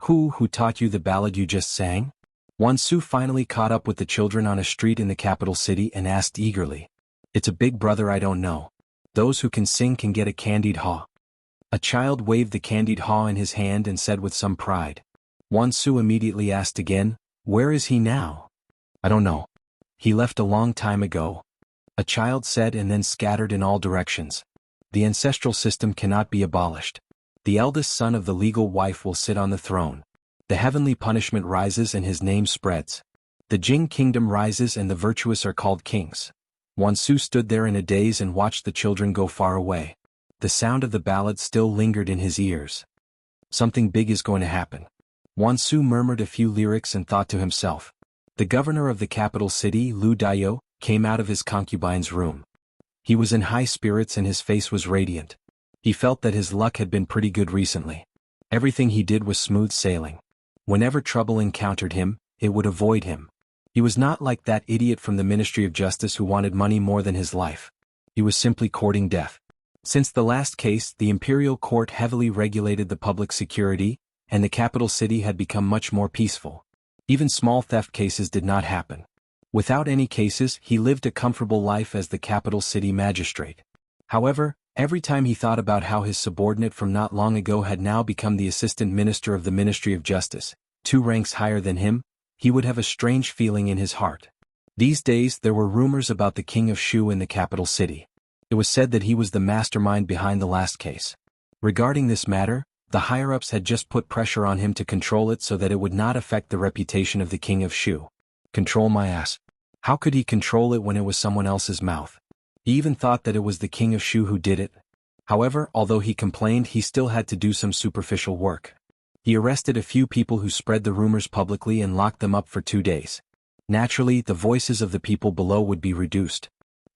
Who taught you the ballad you just sang? Wansu finally caught up with the children on a street in the capital city and asked eagerly. It's a big brother I don't know. Those who can sing can get a candied haw. A child waved the candied haw in his hand and said with some pride. Wansu immediately asked again, where is he now? I don't know. He left a long time ago. A child said and then scattered in all directions. The ancestral system cannot be abolished. The eldest son of the legal wife will sit on the throne. The heavenly punishment rises and his name spreads. The Jing kingdom rises and the virtuous are called kings. Wansu stood there in a daze and watched the children go far away. The sound of the ballad still lingered in his ears. Something big is going to happen. Wansu murmured a few lyrics and thought to himself. The governor of the capital city, Lu Dayo, came out of his concubine's room. He was in high spirits and his face was radiant. He felt that his luck had been pretty good recently. Everything he did was smooth sailing. Whenever trouble encountered him, it would avoid him. He was not like that idiot from the Ministry of Justice who wanted money more than his life. He was simply courting death. Since the last case, the imperial court heavily regulated the public security, and the capital city had become much more peaceful. Even small theft cases did not happen. Without any cases, he lived a comfortable life as the capital city magistrate. However, every time he thought about how his subordinate from not long ago had now become the assistant minister of the Ministry of Justice, 2 ranks higher than him, he would have a strange feeling in his heart. These days there were rumors about the king of Shu in the capital city. It was said that he was the mastermind behind the last case. Regarding this matter, the higher-ups had just put pressure on him to control it so that it would not affect the reputation of the king of Shu. Control my ass. How could he control it when it was someone else's mouth? He even thought that it was the king of Shu who did it. However, although he complained, he still had to do some superficial work. He arrested a few people who spread the rumors publicly and locked them up for 2 days. Naturally, the voices of the people below would be reduced.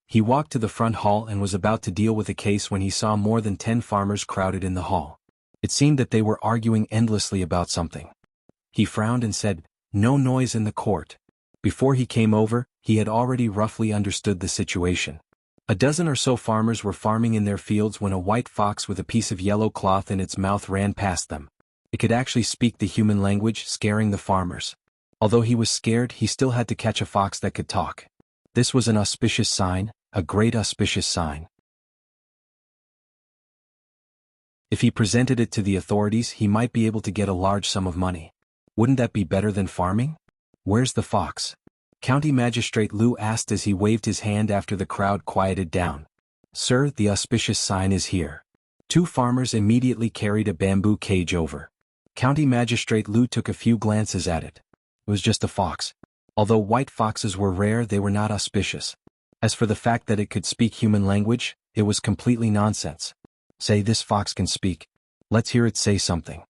He walked to the front hall and was about to deal with a case when he saw more than 10 farmers crowded in the hall. It seemed that they were arguing endlessly about something. He frowned and said, "No noise in the court." Before he came over, he had already roughly understood the situation. A dozen or so farmers were farming in their fields when a white fox with a piece of yellow cloth in its mouth ran past them. It could actually speak the human language, scaring the farmers. Although he was scared, he still had to catch a fox that could talk. This was an auspicious sign, a great auspicious sign. If he presented it to the authorities, he might be able to get a large sum of money. Wouldn't that be better than farming? Where's the fox? County Magistrate Liu asked as he waved his hand after the crowd quieted down. Sir, the auspicious sign is here. 2 farmers immediately carried a bamboo cage over. County Magistrate Liu took a few glances at it. It was just a fox. Although white foxes were rare, they were not auspicious. As for the fact that it could speak human language, it was completely nonsense. Say, this fox can speak. Let's hear it say something.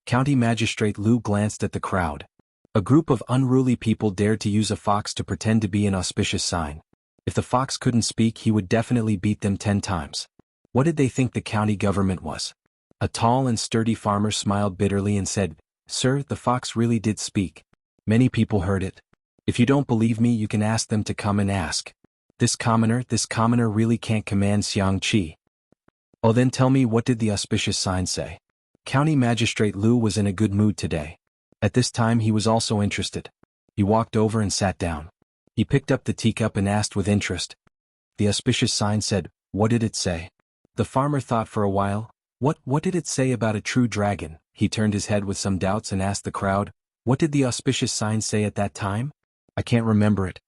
County Magistrate Liu glanced at the crowd. A group of unruly people dared to use a fox to pretend to be an auspicious sign. If the fox couldn't speak, he would definitely beat them 10 times. What did they think the county government was? A tall and sturdy farmer smiled bitterly and said, "Sir, the fox really did speak. Many people heard it. If you don't believe me, you can ask them to come and ask. This commoner really can't command Xiangqi. Oh, then tell me, what did the auspicious sign say?" County Magistrate Liu was in a good mood today. At this time he was also interested. He walked over and sat down. He picked up the teacup and asked with interest. The auspicious sign said, "What did it say?" The farmer thought for a while. What did it say about a true dragon?" He turned his head with some doubts and asked the crowd, "What did the auspicious sign say at that time?" "I can't remember it.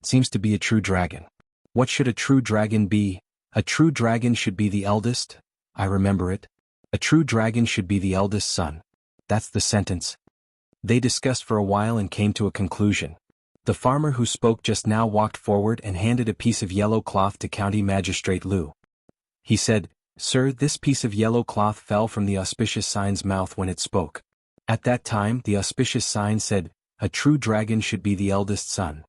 It seems to be a true dragon." "What should a true dragon be?" "A true dragon should be the eldest." "I remember it. A true dragon should be the eldest son. That's the sentence." They discussed for a while and came to a conclusion. The farmer who spoke just now walked forward and handed a piece of yellow cloth to County Magistrate Liu. He said, "Sir, this piece of yellow cloth fell from the auspicious sign's mouth when it spoke. At that time, the auspicious sign said, 'A true dragon should be the eldest son.'"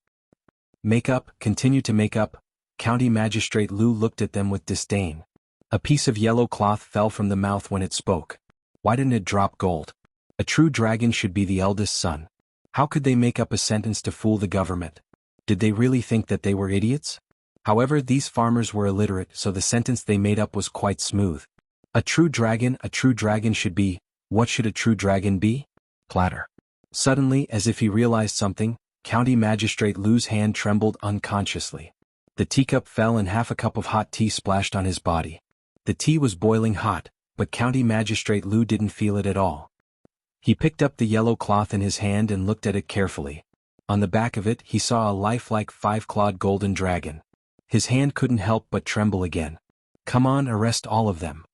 "Make up, continue to make up." County Magistrate Liu looked at them with disdain. A piece of yellow cloth fell from the mouth when it spoke. Why didn't it drop gold? A true dragon should be the eldest son. How could they make up a sentence to fool the government? Did they really think that they were idiots? However, these farmers were illiterate, so the sentence they made up was quite smooth. A true dragon should be, what should a true dragon be? Clatter. Suddenly, as if he realized something, County Magistrate Liu's hand trembled unconsciously. The teacup fell and half a cup of hot tea splashed on his body. The tea was boiling hot, but County Magistrate Liu didn't feel it at all. He picked up the yellow cloth in his hand and looked at it carefully. On the back of it he saw a lifelike 5-clawed golden dragon. His hand couldn't help but tremble again. "Come on, arrest all of them."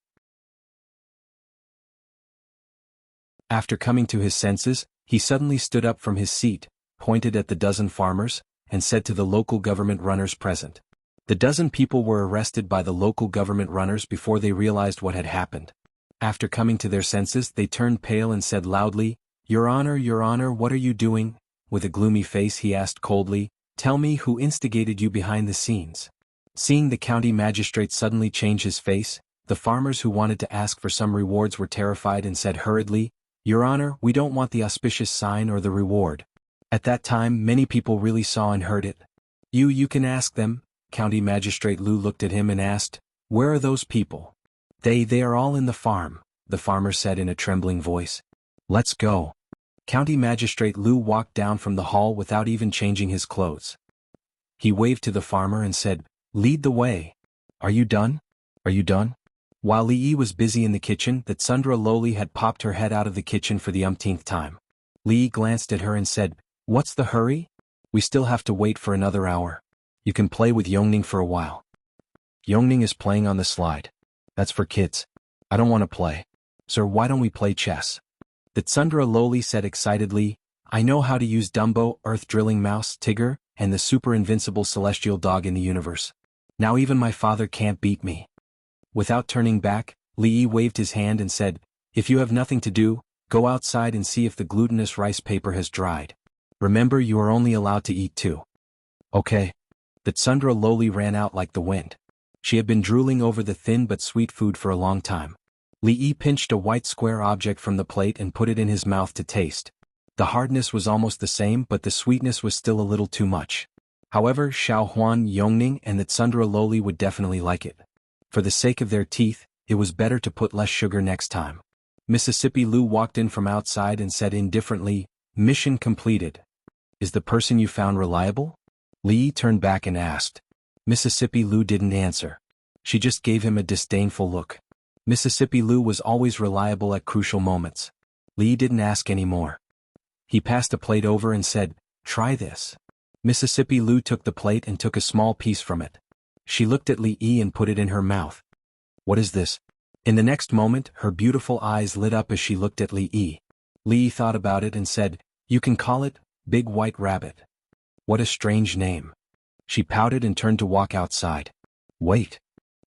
After coming to his senses, he suddenly stood up from his seat, pointed at the dozen farmers, and said to the local government runners present. The dozen people were arrested by the local government runners before they realized what had happened. After coming to their senses, they turned pale and said loudly, Your Honor, what are you doing?" With a gloomy face he asked coldly, "Tell me who instigated you behind the scenes." Seeing the county magistrate suddenly change his face, the farmers who wanted to ask for some rewards were terrified and said hurriedly, "Your Honor, we don't want the auspicious sign or the reward." At that time many people really saw and heard it. You can ask them." County Magistrate Lu looked at him and asked, "Where are those people?" They are all in the farm," the farmer said in a trembling voice. "Let's go." County Magistrate Lu walked down from the hall without even changing his clothes. He waved to the farmer and said, "Lead the way." Are you done? Are you done?" While Li Yi was busy in the kitchen, that Sundra Loli had popped her head out of the kitchen for the umpteenth time. Li Yi glanced at her and said, "What's the hurry? We still have to wait for another hour. You can play with Yongning for a while." "Yongning is playing on the slide. That's for kids. I don't want to play." "Sir, why don't we play chess?" That Sundra Loli said excitedly, "I know how to use Dumbo, Earth Drilling Mouse, Tigger, and the super invincible celestial dog in the universe. Now even my father can't beat me." Without turning back, Li Yi waved his hand and said, "If you have nothing to do, go outside and see if the glutinous rice paper has dried. Remember, you are only allowed to eat 2. Okay." That Sundra Loli ran out like the wind. She had been drooling over the thin but sweet food for a long time. Li Yi pinched a white square object from the plate and put it in his mouth to taste. The hardness was almost the same, but the sweetness was still a little too much. However, Xiao Huan, Yongning, and that Sundra Loli would definitely like it. For the sake of their teeth, it was better to put less sugar next time. Mississippi Lu walked in from outside and said indifferently, "Mission completed. Is the person you found reliable?" Li Yi turned back and asked. Mississippi Lu didn't answer. She just gave him a disdainful look. Mississippi Lu was always reliable at crucial moments. Li Yi didn't ask any more. He passed a plate over and said, "Try this." Mississippi Lu took the plate and took a small piece from it. She looked at Li Yi and put it in her mouth. "What is this?" In the next moment, her beautiful eyes lit up as she looked at Li Yi. Li Yi thought about it and said, "You can call it Big White Rabbit." What a strange name. She pouted and turned to walk outside. "Wait."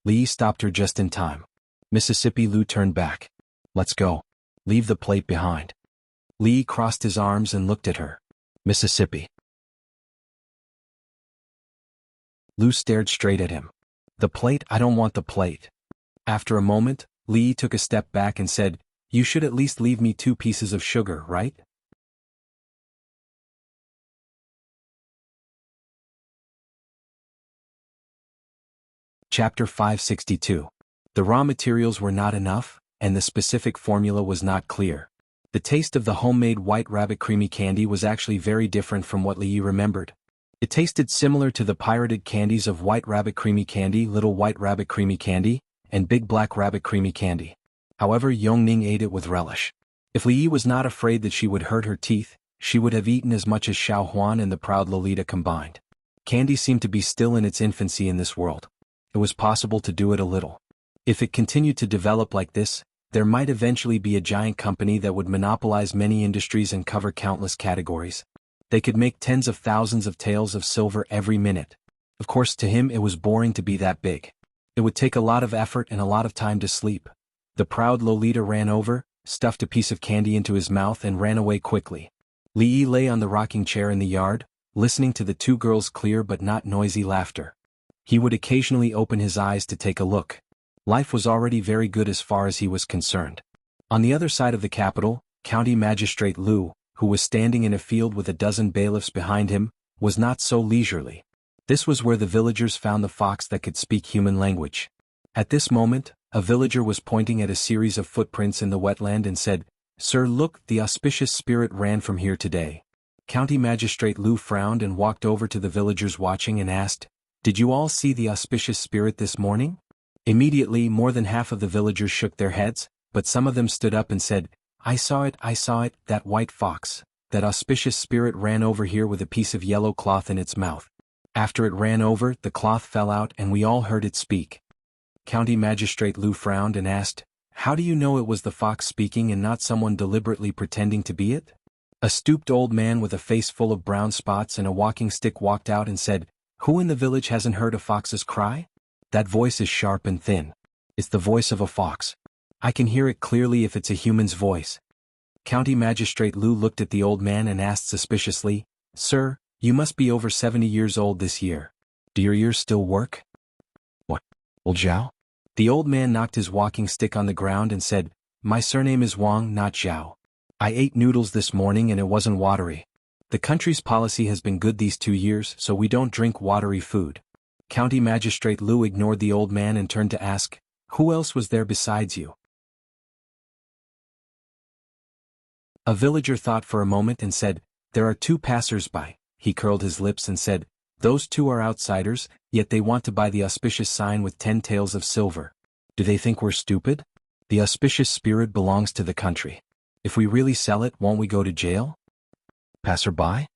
Li Yi stopped her just in time. Mississippi Lu turned back. "Let's go. Leave the plate behind." Li Yi crossed his arms and looked at her. "Mississippi." Lu stared straight at him. "The plate? I don't want the plate." After a moment, Li Yi took a step back and said, "You should at least leave me 2 pieces of sugar, right?" Chapter 562. The raw materials were not enough, and the specific formula was not clear. The taste of the homemade White Rabbit creamy candy was actually very different from what Li Yi remembered. It tasted similar to the pirated candies of White Rabbit creamy candy, Little White Rabbit creamy candy, and Big Black Rabbit creamy candy. However, Yongning ate it with relish. If Li Yi was not afraid that she would hurt her teeth, she would have eaten as much as Xiao Huan and the proud Lolita combined. Candy seemed to be still in its infancy in this world. It was possible to do it a little. If it continued to develop like this, there might eventually be a giant company that would monopolize many industries and cover countless categories. They could make tens of thousands of taels of silver every minute. Of course, to him it was boring to be that big. It would take a lot of effort and a lot of time to sleep. The proud Lolita ran over, stuffed a piece of candy into his mouth and ran away quickly. Li Yi lay on the rocking chair in the yard, listening to the 2 girls' clear but not noisy laughter. He would occasionally open his eyes to take a look. Life was already very good as far as he was concerned. On the other side of the capital, County Magistrate Lu, who was standing in a field with a dozen bailiffs behind him, was not so leisurely. This was where the villagers found the fox that could speak human language. At this moment, a villager was pointing at a series of footprints in the wetland and said, "Sir, look, the auspicious spirit ran from here today." County Magistrate Lu frowned and walked over to the villagers watching and asked, "Did you all see the auspicious spirit this morning?" Immediately, more than half of the villagers shook their heads, but some of them stood up and said, I saw it, that white fox, that auspicious spirit ran over here with a piece of yellow cloth in its mouth. After it ran over, the cloth fell out and we all heard it speak." County Magistrate Lu frowned and asked, "How do you know it was the fox speaking and not someone deliberately pretending to be it?" A stooped old man with a face full of brown spots and a walking stick walked out and said, "Who in the village hasn't heard a fox's cry? That voice is sharp and thin. It's the voice of a fox. I can hear it clearly if it's a human's voice." County Magistrate Lu looked at the old man and asked suspiciously, "Sir, you must be over 70 years old this year. Do your ears still work?" Old Zhao? The old man knocked his walking stick on the ground and said, "My surname is Wang, not Zhao. I ate noodles this morning and it wasn't watery. The country's policy has been good these 2 years, so we don't drink watery food." County Magistrate Lu ignored the old man and turned to ask, "Who else was there besides you?" A villager thought for a moment and said, "There are 2 passers-by." He curled his lips and said, "Those 2 are outsiders, yet they want to buy the auspicious sign with 10 taels of silver. Do they think we're stupid? The auspicious spirit belongs to the country. If we really sell it, won't we go to jail?" Passer-by?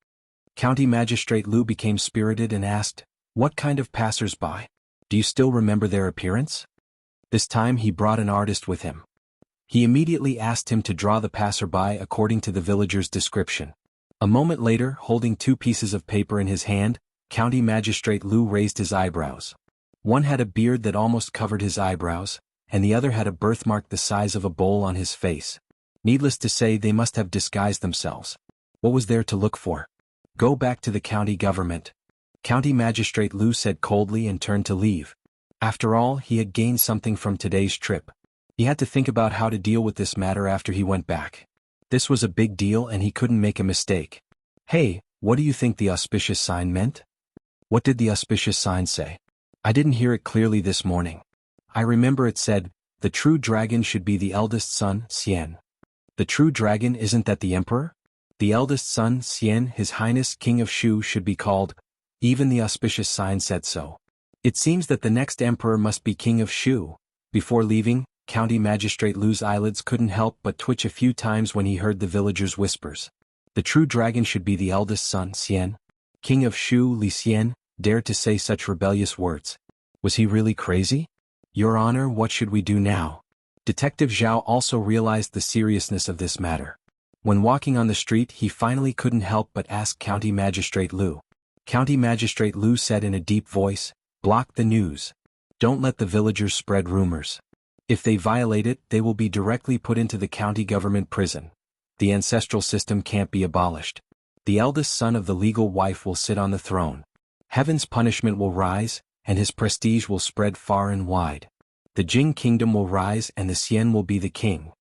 County Magistrate Lu became spirited and asked, "What kind of passers-by? Do you still remember their appearance?" This time he brought an artist with him. He immediately asked him to draw the passer-by according to the villager's description. A moment later, holding 2 pieces of paper in his hand, County Magistrate Lu raised his eyebrows. One had a beard that almost covered his eyebrows, and the other had a birthmark the size of a bowl on his face. Needless to say, they must have disguised themselves. What was there to look for? "Go back to the county government," County Magistrate Lu said coldly and turned to leave. After all, he had gained something from today's trip. He had to think about how to deal with this matter after he went back. This was a big deal and he couldn't make a mistake. "Hey, what do you think the auspicious sign meant?" "What did the auspicious sign say? I didn't hear it clearly this morning. I remember it said, the true dragon should be the eldest son, Xian." "The true dragon, isn't that the emperor?" "The eldest son, Xian, His Highness King of Shu, should be called. Even the auspicious sign said so. It seems that the next emperor must be King of Shu." Before leaving, County Magistrate Lu's eyelids couldn't help but twitch a few times when he heard the villagers' whispers. The true dragon should be the eldest son, Xian. King of Shu, Li Xian, dared to say such rebellious words. Was he really crazy? "Your Honor, what should we do now?" Detective Zhao also realized the seriousness of this matter. When walking on the street, he finally couldn't help but ask County Magistrate Lu. County Magistrate Lu said in a deep voice, "Block the news. Don't let the villagers spread rumors. If they violate it, they will be directly put into the county government prison. The ancestral system can't be abolished. The eldest son of the legal wife will sit on the throne. Heaven's punishment will rise, and his prestige will spread far and wide. The Jing kingdom will rise and the Xian will be the king."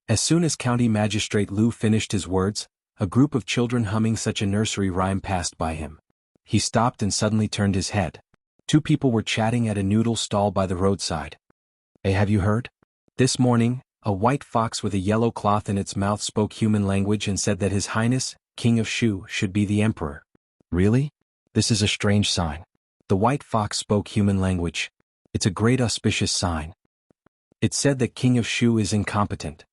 As soon as County Magistrate Lu finished his words, a group of children humming such a nursery rhyme passed by him. He stopped and suddenly turned his head. 2 people were chatting at a noodle stall by the roadside. "Hey, have you heard? This morning, a white fox with a yellow cloth in its mouth spoke human language and said that His Highness, King of Shu, should be the emperor." "Really? This is a strange sign." The white fox spoke human language. "It's a great auspicious sign. It said that King of Shu is incompetent.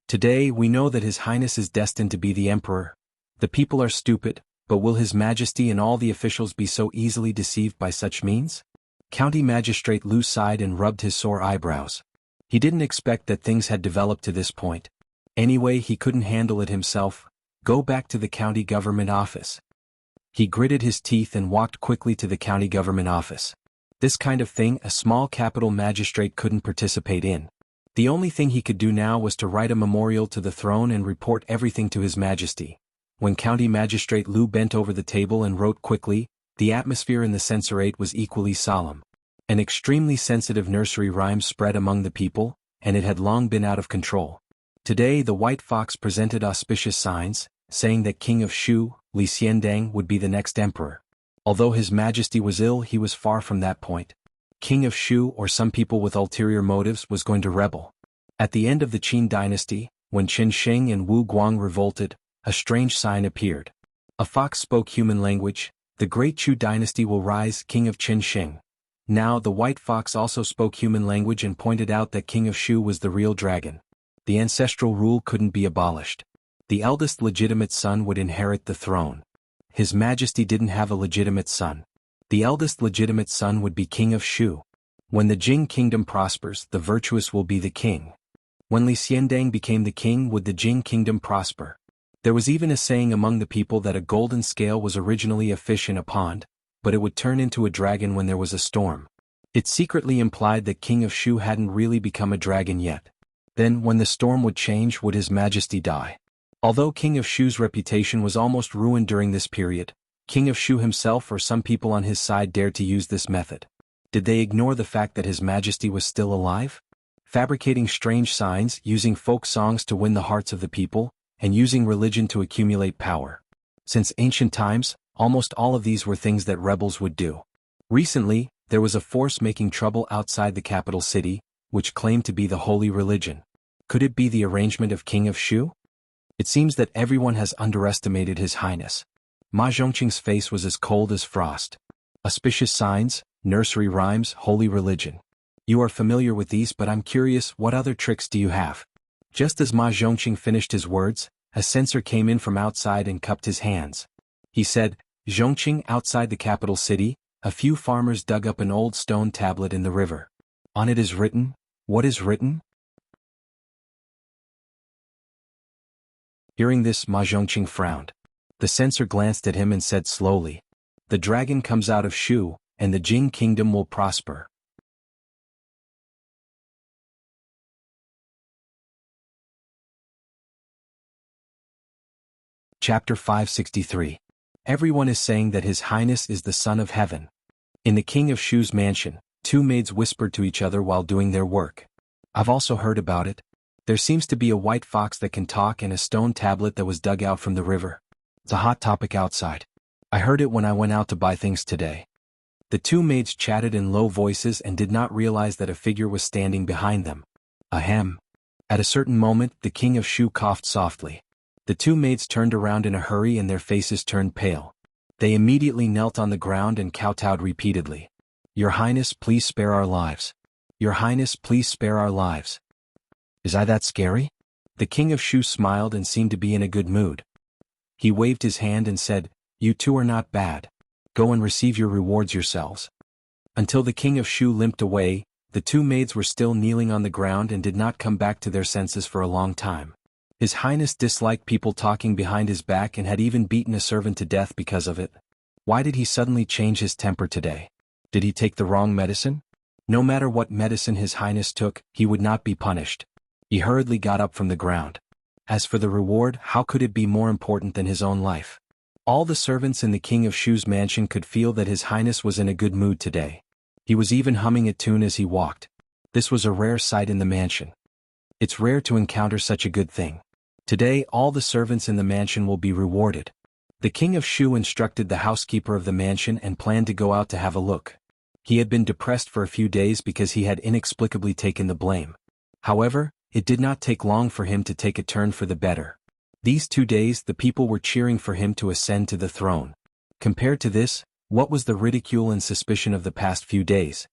Today we know that His Highness is destined to be the emperor. The people are stupid, but will His Majesty and all the officials be so easily deceived by such means?" County Magistrate Lu sighed and rubbed his sore eyebrows. He didn't expect that things had developed to this point. Anyway, he couldn't handle it himself. Go back to the county government office. He gritted his teeth and walked quickly to the county government office. This kind of thing a small capital magistrate couldn't participate in. The only thing he could do now was to write a memorial to the throne and report everything to His Majesty. When County Magistrate Lu bent over the table and wrote quickly, the atmosphere in the censorate was equally solemn. An extremely sensitive nursery rhyme spread among the people, and it had long been out of control. Today the white fox presented auspicious signs, saying that King of Shu, Li Xiandang, would be the next emperor. Although His Majesty was ill, he was far from that point. King of Shu, or some people with ulterior motives, was going to rebel. At the end of the Qin dynasty, when Qin Sheng and Wu Guang revolted, a strange sign appeared. A fox spoke human language. "The great Chu dynasty will rise, King of Qin Sheng." Now the white fox also spoke human language and pointed out that King of Shu was the real dragon. The ancestral rule couldn't be abolished. The eldest legitimate son would inherit the throne. His Majesty didn't have a legitimate son. The eldest legitimate son would be King of Shu. When the Jing kingdom prospers, the virtuous will be the king. When Li Xiandang became the king, would the Jing kingdom prosper? There was even a saying among the people that a golden scale was originally a fish in a pond, but it would turn into a dragon when there was a storm. It secretly implied that King of Shu hadn't really become a dragon yet. Then, when the storm would change, would His Majesty die? Although King of Shu's reputation was almost ruined during this period, King of Shu himself or some people on his side dared to use this method? Did they ignore the fact that His Majesty was still alive? Fabricating strange signs, using folk songs to win the hearts of the people, and using religion to accumulate power. Since ancient times, almost all of these were things that rebels would do. Recently, there was a force making trouble outside the capital city, which claimed to be the holy religion. Could it be the arrangement of King of Shu? It seems that everyone has underestimated His Highness. Ma Zhongqing's face was as cold as frost. Auspicious signs, nursery rhymes, holy religion. You are familiar with these, but I'm curious, what other tricks do you have? Just as Ma Zhongqing finished his words, a censor came in from outside and cupped his hands. He said, Zhongqing, outside the capital city, a few farmers dug up an old stone tablet in the river. On it is written, what is written? Hearing this, Ma Zhongqing frowned. The censor glanced at him and said slowly, the dragon comes out of Shu, and the Jing kingdom will prosper. Chapter 563. Everyone is saying that His Highness is the Son of Heaven. In the King of Shu's mansion, two maids whispered to each other while doing their work. I've also heard about it. There seems to be a white fox that can talk and a stone tablet that was dug out from the river. It's a hot topic outside. I heard it when I went out to buy things today. The two maids chatted in low voices and did not realize that a figure was standing behind them. Ahem. At a certain moment, the King of Shu coughed softly. The two maids turned around in a hurry and their faces turned pale. They immediately knelt on the ground and kowtowed repeatedly. Your Highness, please spare our lives. Your Highness, please spare our lives. Is I that scary? The King of Shu smiled and seemed to be in a good mood. He waved his hand and said, you two are not bad. Go and receive your rewards yourselves. Until the King of Shu limped away, the two maids were still kneeling on the ground and did not come back to their senses for a long time. His Highness disliked people talking behind his back and had even beaten a servant to death because of it. Why did he suddenly change his temper today? Did he take the wrong medicine? No matter what medicine His Highness took, he would not be punished. He hurriedly got up from the ground. As for the reward, how could it be more important than his own life? All the servants in the King of Shu's mansion could feel that His Highness was in a good mood today. He was even humming a tune as he walked. This was a rare sight in the mansion. It's rare to encounter such a good thing. Today all the servants in the mansion will be rewarded. The King of Shu instructed the housekeeper of the mansion and planned to go out to have a look. He had been depressed for a few days because he had inexplicably taken the blame. However, it did not take long for him to take a turn for the better. These 2 days the people were cheering for him to ascend to the throne. Compared to this, what was the ridicule and suspicion of the past few days?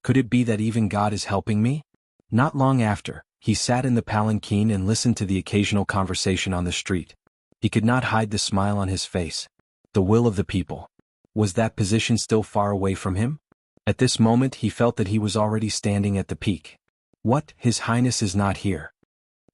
Could it be that even God is helping me? Not long after, he sat in the palanquin and listened to the occasional conversation on the street. He could not hide the smile on his face. The will of the people. Was that position still far away from him? At this moment he felt that he was already standing at the peak. What, His Highness is not here.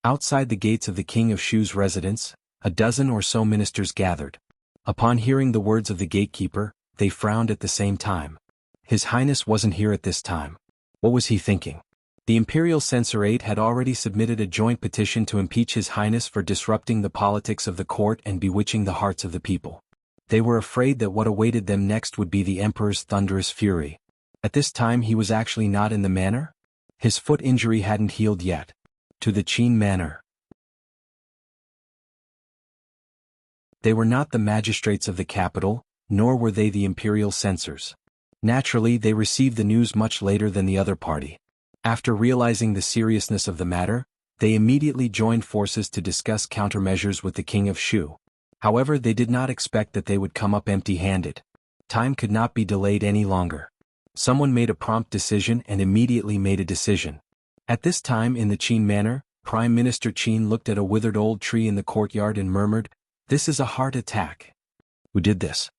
Outside the gates of the King of Shu's residence, a dozen or so ministers gathered. Upon hearing the words of the gatekeeper, they frowned at the same time. His Highness wasn't here at this time. What was he thinking? The Imperial Censorate had already submitted a joint petition to impeach His Highness for disrupting the politics of the court and bewitching the hearts of the people. They were afraid that what awaited them next would be the Emperor's thunderous fury. At this time he was actually not in the manor? His foot injury hadn't healed yet. To the Qin manor. They were not the magistrates of the capital, nor were they the imperial censors. Naturally, they received the news much later than the other party. After realizing the seriousness of the matter, they immediately joined forces to discuss countermeasures with the King of Shu. However, they did not expect that they would come up empty-handed. Time could not be delayed any longer. Someone made a prompt decision and immediately made a decision. At this time in the Qin manor, Prime Minister Qin looked at a withered old tree in the courtyard and murmured, "This is a heart attack." Who did this?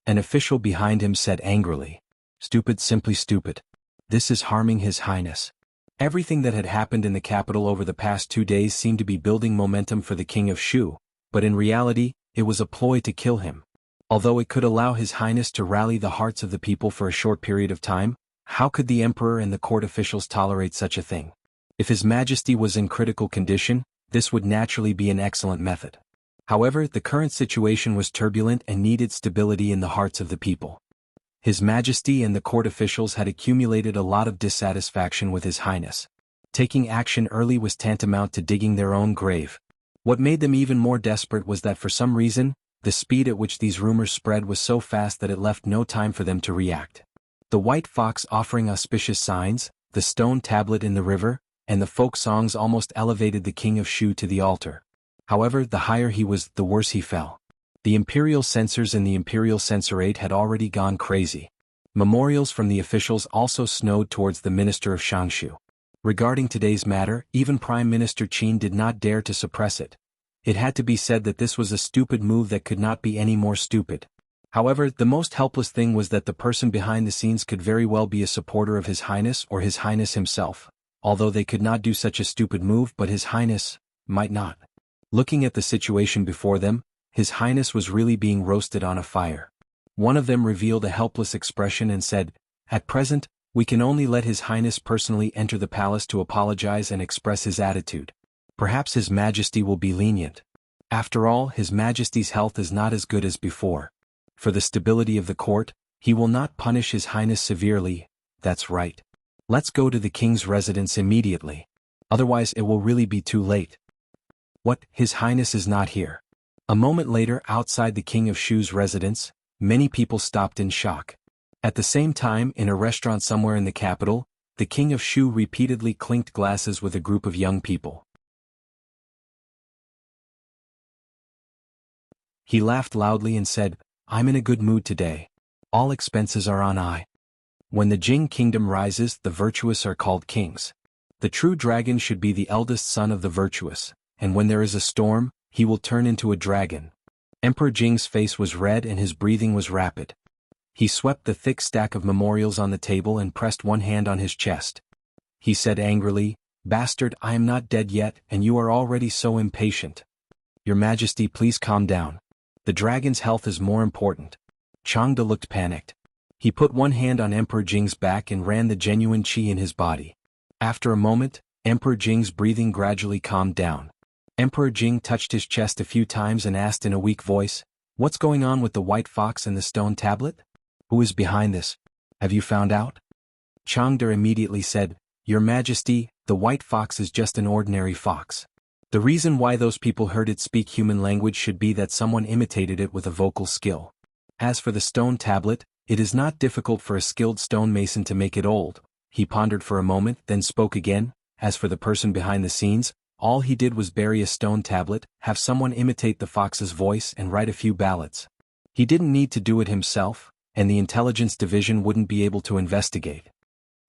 An official behind him said angrily, "Stupid, simply stupid. This is harming His Highness." Everything that had happened in the capital over the past 2 days seemed to be building momentum for the King of Shu, but in reality, it was a ploy to kill him. Although it could allow His Highness to rally the hearts of the people for a short period of time, how could the Emperor and the court officials tolerate such a thing? If His Majesty was in critical condition, this would naturally be an excellent method. However, the current situation was turbulent and needed stability in the hearts of the people. His Majesty and the court officials had accumulated a lot of dissatisfaction with His Highness. Taking action early was tantamount to digging their own grave. What made them even more desperate was that for some reason, the speed at which these rumors spread was so fast that it left no time for them to react. The white fox offering auspicious signs, the stone tablet in the river, and the folk songs almost elevated the king of Shu to the altar. However, the higher he was, the worse he fell. The imperial censors and the imperial censorate had already gone crazy. Memorials from the officials also snowed towards the minister of Jianghu. Regarding today's matter, even Prime Minister Qin did not dare to suppress it. It had to be said that this was a stupid move that could not be any more stupid. However, the most helpless thing was that the person behind the scenes could very well be a supporter of His Highness or His Highness himself, although they could not do such a stupid move, but His Highness might not. Looking at the situation before them, His Highness was really being roasted on a fire. One of them revealed a helpless expression and said, "At present, we can only let His Highness personally enter the palace to apologize and express his attitude. Perhaps His Majesty will be lenient. After all, His Majesty's health is not as good as before. For the stability of the court, he will not punish His Highness severely." "That's right. Let's go to the king's residence immediately. Otherwise it will really be too late." "What, His Highness is not here?" A moment later, outside the king of Shu's residence, many people stopped in shock. At the same time, in a restaurant somewhere in the capital, the king of Shu repeatedly clinked glasses with a group of young people. He laughed loudly and said, "I'm in a good mood today. All expenses are on I. When the Jing kingdom rises, the virtuous are called kings. The true dragon should be the eldest son of the virtuous, and when there is a storm, he will turn into a dragon." Emperor Jing's face was red and his breathing was rapid. He swept the thick stack of memorials on the table and pressed one hand on his chest. He said angrily, "Bastard, I am not dead yet, and you are already so impatient. Your Majesty, please calm down. The dragon's health is more important." Changde looked panicked. He put one hand on Emperor Jing's back and ran the genuine qi in his body. After a moment, Emperor Jing's breathing gradually calmed down. Emperor Jing touched his chest a few times and asked in a weak voice, "What's going on with the white fox and the stone tablet? Who is behind this? Have you found out?" Changde immediately said, "Your Majesty, the white fox is just an ordinary fox. The reason why those people heard it speak human language should be that someone imitated it with a vocal skill. As for the stone tablet, it is not difficult for a skilled stonemason to make it old." He pondered for a moment, then spoke again. "As for the person behind the scenes, all he did was bury a stone tablet, have someone imitate the fox's voice and write a few ballads. He didn't need to do it himself, and the intelligence division wouldn't be able to investigate."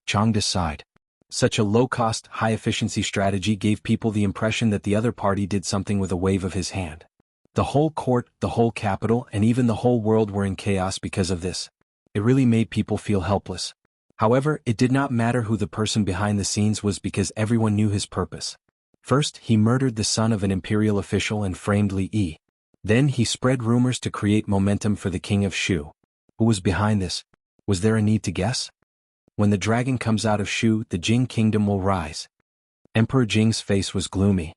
Changde sighed. Such a low-cost, high-efficiency strategy gave people the impression that the other party did something with a wave of his hand. The whole court, the whole capital, and even the whole world were in chaos because of this. It really made people feel helpless. However, it did not matter who the person behind the scenes was because everyone knew his purpose. First, he murdered the son of an imperial official and framed Li Yi. Then he spread rumors to create momentum for the king of Shu. Who was behind this? Was there a need to guess? When the dragon comes out of Shu, the Jing kingdom will rise. Emperor Jing's face was gloomy.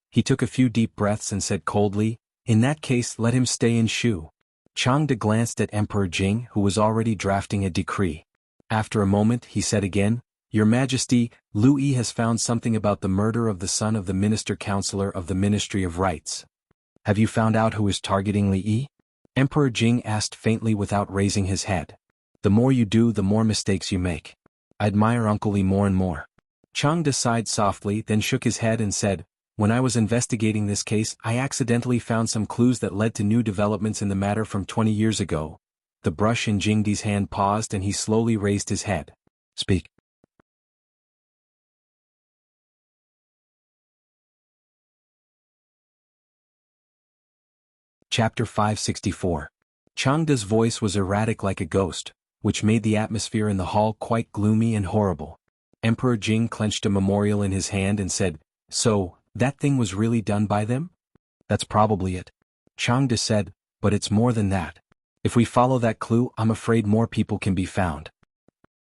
He took a few deep breaths and said coldly, "In that case, let him stay in Shu." Changde glanced at Emperor Jing, who was already drafting a decree. After a moment, he said again, "Your Majesty, Lu Yi has found something about the murder of the son of the minister-counselor of the Ministry of Rights. Have you found out who is targeting Li Yi?" Emperor Jing asked faintly without raising his head. "The more you do, the more mistakes you make. I admire Uncle Li more and more." Changde sighed softly, then shook his head and said, "When I was investigating this case, I accidentally found some clues that led to new developments in the matter from 20 years ago." The brush in Jingdi's hand paused and he slowly raised his head. "Speak." Chapter 564. Changde's voice was erratic like a ghost, which made the atmosphere in the hall quite gloomy and horrible. Emperor Jing clenched a memorial in his hand and said, "So, that thing was really done by them?" "That's probably it," Changde said, "but it's more than that. If we follow that clue, I'm afraid more people can be found."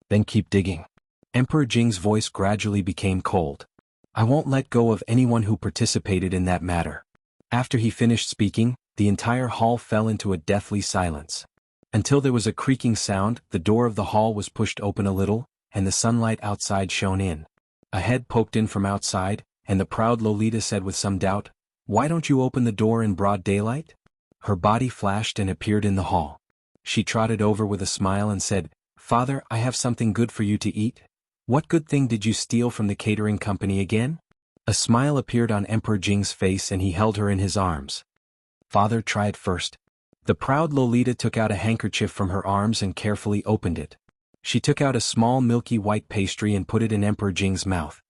"Then keep digging." Emperor Jing's voice gradually became cold. "I won't let go of anyone who participated in that matter. After he finished speaking, the entire hall fell into a deathly silence. Until there was a creaking sound, the door of the hall was pushed open a little, and the sunlight outside shone in. A head poked in from outside, and the proud Lolita said with some doubt, "Why don't you open the door in broad daylight?" Her body flashed and appeared in the hall. She trotted over with a smile and said, "Father, I have something good for you to eat. What good thing did you steal from the catering company again?" A smile appeared on Emperor Jing's face and he held her in his arms. "Father, try it first." The proud Lolita took out a handkerchief from her arms and carefully opened it. She took out a small milky white pastry and put it in Emperor Jing's mouth.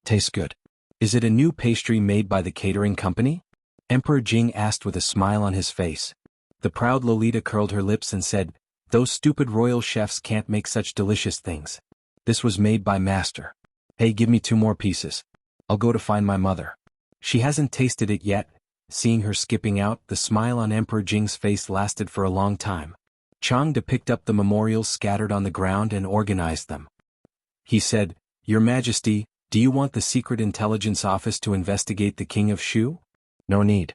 "Tastes good. Is it a new pastry made by the catering company?" Emperor Jing asked with a smile on his face. The proud Lolita curled her lips and said, "Those stupid royal chefs can't make such delicious things. This was made by master. Hey, give me 2 more pieces. I'll go to find my mother. She hasn't tasted it yet." Seeing her skipping out, the smile on Emperor Jing's face lasted for a long time. Changde picked up the memorials scattered on the ground and organized them. He said, "Your Majesty, do you want the Secret Intelligence Office to investigate the King of Shu?" "No need."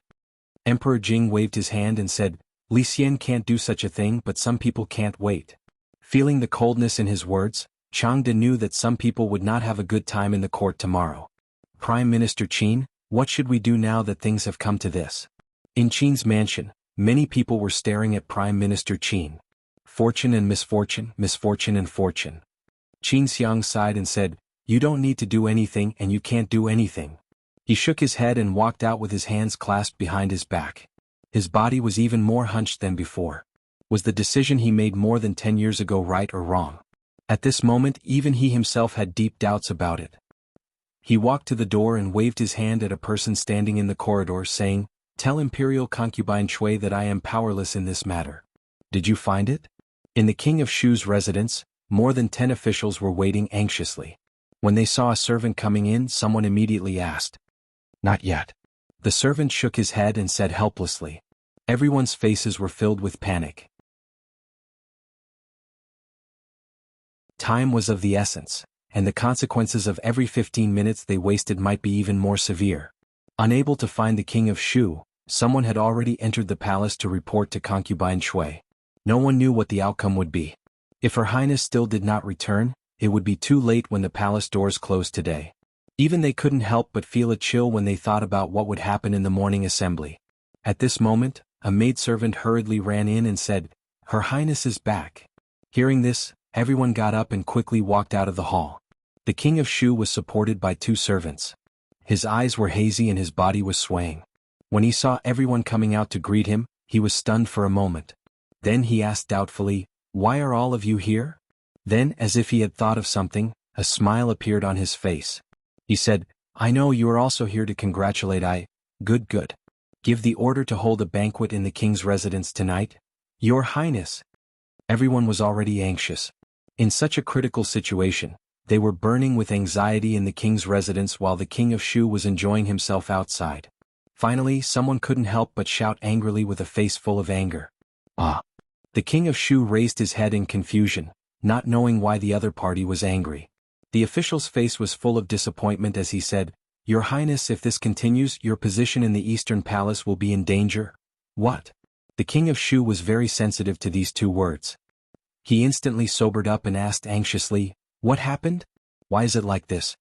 Emperor Jing waved his hand and said, "Li Xian can't do such a thing, but some people can't wait." Feeling the coldness in his words, Changde knew that some people would not have a good time in the court tomorrow. "Prime Minister Qin, what should we do now that things have come to this?" In Qin's mansion, many people were staring at Prime Minister Qin. Fortune and misfortune, misfortune and fortune. Qin Xiang sighed and said, "You don't need to do anything and you can't do anything." He shook his head and walked out with his hands clasped behind his back. His body was even more hunched than before. Was the decision he made more than 10 years ago right or wrong? At this moment even he himself had deep doubts about it. He walked to the door and waved his hand at a person standing in the corridor saying, "Tell Imperial Concubine Shui that I am powerless in this matter." "Did you find it?" In the King of Shu's residence, more than 10 officials were waiting anxiously. When they saw a servant coming in, someone immediately asked, "Not yet." The servant shook his head and said helplessly. Everyone's faces were filled with panic. Time was of the essence, and the consequences of every 15 minutes they wasted might be even more severe. Unable to find the King of Shu, someone had already entered the palace to report to Concubine Shui. No one knew what the outcome would be. If Her Highness still did not return, it would be too late when the palace doors closed today. Even they couldn't help but feel a chill when they thought about what would happen in the morning assembly. At this moment, a maidservant hurriedly ran in and said, "Her Highness is back." Hearing this, everyone got up and quickly walked out of the hall. The King of Shu was supported by 2 servants. His eyes were hazy and his body was swaying. When he saw everyone coming out to greet him, he was stunned for a moment. Then he asked doubtfully, "Why are all of you here?" Then, as if he had thought of something, a smile appeared on his face. He said, "I know you are also here to congratulate I. Good. Give the order to hold a banquet in the king's residence tonight." "Your Highness." Everyone was already anxious. In such a critical situation, they were burning with anxiety in the king's residence while the King of Shu was enjoying himself outside. Finally, someone couldn't help but shout angrily with a face full of anger, "Ah!" The King of Shu raised his head in confusion, not knowing why the other party was angry. The official's face was full of disappointment as he said, "Your Highness, if this continues, your position in the Eastern Palace will be in danger." "What?" The King of Shu was very sensitive to these 2 words. He instantly sobered up and asked anxiously, "What happened? Why is it like this?"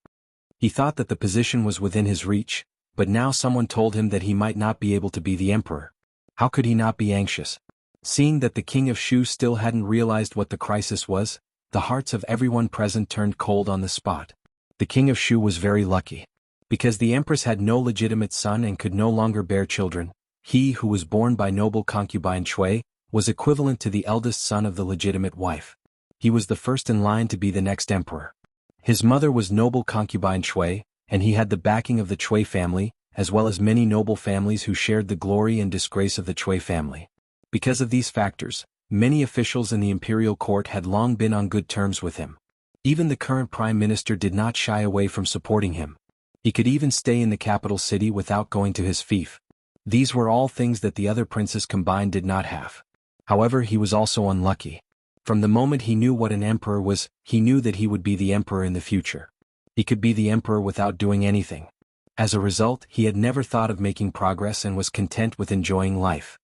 He thought that the position was within his reach, but now someone told him that he might not be able to be the emperor. How could he not be anxious? Seeing that the King of Shu still hadn't realized what the crisis was, the hearts of everyone present turned cold on the spot. The King of Shu was very lucky. Because the Empress had no legitimate son and could no longer bear children, he who was born by noble concubine Shui was equivalent to the eldest son of the legitimate wife. He was the first in line to be the next emperor. His mother was noble concubine Shui, and he had the backing of the Shui family, as well as many noble families who shared the glory and disgrace of the Shui family. Because of these factors, many officials in the imperial court had long been on good terms with him. Even the current prime minister did not shy away from supporting him. He could even stay in the capital city without going to his fief. These were all things that the other princes combined did not have. However, he was also unlucky. From the moment he knew what an emperor was, he knew that he would be the emperor in the future. He could be the emperor without doing anything. As a result, he had never thought of making progress and was content with enjoying life.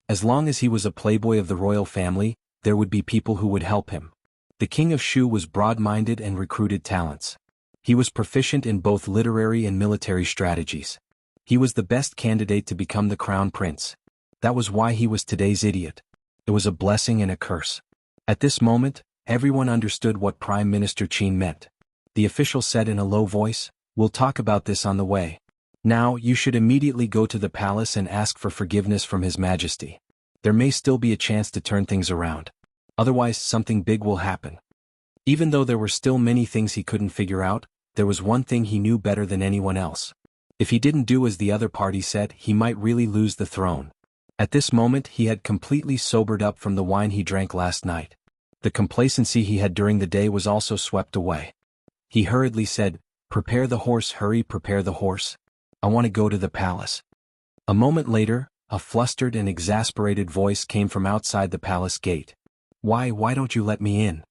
As long as he was a playboy of the royal family, there would be people who would help him. The king of Shu was broad-minded and recruited talents. He was proficient in both literary and military strategies. He was the best candidate to become the crown prince. That was why he was today's idiot. It was a blessing and a curse. At this moment, everyone understood what Prime Minister Qin meant. The official said in a low voice, "We'll talk about this on the way. Now, you should immediately go to the palace and ask for forgiveness from His Majesty. There may still be a chance to turn things around. Otherwise, something big will happen." Even though there were still many things he couldn't figure out, there was one thing he knew better than anyone else. If he didn't do as the other party said, he might really lose the throne. At this moment he had completely sobered up from the wine he drank last night. The complacency he had during the day was also swept away. He hurriedly said, "Prepare the horse, hurry, prepare the horse. I want to go to the palace." A moment later, a flustered and exasperated voice came from outside the palace gate. Why don't you let me in?"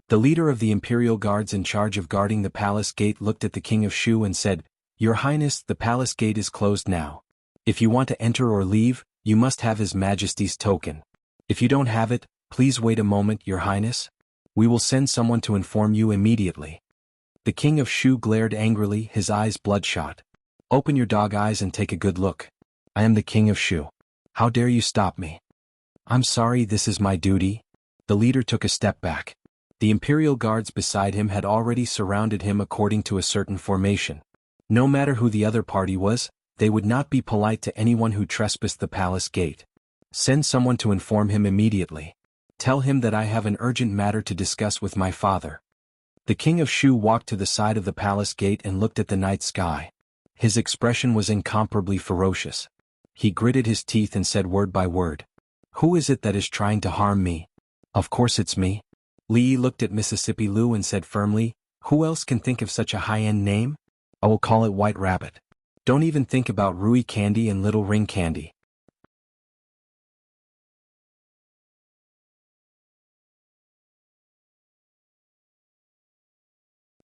The leader of the imperial guards in charge of guarding the palace gate looked at the king of Shu and said, "Your Highness, the palace gate is closed now. If you want to enter or leave, you must have His Majesty's token. If you don't have it, please wait a moment, Your Highness. We will send someone to inform you immediately." The king of Shu glared angrily, his eyes bloodshot. "Open your dog eyes and take a good look. I am the king of Shu. How dare you stop me?" "I'm sorry, this is my duty." The leader took a step back. The imperial guards beside him had already surrounded him according to a certain formation. No matter who the other party was, they would not be polite to anyone who trespassed the palace gate. "Send someone to inform him immediately. Tell him that I have an urgent matter to discuss with my father." The king of Shu walked to the side of the palace gate and looked at the night sky. His expression was incomparably ferocious. He gritted his teeth and said word by word, "Who is it that is trying to harm me? Of course it's me." Li looked at Mississippi Lu and said firmly, "Who else can think of such a high-end name? I will call it White Rabbit. Don't even think about Rui Candy and Little Ring Candy."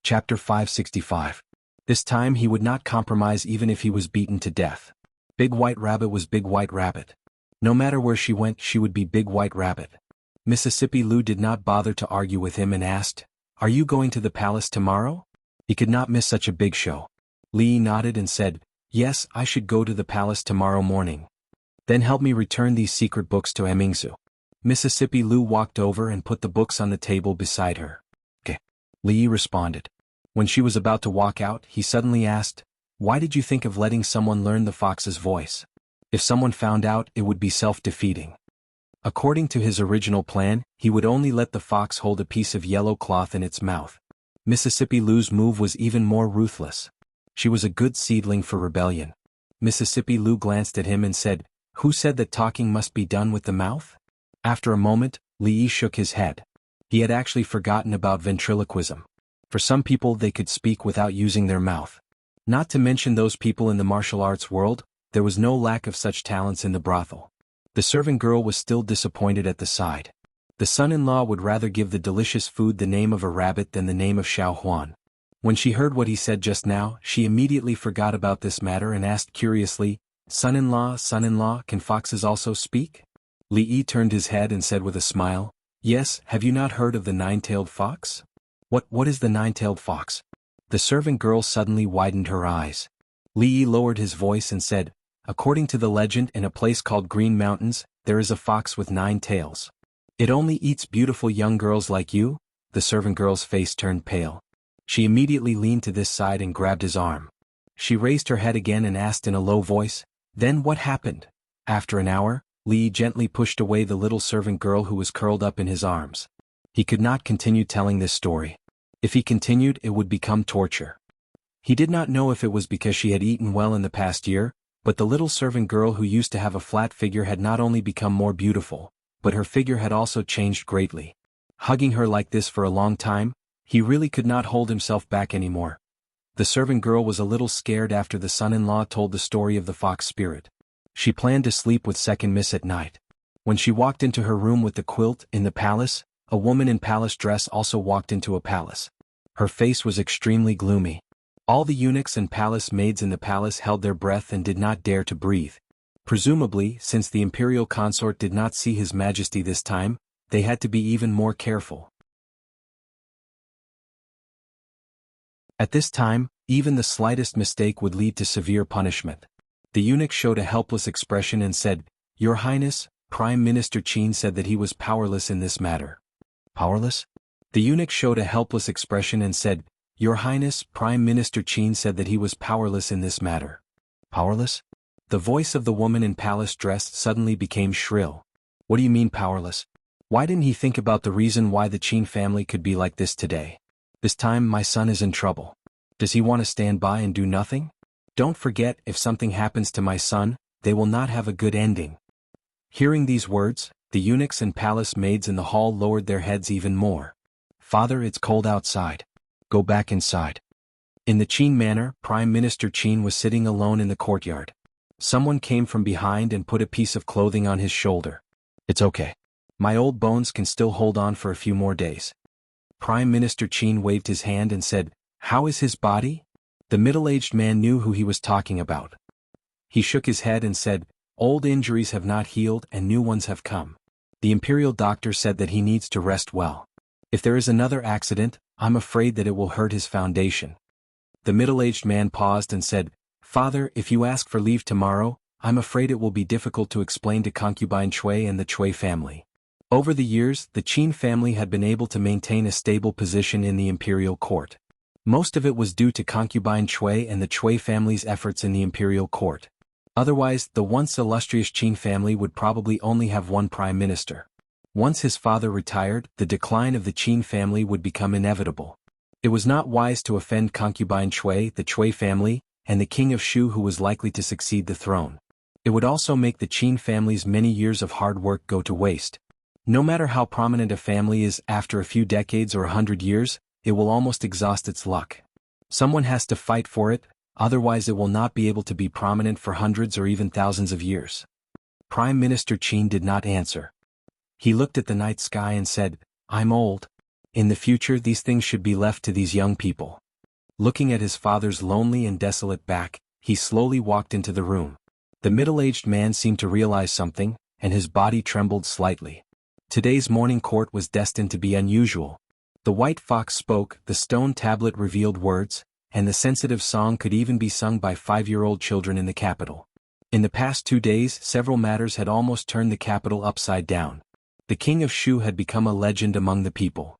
Chapter 565. This time he would not compromise even if he was beaten to death. Big White Rabbit was Big White Rabbit. No matter where she went, she would be Big White Rabbit. Mississippi Lu did not bother to argue with him and asked, "Are you going to the palace tomorrow?" He could not miss such a big show. Li nodded and said, "Yes, I should go to the palace tomorrow morning. Then help me return these secret books to Emingsu." Mississippi Lu walked over and put the books on the table beside her. "Okay," Li responded. When she was about to walk out, he suddenly asked, "Why did you think of letting someone learn the fox's voice? If someone found out, it would be self-defeating." According to his original plan, he would only let the fox hold a piece of yellow cloth in its mouth. Mississippi Lu's move was even more ruthless. She was a good seedling for rebellion. Mississippi Lu glanced at him and said, "Who said that talking must be done with the mouth?" After a moment, Li shook his head. He had actually forgotten about ventriloquism. For some people they could speak without using their mouth. Not to mention those people in the martial arts world, there was no lack of such talents in the brothel. The servant girl was still disappointed at the side. The son-in-law would rather give the delicious food the name of a rabbit than the name of Xiao Huan. When she heard what he said just now, she immediately forgot about this matter and asked curiously, son-in-law, can foxes also speak?" Li turned his head and said with a smile, "Yes, have you not heard of the nine-tailed fox?" What is the nine-tailed fox?" The servant girl suddenly widened her eyes. Li lowered his voice and said, "According to the legend, in a place called Green Mountains, there is a fox with 9 tails. It only eats beautiful young girls like you." The servant girl's face turned pale. She immediately leaned to this side and grabbed his arm. She raised her head again and asked in a low voice, "Then what happened?" After an hour, Li gently pushed away the little servant girl who was curled up in his arms. He could not continue telling this story. If he continued, it would become torture. He did not know if it was because she had eaten well in the past year, but the little servant girl who used to have a flat figure had not only become more beautiful, but her figure had also changed greatly. Hugging her like this for a long time, he really could not hold himself back anymore. The servant girl was a little scared after the son-in-law told the story of the fox spirit. She planned to sleep with second miss at night. When she walked into her room with the quilt in the palace, a woman in palace dress also walked into a palace. Her face was extremely gloomy. All the eunuchs and palace maids in the palace held their breath and did not dare to breathe. Presumably, since the imperial consort did not see His Majesty this time, they had to be even more careful. At this time, even the slightest mistake would lead to severe punishment. The eunuch showed a helpless expression and said, "Your Highness, Prime Minister Qin said that he was powerless in this matter." Powerless? The eunuch showed a helpless expression and said, "Your Highness, Prime Minister Qin said that he was powerless in this matter." Powerless? The voice of the woman in palace dress suddenly became shrill. "What do you mean powerless? Why didn't he think about the reason why the Qin family could be like this today? This time my son is in trouble. Does he want to stand by and do nothing? Don't forget, if something happens to my son, they will not have a good ending." Hearing these words, the eunuchs and palace maids in the hall lowered their heads even more. "Father, it's cold outside. Go back inside." In the Qin manor, Prime Minister Qin was sitting alone in the courtyard. Someone came from behind and put a piece of clothing on his shoulder. "It's okay. My old bones can still hold on for a few more days." Prime Minister Qin waved his hand and said, "How is his body?" The middle-aged man knew who he was talking about. He shook his head and said, "Old injuries have not healed and new ones have come. The imperial doctor said that he needs to rest well. If there is another accident, I'm afraid that it will hurt his foundation." The middle-aged man paused and said, "Father, if you ask for leave tomorrow, I'm afraid it will be difficult to explain to concubine Cui and the Cui family." Over the years, the Qin family had been able to maintain a stable position in the imperial court. Most of it was due to concubine Cui and the Cui family's efforts in the imperial court. Otherwise, the once illustrious Qin family would probably only have one prime minister. Once his father retired, the decline of the Qin family would become inevitable. It was not wise to offend concubine Cui, the Cui family, and the king of Shu who was likely to succeed the throne. It would also make the Qin family's many years of hard work go to waste. No matter how prominent a family is, after a few decades or 100 years, it will almost exhaust its luck. Someone has to fight for it, otherwise it will not be able to be prominent for hundreds or even thousands of years. Prime Minister Qin did not answer. He looked at the night sky and said, "I'm old. In the future these things should be left to these young people." Looking at his father's lonely and desolate back, he slowly walked into the room. The middle-aged man seemed to realize something, and his body trembled slightly. Today's morning court was destined to be unusual. The white fox spoke, the stone tablet revealed words, and the sensitive song could even be sung by 5-year-old children in the capital. In the past 2 days, several matters had almost turned the capital upside down. The king of Shu had become a legend among the people.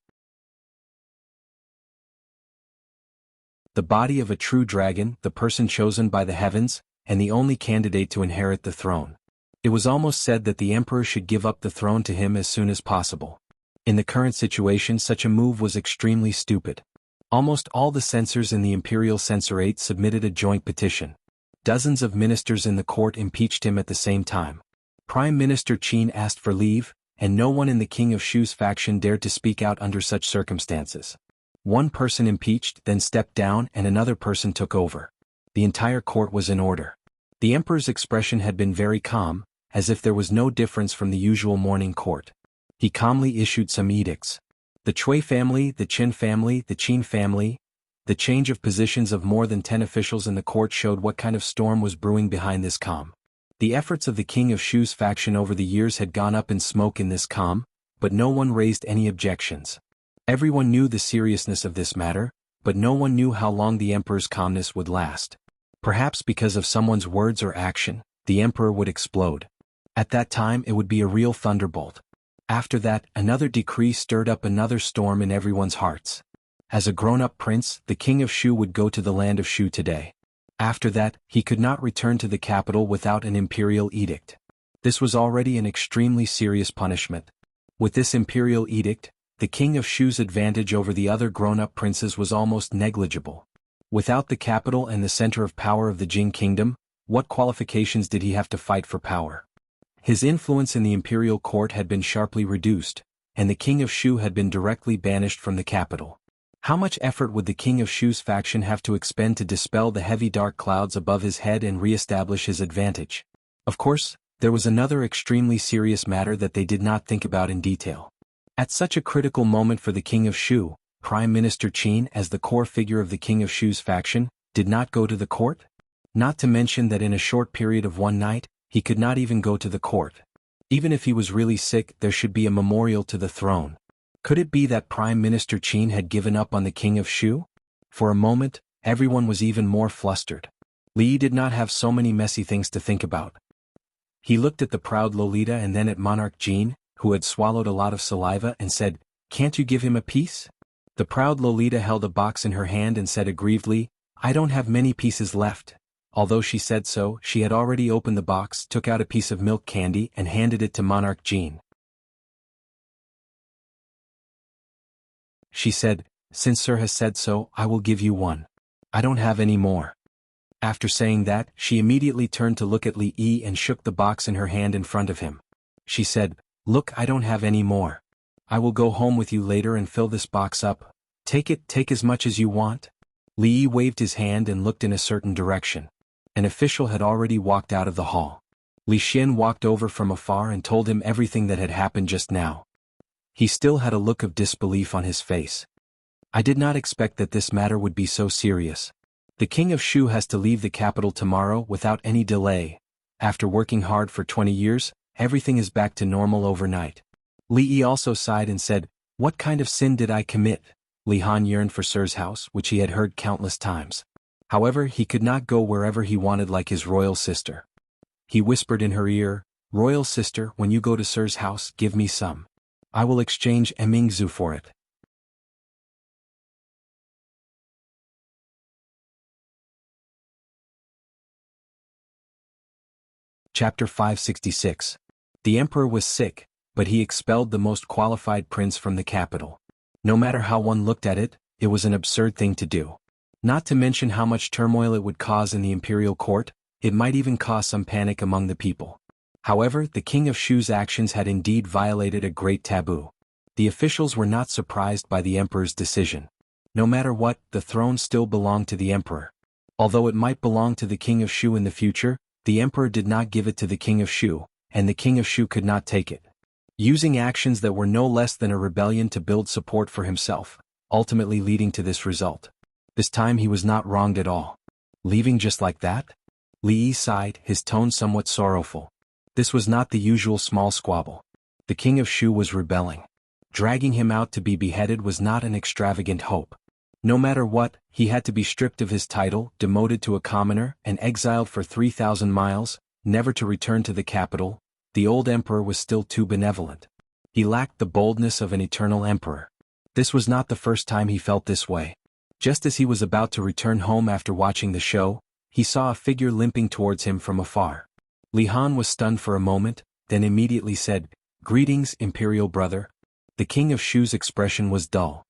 The body of a true dragon, the person chosen by the heavens, and the only candidate to inherit the throne. It was almost said that the emperor should give up the throne to him as soon as possible. In the current situation, such a move was extremely stupid. Almost all the censors in the imperial censorate submitted a joint petition. Dozens of ministers in the court impeached him at the same time. Prime Minister Qin asked for leave, and no one in the king of Shu's faction dared to speak out under such circumstances. One person impeached, then stepped down, and another person took over. The entire court was in order. The emperor's expression had been very calm, as if there was no difference from the usual morning court. He calmly issued some edicts. The Cui family, the Qin family, the Qin family. The change of positions of more than 10 officials in the court showed what kind of storm was brewing behind this calm. The efforts of the king of Shu's faction over the years had gone up in smoke in this calm, but no one raised any objections. Everyone knew the seriousness of this matter, but no one knew how long the emperor's calmness would last. Perhaps because of someone's words or action, the emperor would explode. At that time it would be a real thunderbolt. After that, another decree stirred up another storm in everyone's hearts. As a grown-up prince, the king of Shu would go to the land of Shu today. After that, he could not return to the capital without an imperial edict. This was already an extremely serious punishment. With this imperial edict, the king of Shu's advantage over the other grown-up princes was almost negligible. Without the capital and the center of power of the Jing kingdom, what qualifications did he have to fight for power? His influence in the imperial court had been sharply reduced, and the king of Shu had been directly banished from the capital. How much effort would the king of Shu's faction have to expend to dispel the heavy dark clouds above his head and re-establish his advantage? Of course, there was another extremely serious matter that they did not think about in detail. At such a critical moment for the king of Shu, Prime Minister Qin, as the core figure of the King of Shu's faction, did not go to the court? Not to mention that in a short period of one night, he could not even go to the court. Even if he was really sick, there should be a memorial to the throne. Could it be that Prime Minister Qin had given up on the King of Shu? For a moment, everyone was even more flustered. Li did not have so many messy things to think about. He looked at the proud Lolita and then at Monarch Jean, who had swallowed a lot of saliva, and said, "Can't you give him a piece?" The proud Lolita held a box in her hand and said aggrievedly, "I don't have many pieces left." Although she said so, she had already opened the box, took out a piece of milk candy and handed it to Monarch Jean. She said, "Since Sir has said so, I will give you one. I don't have any more." After saying that, she immediately turned to look at Li Yi and shook the box in her hand in front of him. She said, "Look, I don't have any more. I will go home with you later and fill this box up. Take as much as you want." Li Yi waved his hand and looked in a certain direction. An official had already walked out of the hall. Li Xian walked over from afar and told him everything that had happened just now. He still had a look of disbelief on his face. "I did not expect that this matter would be so serious. The King of Shu has to leave the capital tomorrow without any delay. After working hard for 20 years, everything is back to normal overnight." Li Yi also sighed and said, "What kind of sin did I commit?" Li Han yearned for Sir's house, which he had heard countless times. However, he could not go wherever he wanted like his royal sister. He whispered in her ear, "Royal sister, when you go to Sir's house, give me some. I will exchange Emingzu for it." Chapter 566. The emperor was sick, but he expelled the most qualified prince from the capital. No matter how one looked at it, it was an absurd thing to do. Not to mention how much turmoil it would cause in the imperial court, it might even cause some panic among the people. However, the King of Shu's actions had indeed violated a great taboo. The officials were not surprised by the emperor's decision. No matter what, the throne still belonged to the emperor. Although it might belong to the King of Shu in the future, the emperor did not give it to the King of Shu, and the King of Shu could not take it. Using actions that were no less than a rebellion to build support for himself, ultimately leading to this result. This time he was not wronged at all. Leaving just like that? Li Yi sighed, his tone somewhat sorrowful. This was not the usual small squabble. The King of Shu was rebelling. Dragging him out to be beheaded was not an extravagant hope. No matter what, he had to be stripped of his title, demoted to a commoner, and exiled for 3,000 miles, never to return to the capital. The old emperor was still too benevolent. He lacked the boldness of an eternal emperor. This was not the first time he felt this way. Just as he was about to return home after watching the show, he saw a figure limping towards him from afar. Li Han was stunned for a moment, then immediately said, "Greetings, imperial brother." The King of Shu's expression was dull.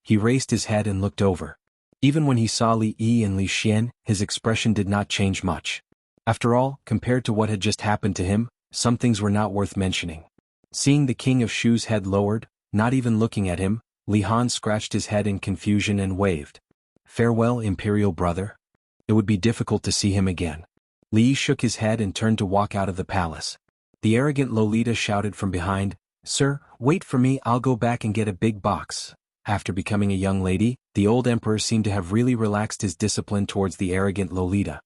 He raised his head and looked over. Even when he saw Li Yi and Li Xian, his expression did not change much. After all, compared to what had just happened to him, some things were not worth mentioning. Seeing the King of Shu's head lowered, not even looking at him, Li Han scratched his head in confusion and waved. "Farewell, imperial brother." It would be difficult to see him again. Li Yi shook his head and turned to walk out of the palace. The arrogant Lolita shouted from behind, "Sir, wait for me, I'll go back and get a big box." After becoming a young lady, the old emperor seemed to have really relaxed his discipline towards the arrogant Lolita.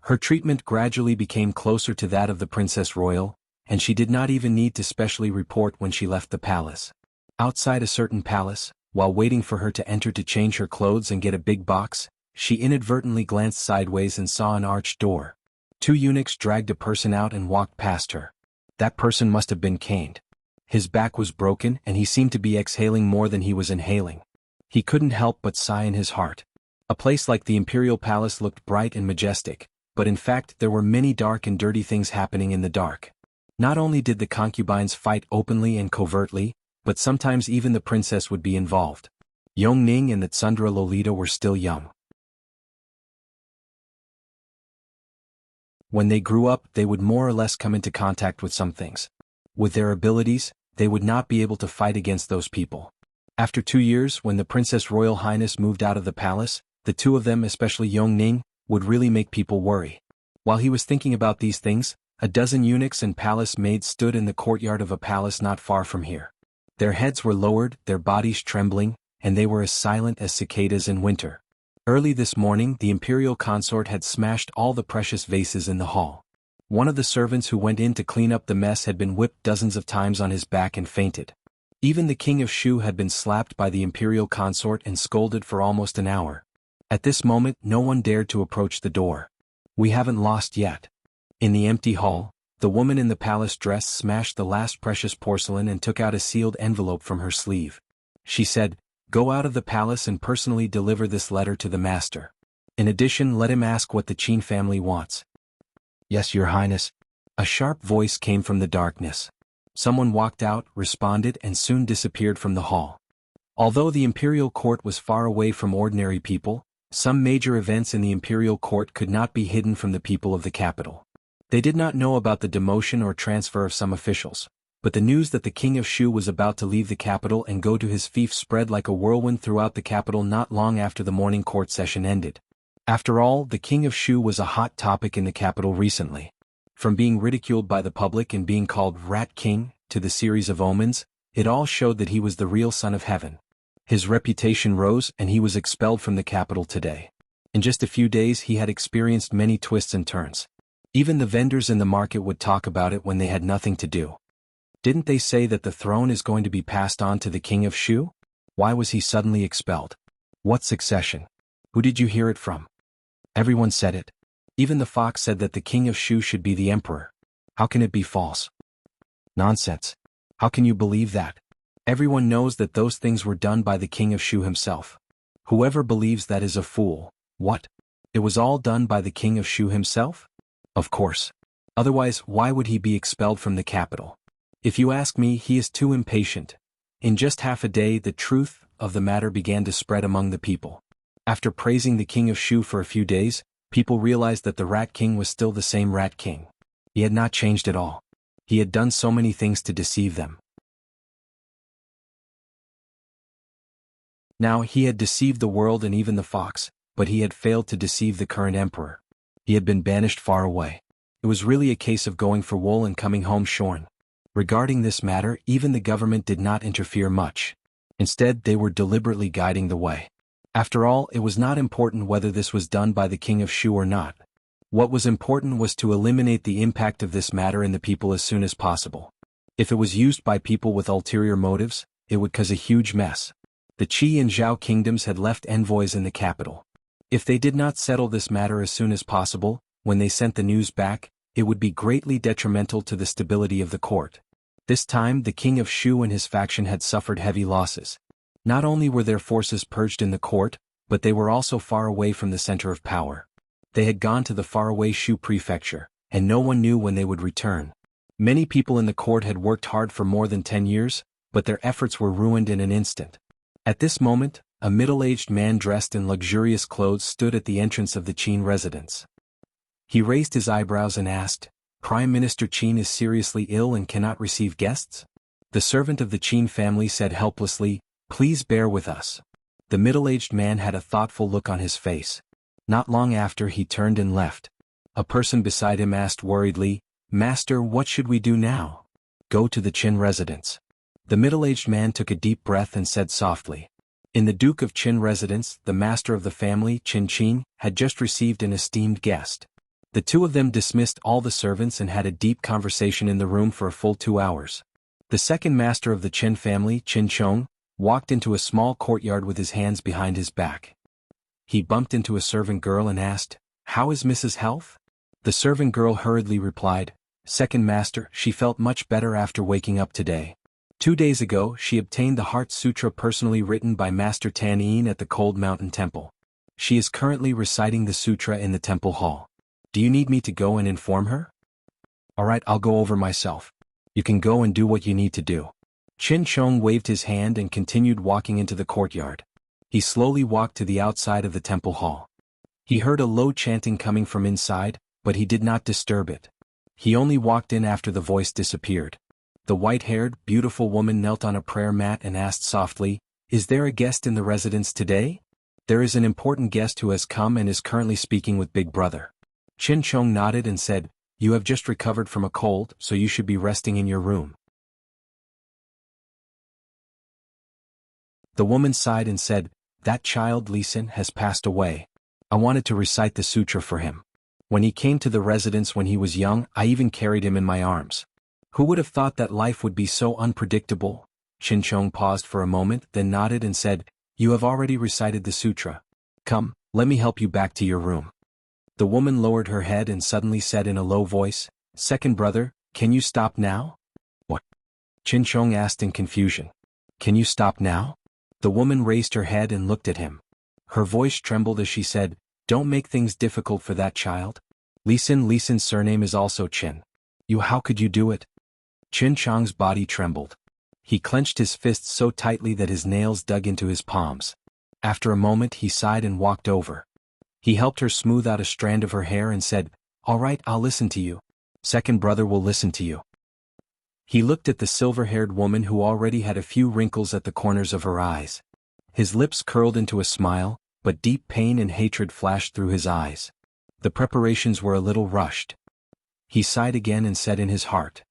Her treatment gradually became closer to that of the Princess Royal, and she did not even need to specially report when she left the palace. Outside a certain palace, while waiting for her to enter to change her clothes and get a big box, she inadvertently glanced sideways and saw an arched door. Two eunuchs dragged a person out and walked past her. That person must have been caned. His back was broken and he seemed to be exhaling more than he was inhaling. He couldn't help but sigh in his heart. A place like the imperial palace looked bright and majestic, but in fact there were many dark and dirty things happening in the dark. Not only did the concubines fight openly and covertly, but sometimes even the princess would be involved. Yongning and the Tsundra Lolita were still young. When they grew up, they would more or less come into contact with some things. With their abilities, they would not be able to fight against those people. After 2 years, when the Princess Royal Highness moved out of the palace, the two of them, especially Yongning, would really make people worry. While he was thinking about these things, a dozen eunuchs and palace maids stood in the courtyard of a palace not far from here. Their heads were lowered, their bodies trembling, and they were as silent as cicadas in winter. Early this morning the imperial consort had smashed all the precious vases in the hall. One of the servants who went in to clean up the mess had been whipped dozens of times on his back and fainted. Even the king of Shu had been slapped by the imperial consort and scolded for almost an hour. At this moment no one dared to approach the door. We haven't lost yet. In the empty hall, the woman in the palace dress smashed the last precious porcelain and took out a sealed envelope from her sleeve. She said, "Go out of the palace and personally deliver this letter to the master. In addition, let him ask what the Qin family wants." "Yes, your highness." A sharp voice came from the darkness. Someone walked out, responded, and soon disappeared from the hall. Although the imperial court was far away from ordinary people, some major events in the imperial court could not be hidden from the people of the capital. They did not know about the demotion or transfer of some officials, but the news that the king of Shu was about to leave the capital and go to his fief spread like a whirlwind throughout the capital not long after the morning court session ended. After all, the king of Shu was a hot topic in the capital recently. From being ridiculed by the public and being called Rat King, to the series of omens, it all showed that he was the real son of heaven. His reputation rose and he was expelled from the capital today. In just a few days he had experienced many twists and turns. Even the vendors in the market would talk about it when they had nothing to do. Didn't they say that the throne is going to be passed on to the king of Shu? Why was he suddenly expelled? What succession? Who did you hear it from? Everyone said it. Even the fox said that the king of Shu should be the emperor. How can it be false? Nonsense. How can you believe that? Everyone knows that those things were done by the king of Shu himself. Whoever believes that is a fool. What? It was all done by the king of Shu himself? Of course. Otherwise, why would he be expelled from the capital? If you ask me, he is too impatient. In just half a day the truth of the matter began to spread among the people. After praising the king of Shu for a few days, people realized that the Rat King was still the same Rat King. He had not changed at all. He had done so many things to deceive them. Now he had deceived the world and even the fox, but he had failed to deceive the current emperor. He had been banished far away. It was really a case of going for wool and coming home shorn. Regarding this matter, even the government did not interfere much. Instead, they were deliberately guiding the way. After all, it was not important whether this was done by the king of Shu or not. What was important was to eliminate the impact of this matter in the people as soon as possible. If it was used by people with ulterior motives, it would cause a huge mess. The Qi and Zhao kingdoms had left envoys in the capital. If they did not settle this matter as soon as possible, when they sent the news back, it would be greatly detrimental to the stability of the court. This time the king of Shu and his faction had suffered heavy losses. Not only were their forces purged in the court, but they were also far away from the center of power. They had gone to the faraway Shu prefecture, and no one knew when they would return. Many people in the court had worked hard for more than 10 years, but their efforts were ruined in an instant. At this moment, a middle-aged man dressed in luxurious clothes stood at the entrance of the Qin residence. He raised his eyebrows and asked, "Prime Minister Qin is seriously ill and cannot receive guests?" The servant of the Qin family said helplessly, "Please bear with us." The middle-aged man had a thoughtful look on his face. Not long after he turned and left. A person beside him asked worriedly, "Master, what should we do now?" "Go to the Qin residence." The middle-aged man took a deep breath and said softly. In the Duke of Qin residence, the master of the family, Qin, had just received an esteemed guest. The two of them dismissed all the servants and had a deep conversation in the room for a full 2 hours. The second master of the Qin family, Qin, walked into a small courtyard with his hands behind his back. He bumped into a servant girl and asked, "How is Mrs. Health?" The servant girl hurriedly replied, "Second master, she felt much better after waking up today. 2 days ago she obtained the Heart Sutra personally written by Master Tan Yin at the Cold Mountain Temple. She is currently reciting the sutra in the temple hall. Do you need me to go and inform her?" "Alright, I'll go over myself. You can go and do what you need to do." Qin waved his hand and continued walking into the courtyard. He slowly walked to the outside of the temple hall. He heard a low chanting coming from inside, but he did not disturb it. He only walked in after the voice disappeared. The white-haired, beautiful woman knelt on a prayer mat and asked softly, "Is there a guest in the residence today?" "There is an important guest who has come and is currently speaking with Big Brother." Qin nodded and said, "You have just recovered from a cold, so you should be resting in your room." The woman sighed and said, "That child Li Xin has passed away. I wanted to recite the sutra for him. When he came to the residence when he was young, I even carried him in my arms. Who would have thought that life would be so unpredictable?" Qinchong paused for a moment, then nodded and said, "You have already recited the sutra. Come, let me help you back to your room." The woman lowered her head and suddenly said in a low voice, "Second brother, can you stop now?" "What?" Qinchong asked in confusion. "Can you stop now?" The woman raised her head and looked at him. Her voice trembled as she said, "Don't make things difficult for that child. Li Xin's surname is also Qin. How could you do it?" Qinchong's body trembled. He clenched his fists so tightly that his nails dug into his palms. After a moment he sighed and walked over. He helped her smooth out a strand of her hair and said, "All right, I'll listen to you. Second brother will listen to you." He looked at the silver-haired woman who already had a few wrinkles at the corners of her eyes. His lips curled into a smile, but deep pain and hatred flashed through his eyes. The preparations were a little rushed. He sighed again and said in his heart,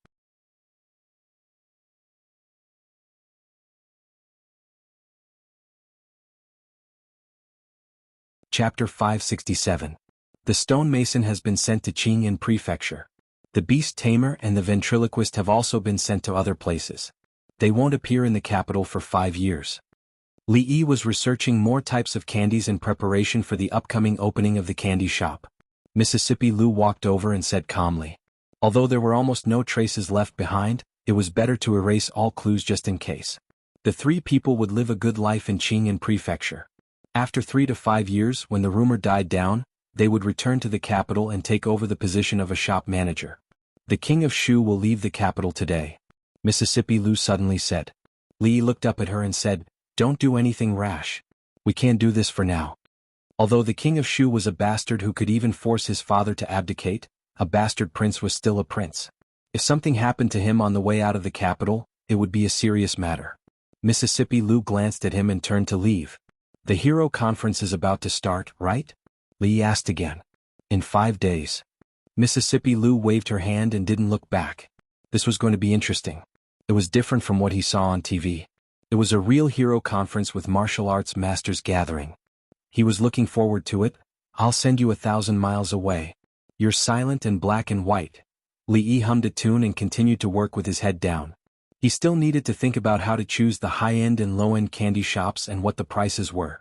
Chapter 567. The stonemason has been sent to Qingyan Prefecture. The beast tamer and the ventriloquist have also been sent to other places. They won't appear in the capital for 5 years. Li Yi was researching more types of candies in preparation for the upcoming opening of the candy shop. Mississippi Lu walked over and said calmly, "Although there were almost no traces left behind, it was better to erase all clues just in case. The 3 people would live a good life in Qingyan Prefecture. After 3 to 5 years, when the rumor died down, they would return to the capital and take over the position of a shop manager. The king of Shu will leave the capital today," Mississippi Lu suddenly said. Li looked up at her and said, "Don't do anything rash. We can't do this for now." Although the king of Shu was a bastard who could even force his father to abdicate, a bastard prince was still a prince. If something happened to him on the way out of the capital, it would be a serious matter. Mississippi Lu glanced at him and turned to leave. "The hero conference is about to start, right?" Li asked again. "In 5 days." Mississippi Lu waved her hand and didn't look back. This was going to be interesting. It was different from what he saw on TV. It was a real hero conference with martial arts masters gathering. He was looking forward to it. "I'll send you 1,000 miles away. You're silent and black and white." Li Yi hummed a tune and continued to work with his head down. He still needed to think about how to choose the high-end and low-end candy shops and what the prices were.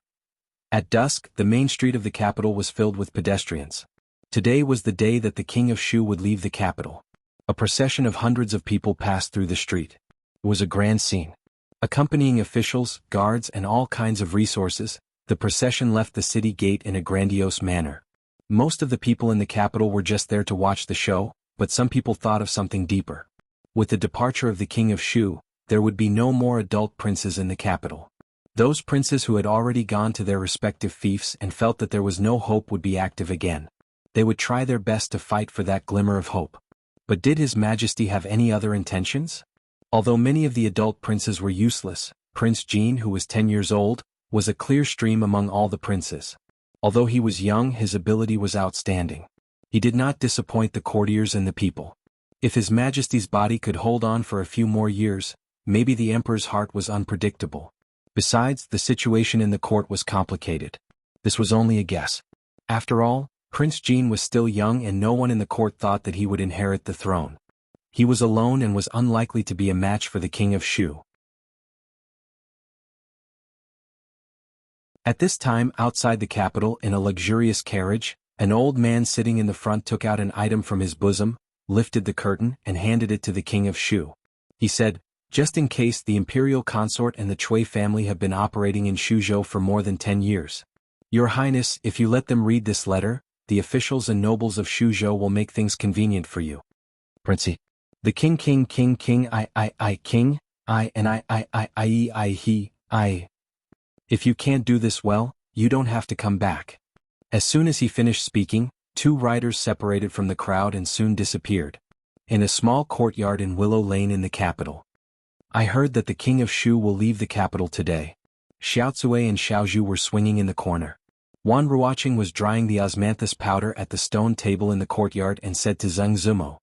At dusk, the main street of the capital was filled with pedestrians. Today was the day that the king of Shu would leave the capital. A procession of hundreds of people passed through the street. It was a grand scene. Accompanying officials, guards, and all kinds of resources, the procession left the city gate in a grandiose manner. Most of the people in the capital were just there to watch the show, but some people thought of something deeper. With the departure of the king of Shu, there would be no more adult princes in the capital. Those princes who had already gone to their respective fiefs and felt that there was no hope would be active again. They would try their best to fight for that glimmer of hope. But did His Majesty have any other intentions? Although many of the adult princes were useless, Prince Jin, who was 10 years old, was a clear stream among all the princes. Although he was young, his ability was outstanding. He did not disappoint the courtiers and the people. If His Majesty's body could hold on for a few more years, maybe the emperor's heart was unpredictable. Besides, the situation in the court was complicated. This was only a guess. After all, Prince Jin was still young and no one in the court thought that he would inherit the throne. He was alone and was unlikely to be a match for the king of Shu. At this time, outside the capital in a luxurious carriage, an old man sitting in the front took out an item from his bosom, lifted the curtain, and handed it to the king of Shu. He said, "Just in case, the imperial consort and the Cui family have been operating in Shuzhou for more than 10 years. Your Highness, if you let them read this letter, the officials and nobles of Shuzhou will make things convenient for you." Princey. The king king king king I king, I and I he, I. If you can't do this well, you don't have to come back. As soon as he finished speaking, 2 riders separated from the crowd and soon disappeared. In a small courtyard in Willow Lane in the capital. "I heard that the king of Shu will leave the capital today." Xiaozue and Xiaozhu were swinging in the corner. Wan Ruoqing was drying the osmanthus powder at the stone table in the courtyard and said to Zheng Zumo.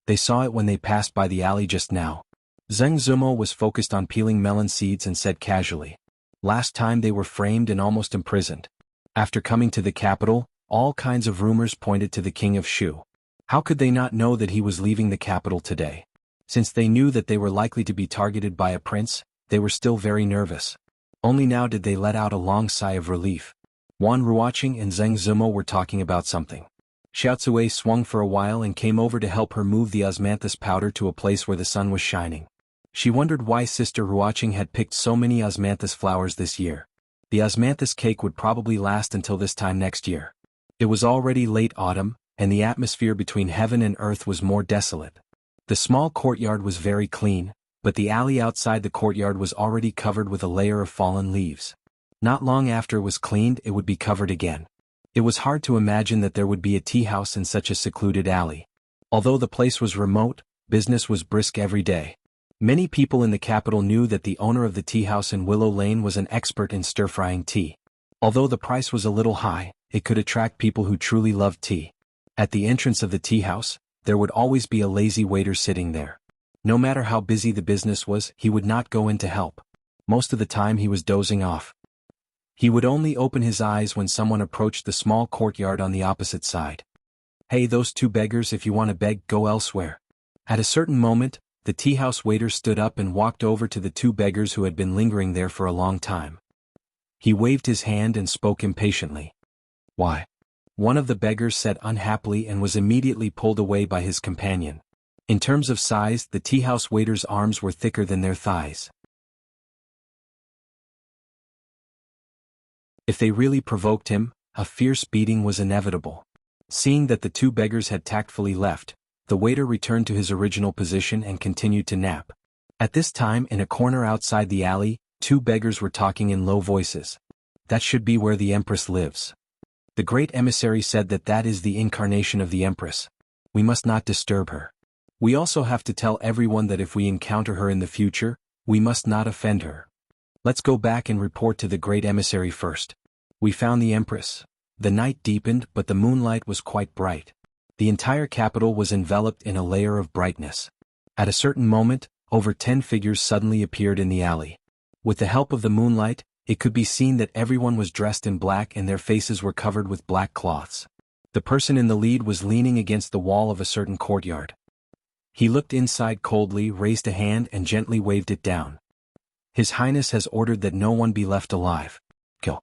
They saw it when they passed by the alley just now. Zheng Zumo was focused on peeling melon seeds and said casually, Last time they were framed and almost imprisoned. After coming to the capital, all kinds of rumors pointed to the king of Shu. How could they not know that he was leaving the capital today? Since they knew that they were likely to be targeted by a prince, they were still very nervous. Only now did they let out a long sigh of relief. Wan Ruoqing and Zheng Zimo were talking about something. Xiaotsue swung for a while and came over to help her move the osmanthus powder to a place where the sun was shining. She wondered why Sister Ruoqing had picked so many osmanthus flowers this year. The osmanthus cake would probably last until this time next year. It was already late autumn, and the atmosphere between heaven and earth was more desolate. The small courtyard was very clean, but the alley outside the courtyard was already covered with a layer of fallen leaves. Not long after it was cleaned, it would be covered again. It was hard to imagine that there would be a tea house in such a secluded alley. Although the place was remote, business was brisk every day. Many people in the capital knew that the owner of the tea house in Willow Lane was an expert in stir-frying tea. Although the price was a little high, it could attract people who truly loved tea. At the entrance of the tea house, there would always be a lazy waiter sitting there. No matter how busy the business was, he would not go in to help. Most of the time he was dozing off. He would only open his eyes when someone approached the small courtyard on the opposite side. "Hey, those two beggars, if you want to beg, go elsewhere." At a certain moment, the tea house waiter stood up and walked over to the two beggars who had been lingering there for a long time. He waved his hand and spoke impatiently. "Why?" One of the beggars said unhappily and was immediately pulled away by his companion. In terms of size, the tea house waiter's arms were thicker than their thighs. If they really provoked him, a fierce beating was inevitable. Seeing that the two beggars had tactfully left, the waiter returned to his original position and continued to nap. At this time, in a corner outside the alley, two beggars were talking in low voices. "That should be where the Empress lives." The great emissary said that is the incarnation of the Empress. "We must not disturb her. We also have to tell everyone that if we encounter her in the future, we must not offend her. Let's go back and report to the great emissary first." We found the Empress. The night deepened, but the moonlight was quite bright. The entire capital was enveloped in a layer of brightness. At a certain moment, over 10 figures suddenly appeared in the alley. With the help of the moonlight, it could be seen that everyone was dressed in black and their faces were covered with black cloths. The person in the lead was leaning against the wall of a certain courtyard. He looked inside coldly, raised a hand and gently waved it down. "His Highness has ordered that no one be left alive. Kill."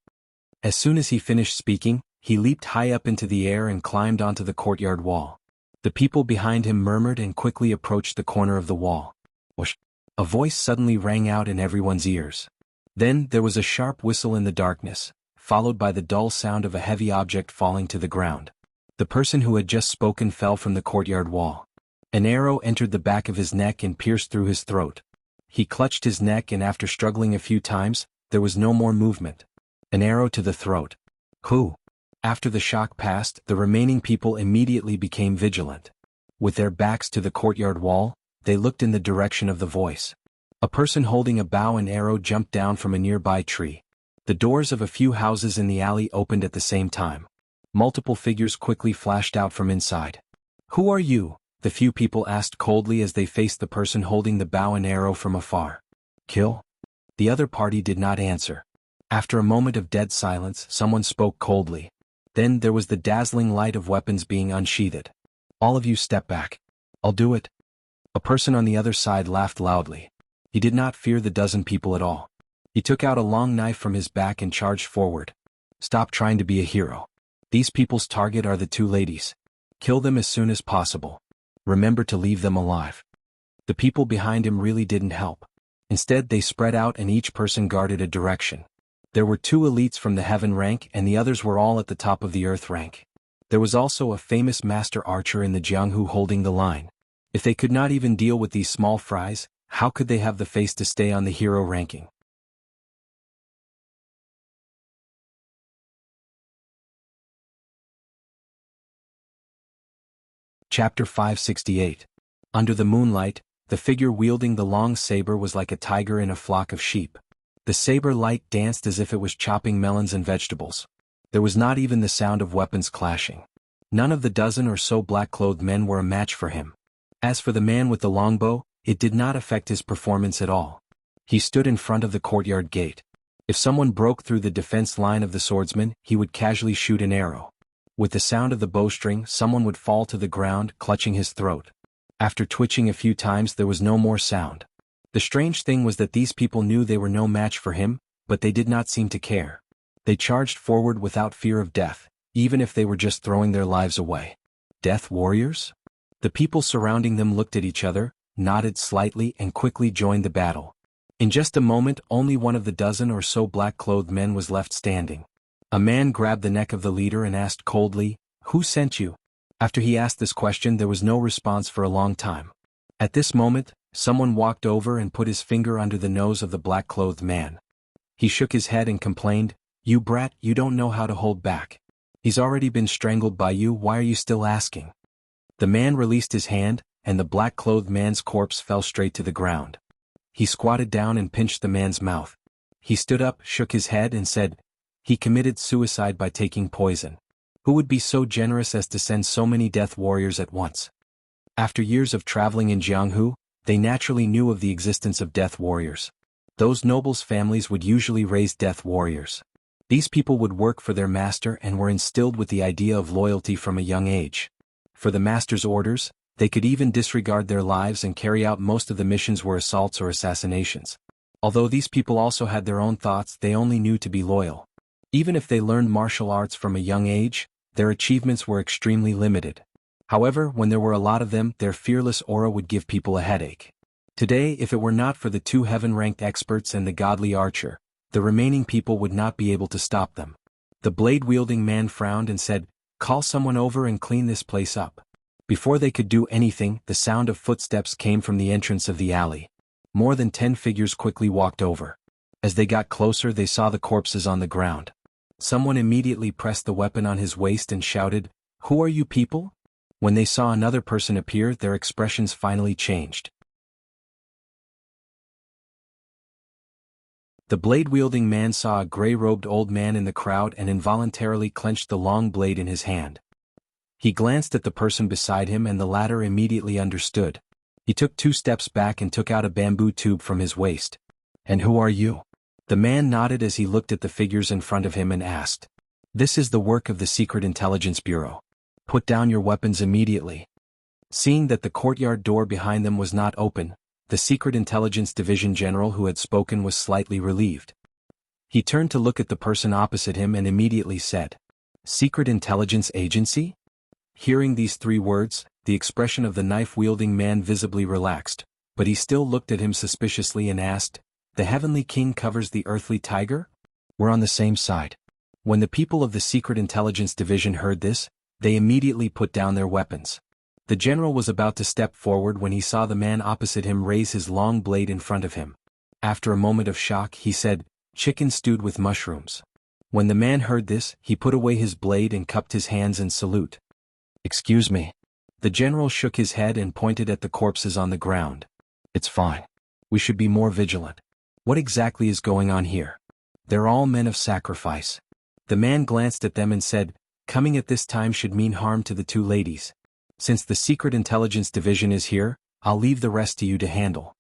As soon as he finished speaking, he leaped high up into the air and climbed onto the courtyard wall. The people behind him murmured and quickly approached the corner of the wall. Whoosh! A voice suddenly rang out in everyone's ears. Then there was a sharp whistle in the darkness, followed by the dull sound of a heavy object falling to the ground. The person who had just spoken fell from the courtyard wall. An arrow entered the back of his neck and pierced through his throat. He clutched his neck and after struggling a few times, there was no more movement. An arrow to the throat. Who? After the shock passed, the remaining people immediately became vigilant. With their backs to the courtyard wall, they looked in the direction of the voice. A person holding a bow and arrow jumped down from a nearby tree. The doors of a few houses in the alley opened at the same time. Multiple figures quickly flashed out from inside. "Who are you?" the few people asked coldly as they faced the person holding the bow and arrow from afar. "Kill?" The other party did not answer. After a moment of dead silence, someone spoke coldly. Then there was the dazzling light of weapons being unsheathed. "All of you step back. I'll do it." A person on the other side laughed loudly. He did not fear the dozen people at all. He took out a long knife from his back and charged forward. "Stop trying to be a hero. These people's target are the two ladies. Kill them as soon as possible. Remember to leave them alive." The people behind him really didn't help. Instead they spread out and each person guarded a direction. There were 2 elites from the heaven rank and the others were all at the top of the earth rank. There was also a famous master archer in the Jianghu holding the line. If they could not even deal with these small fries, how could they have the face to stay on the hero ranking? Chapter 568. Under the moonlight, the figure wielding the long saber was like a tiger in a flock of sheep. The saber light danced as if it was chopping melons and vegetables. There was not even the sound of weapons clashing. None of the dozen or so black-clothed men were a match for him. As for the man with the longbow, it did not affect his performance at all. He stood in front of the courtyard gate. If someone broke through the defense line of the swordsman, he would casually shoot an arrow. With the sound of the bowstring, someone would fall to the ground, clutching his throat. After twitching a few times, there was no more sound. The strange thing was that these people knew they were no match for him, but they did not seem to care. They charged forward without fear of death, even if they were just throwing their lives away. Death warriors? The people surrounding them looked at each other, nodded slightly, and quickly joined the battle. In just a moment, only one of the dozen or so black-clothed men was left standing. A man grabbed the neck of the leader and asked coldly, "Who sent you?" After he asked this question, there was no response for a long time. At this moment, someone walked over and put his finger under the nose of the black-clothed man. He shook his head and complained, "You brat, you don't know how to hold back. He's already been strangled by you, why are you still asking?" The man released his hand, and the black-clothed man's corpse fell straight to the ground. He squatted down and pinched the man's mouth. He stood up, shook his head, and said, "He committed suicide by taking poison. Who would be so generous as to send so many death warriors at once?" After years of traveling in Jianghu, they naturally knew of the existence of death warriors. Those nobles' families would usually raise death warriors. These people would work for their master and were instilled with the idea of loyalty from a young age. For the master's orders, they could even disregard their lives and carry out most of the missions were assaults or assassinations. Although these people also had their own thoughts, they only knew to be loyal. Even if they learned martial arts from a young age, their achievements were extremely limited. However, when there were a lot of them, their fearless aura would give people a headache. Today, if it were not for the two heaven-ranked experts and the godly archer, the remaining people would not be able to stop them. The blade-wielding man frowned and said, "Call someone over and clean this place up." Before they could do anything, the sound of footsteps came from the entrance of the alley. More than 10 figures quickly walked over. As they got closer, they saw the corpses on the ground. Someone immediately pressed the weapon on his waist and shouted, "Who are you people?" When they saw another person appear, their expressions finally changed. The blade-wielding man saw a gray-robed old man in the crowd and involuntarily clenched the long blade in his hand. He glanced at the person beside him and the latter immediately understood. He took 2 steps back and took out a bamboo tube from his waist. "And who are you?" The man nodded as he looked at the figures in front of him and asked, "This is the work of the Secret Intelligence Bureau. Put down your weapons immediately." Seeing that the courtyard door behind them was not open, the Secret Intelligence Division general who had spoken was slightly relieved. He turned to look at the person opposite him and immediately said, "Secret Intelligence Agency?" Hearing these 3 words, the expression of the knife-wielding man visibly relaxed, but he still looked at him suspiciously and asked, "The Heavenly King covers the Earthly Tiger? We're on the same side." When the people of the Secret Intelligence Division heard this, they immediately put down their weapons. The general was about to step forward when he saw the man opposite him raise his long blade in front of him. After a moment of shock, he said, "Chicken stewed with mushrooms." When the man heard this, he put away his blade and cupped his hands in salute. "Excuse me." The general shook his head and pointed at the corpses on the ground. "It's fine. We should be more vigilant. What exactly is going on here?" "They're all men of sacrifice." The man glanced at them and said, "Coming at this time should mean harm to the 2 ladies. Since the Secret Intelligence Division is here, I'll leave the rest to you to handle."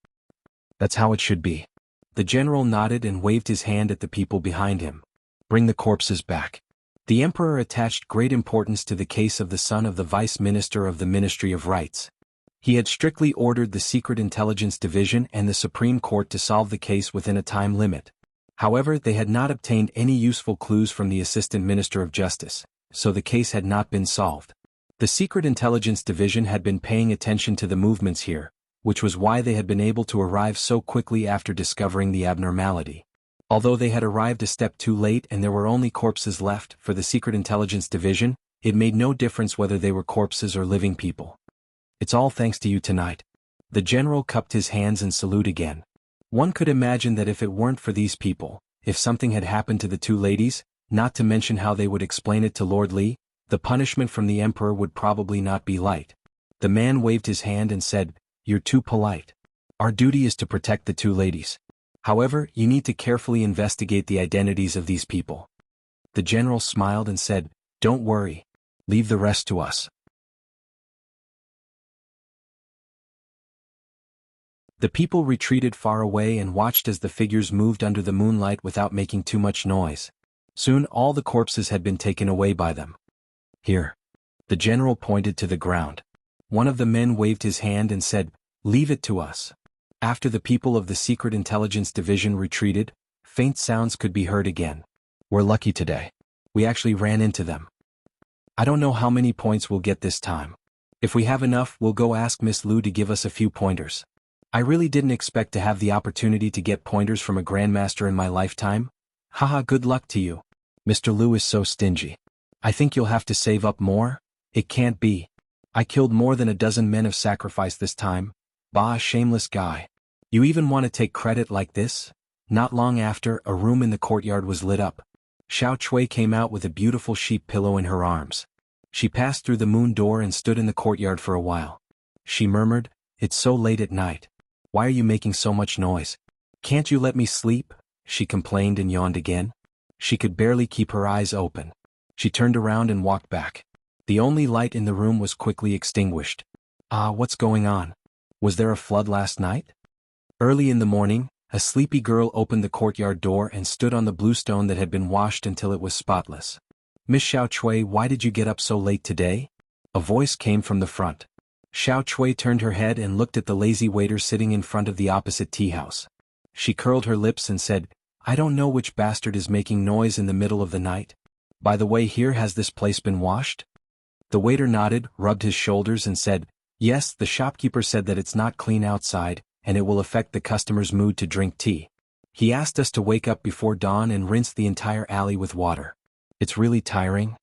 "That's how it should be." The general nodded and waved his hand at the people behind him. "Bring the corpses back." The emperor attached great importance to the case of the son of the vice minister of the Ministry of Rights. He had strictly ordered the Secret Intelligence Division and the Supreme Court to solve the case within a time limit. However, they had not obtained any useful clues from the Assistant Minister of Justice, so the case had not been solved. The Secret Intelligence Division had been paying attention to the movements here, which was why they had been able to arrive so quickly after discovering the abnormality. Although they had arrived a step too late and there were only corpses left for the Secret Intelligence Division, it made no difference whether they were corpses or living people. "It's all thanks to you tonight." The general cupped his hands in salute again. One could imagine that if it weren't for these people, if something had happened to the 2 ladies, not to mention how they would explain it to Lord Li, the punishment from the emperor would probably not be light. The man waved his hand and said, "You're too polite. Our duty is to protect the 2 ladies. However, you need to carefully investigate the identities of these people." The general smiled and said, "Don't worry. Leave the rest to us." The people retreated far away and watched as the figures moved under the moonlight without making too much noise. Soon all the corpses had been taken away by them. Here. The general pointed to the ground. One of the men waved his hand and said, "Leave it to us." After the people of the Secret Intelligence Division retreated, faint sounds could be heard again. "We're lucky today. We actually ran into them. I don't know how many points we'll get this time. If we have enough, we'll go ask Miss Lu to give us a few pointers. I really didn't expect to have the opportunity to get pointers from a grandmaster in my lifetime. Haha, good luck to you. Mr. Lu is so stingy. I think you'll have to save up more. It can't be. I killed more than a dozen men of sacrifice this time. Bah, shameless guy. You even want to take credit like this?" Not long after, a room in the courtyard was lit up. Xiao Chui came out with a beautiful sheep pillow in her arms. She passed through the moon door and stood in the courtyard for a while. She murmured, "It's so late at night. Why are you making so much noise? Can't you let me sleep?" She complained and yawned again. She could barely keep her eyes open. She turned around and walked back. The only light in the room was quickly extinguished. What's going on? Was there a flood last night? Early in the morning, a sleepy girl opened the courtyard door and stood on the blue stone that had been washed until it was spotless. "Miss Xiao Chui, why did you get up so late today?" A voice came from the front. Xiao Chui turned her head and looked at the lazy waiter sitting in front of the opposite tea house. She curled her lips and said, "I don't know which bastard is making noise in the middle of the night. By the way, has this place been washed?" The waiter nodded, rubbed his shoulders and said, "Yes, the shopkeeper said that it's not clean outside, and it will affect the customer's mood to drink tea. He asked us to wake up before dawn and rinse the entire alley with water. It's really tiring."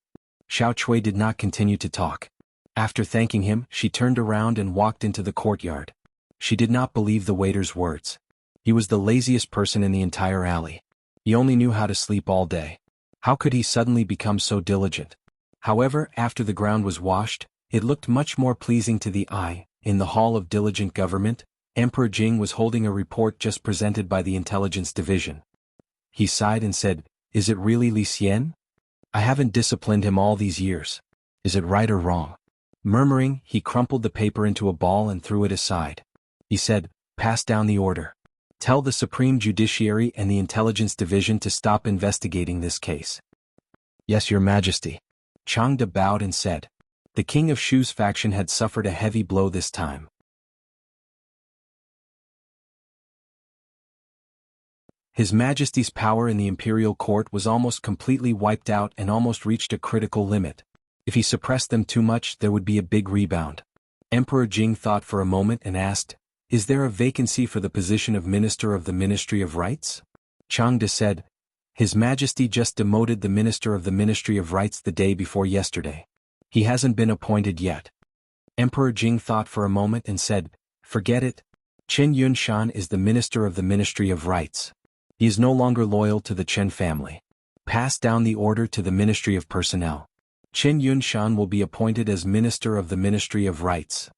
Xiao Chui did not continue to talk. After thanking him, she turned around and walked into the courtyard. She did not believe the waiter's words. He was the laziest person in the entire alley. He only knew how to sleep all day. How could he suddenly become so diligent? However, after the ground was washed, it looked much more pleasing to the eye. In the Hall of Diligent Government, Emperor Jing was holding a report just presented by the Intelligence Division. He sighed and said, "Is it really Li Xian? I haven't disciplined him all these years. Is it right or wrong?" Murmuring, he crumpled the paper into a ball and threw it aside. He said, "Pass down the order. Tell the Supreme Judiciary and the Intelligence Division to stop investigating this case." "Yes, Your Majesty." Changde bowed and said. The King of Shu's faction had suffered a heavy blow this time. His Majesty's power in the imperial court was almost completely wiped out and almost reached a critical limit. If he suppressed them too much, there would be a big rebound. Emperor Jing thought for a moment and asked, "Is there a vacancy for the position of Minister of the Ministry of Rights?" Changde said, "His Majesty just demoted the Minister of the Ministry of Rights the day before yesterday. He hasn't been appointed yet." Emperor Jing thought for a moment and said, "Forget it. Chen Yunshan is the Minister of the Ministry of Rights. He is no longer loyal to the Chen family. Pass down the order to the Ministry of Personnel. Chen Yunshan will be appointed as Minister of the Ministry of Rights."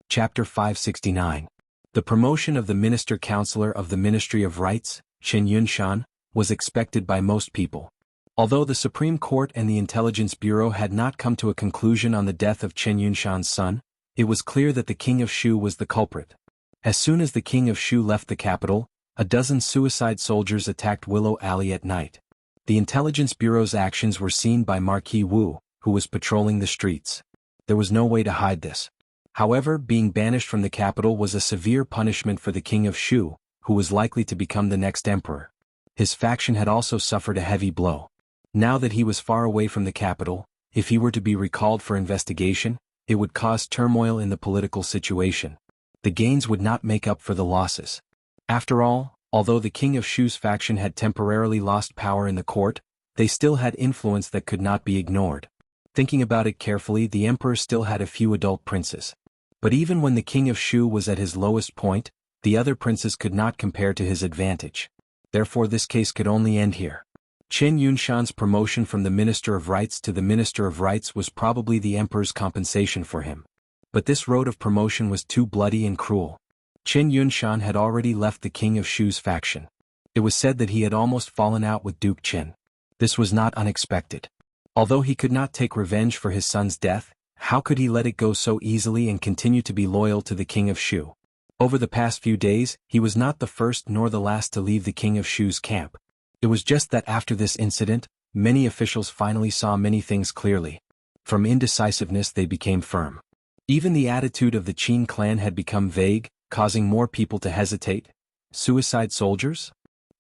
Chapter 569. The promotion of the Minister Counselor of the Ministry of Rights, Chen Yunshan, was expected by most people. Although the Supreme Court and the Intelligence Bureau had not come to a conclusion on the death of Chen Yunshan's son, it was clear that the King of Shu was the culprit. As soon as the King of Shu left the capital, a dozen suicide soldiers attacked Willow Alley at night. The Intelligence Bureau's actions were seen by Marquis Wu, who was patrolling the streets. There was no way to hide this. However, being banished from the capital was a severe punishment for the King of Shu, who was likely to become the next emperor. His faction had also suffered a heavy blow. Now that he was far away from the capital, if he were to be recalled for investigation, it would cause turmoil in the political situation. The gains would not make up for the losses. After all, although the King of Shu's faction had temporarily lost power in the court, they still had influence that could not be ignored. Thinking about it carefully, the emperor still had a few adult princes. But even when the King of Shu was at his lowest point, the other princes could not compare to his advantage. Therefore this case could only end here. Chen Yunshan's promotion from the Minister of Rights to the Minister of Rights was probably the emperor's compensation for him. But this road of promotion was too bloody and cruel. Chen Yunshan had already left the King of Shu's faction. It was said that he had almost fallen out with Duke Chen. This was not unexpected. Although he could not take revenge for his son's death, how could he let it go so easily and continue to be loyal to the king of Shu? Over the past few days, he was not the first nor the last to leave the king of Shu's camp. It was just that after this incident, many officials finally saw many things clearly. From indecisiveness they became firm. Even the attitude of the Qin clan had become vague, causing more people to hesitate. Suicide soldiers?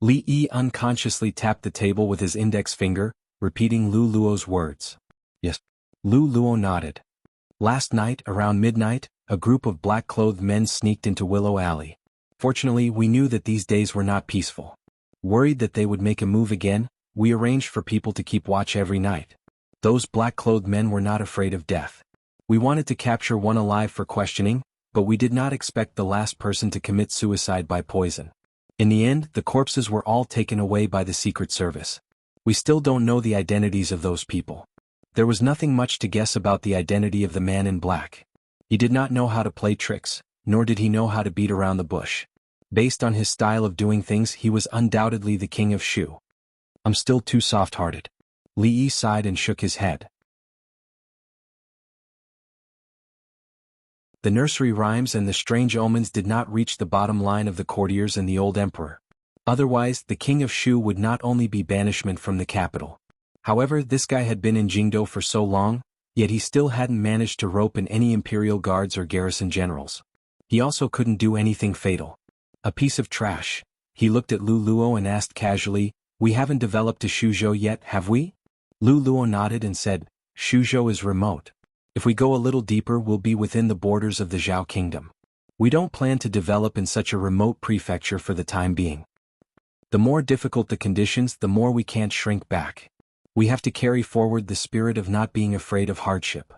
Li Yi unconsciously tapped the table with his index finger, repeating Lu Luo's words. Yes. Lu Luo nodded. Last night, around midnight, a group of black-clothed men sneaked into Willow Alley. Fortunately, we knew that these days were not peaceful. Worried that they would make a move again, we arranged for people to keep watch every night. Those black-clothed men were not afraid of death. We wanted to capture one alive for questioning, but we did not expect the last person to commit suicide by poison. In the end, the corpses were all taken away by the Secret Service. We still don't know the identities of those people. There was nothing much to guess about the identity of the man in black. He did not know how to play tricks, nor did he know how to beat around the bush. Based on his style of doing things, he was undoubtedly the king of Shu. I'm still too soft-hearted. Li Yi sighed and shook his head. The nursery rhymes and the strange omens did not reach the bottom line of the courtiers and the old emperor. Otherwise, the king of Shu would not only be banishment from the capital. However, this guy had been in Jianghu for so long, yet he still hadn't managed to rope in any imperial guards or garrison generals. He also couldn't do anything fatal. A piece of trash. He looked at Lu Luo and asked casually, "We haven't developed a Shuzhou yet, have we?" Lu Luo nodded and said, "Shuzhou is remote. If we go a little deeper, we'll be within the borders of the Zhao kingdom. We don't plan to develop in such a remote prefecture for the time being. The more difficult the conditions, the more we can't shrink back. We have to carry forward the spirit of not being afraid of hardship."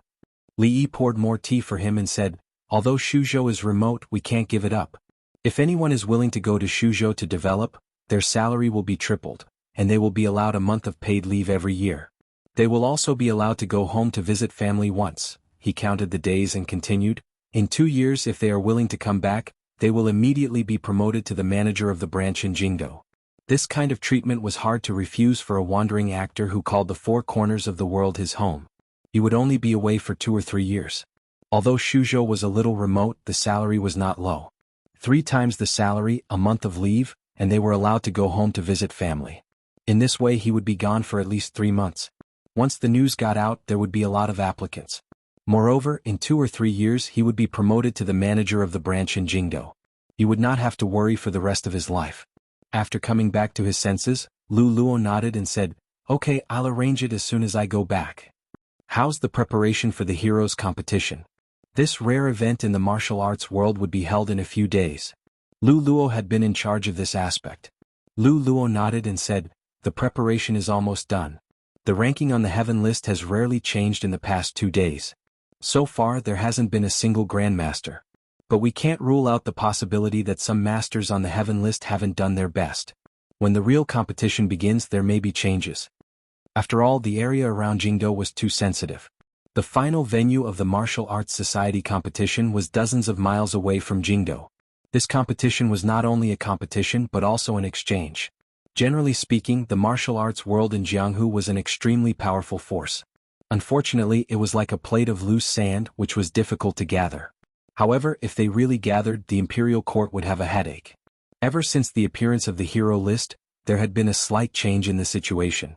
Li Yi poured more tea for him and said, "Although Shuzhou is remote, we can't give it up. If anyone is willing to go to Shuzhou to develop, their salary will be tripled, and they will be allowed a month of paid leave every year. They will also be allowed to go home to visit family once." He counted the days and continued, "In 2 years, if they are willing to come back, they will immediately be promoted to the manager of the branch in Jianghu." This kind of treatment was hard to refuse for a wandering actor who called the four corners of the world his home. He would only be away for 2 or 3 years. Although Shuzhou was a little remote, the salary was not low. 3 times the salary, a month of leave, and they were allowed to go home to visit family. In this way he would be gone for at least 3 months. Once the news got out, there would be a lot of applicants. Moreover, in 2 or 3 years he would be promoted to the manager of the branch in Jianghu. He would not have to worry for the rest of his life. After coming back to his senses, Lu Luo nodded and said, "Okay, I'll arrange it as soon as I go back." "How's the preparation for the heroes competition?" This rare event in the martial arts world would be held in a few days. Lu Luo had been in charge of this aspect. Lu Luo nodded and said, "The preparation is almost done. The ranking on the heaven list has rarely changed in the past 2 days. So far there hasn't been a single grandmaster. But we can't rule out the possibility that some masters on the heaven list haven't done their best. When the real competition begins, there may be changes." After all, the area around Jianghu was too sensitive. The final venue of the Martial Arts Society competition was dozens of miles away from Jianghu. This competition was not only a competition but also an exchange. Generally speaking, the martial arts world in Jianghu was an extremely powerful force. Unfortunately, it was like a plate of loose sand which was difficult to gather. However, if they really gathered, the imperial court would have a headache. Ever since the appearance of the hero list, there had been a slight change in the situation.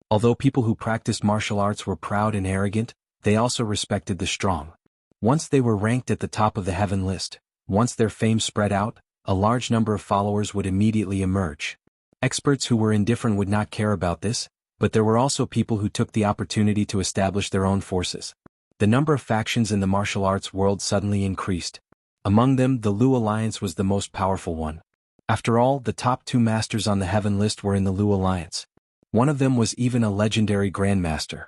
Although people who practiced martial arts were proud and arrogant, they also respected the strong. Once they were ranked at the top of the heaven list, once their fame spread out, a large number of followers would immediately emerge. Experts who were indifferent would not care about this, but there were also people who took the opportunity to establish their own forces. The number of factions in the martial arts world suddenly increased. Among them, the Lu Alliance was the most powerful one. After all, the top 2 masters on the heaven list were in the Lu Alliance. One of them was even a legendary grandmaster.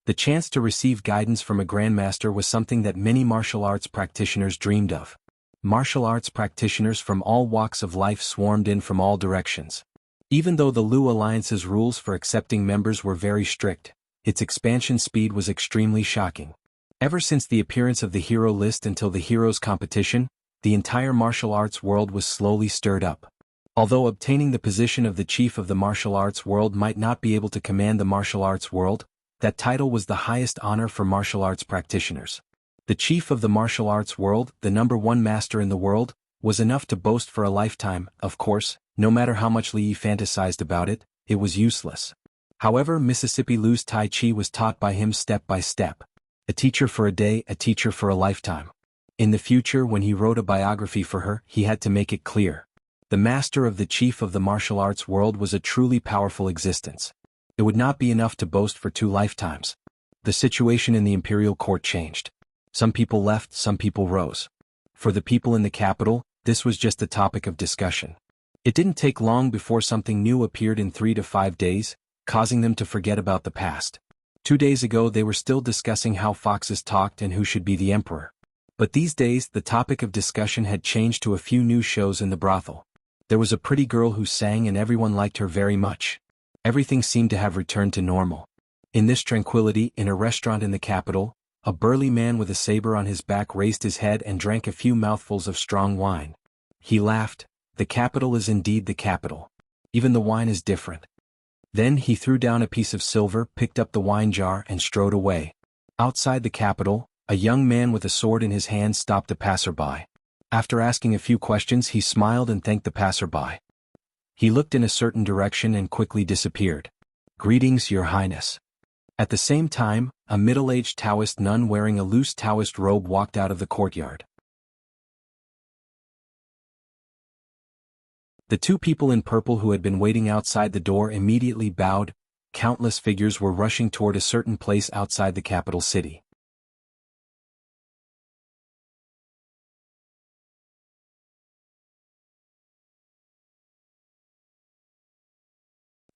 The chance to receive guidance from a grandmaster was something that many martial arts practitioners dreamed of. Martial arts practitioners from all walks of life swarmed in from all directions. Even though the Lu Alliance's rules for accepting members were very strict, its expansion speed was extremely shocking. Ever since the appearance of the hero list until the heroes competition, the entire martial arts world was slowly stirred up. Although obtaining the position of the chief of the martial arts world might not be able to command the martial arts world, that title was the highest honor for martial arts practitioners. The chief of the martial arts world, the #1 master in the world, was enough to boast for a lifetime. Of course, no matter how much Li Yi fantasized about it, it was useless. However, Mississippi Lu's Tai Chi was taught by him step by step. A teacher for a day, a teacher for a lifetime. In the future, when he wrote a biography for her, he had to make it clear. The master of the chief of the martial arts world was a truly powerful existence. It would not be enough to boast for 2 lifetimes. The situation in the imperial court changed. Some people left, some people rose. For the people in the capital, this was just a topic of discussion. It didn't take long before something new appeared in 3 to 5 days, causing them to forget about the past. 2 days ago they were still discussing how foxes talked and who should be the emperor. But these days the topic of discussion had changed to a few new shows in the brothel. There was a pretty girl who sang and everyone liked her very much. Everything seemed to have returned to normal. In this tranquility, in a restaurant in the capital, a burly man with a saber on his back raised his head and drank a few mouthfuls of strong wine. He laughed. The capital is indeed the capital. Even the wine is different. Then he threw down a piece of silver, picked up the wine jar and strode away. Outside the capital, a young man with a sword in his hand stopped a passerby. After asking a few questions, he smiled and thanked the passerby. He looked in a certain direction and quickly disappeared. "Greetings, Your Highness." At the same time, a middle-aged Taoist nun wearing a loose Taoist robe walked out of the courtyard. The 2 people in purple who had been waiting outside the door immediately bowed. Countless figures were rushing toward a certain place outside the capital city.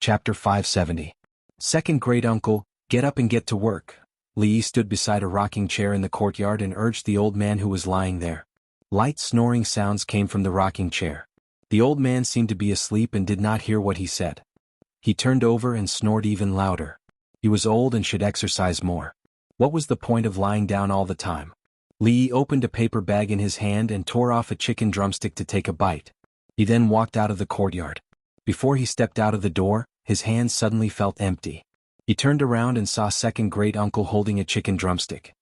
Chapter 570. Second Great Uncle, get up and get to work. Li Yi stood beside a rocking chair in the courtyard and urged the old man who was lying there. Light snoring sounds came from the rocking chair. The old man seemed to be asleep and did not hear what he said. He turned over and snored even louder. He was old and should exercise more. What was the point of lying down all the time? Li Yi opened a paper bag in his hand and tore off a chicken drumstick to take a bite. He then walked out of the courtyard. Before he stepped out of the door, his hands suddenly felt empty. He turned around and saw Second Great Uncle holding a chicken drumstick.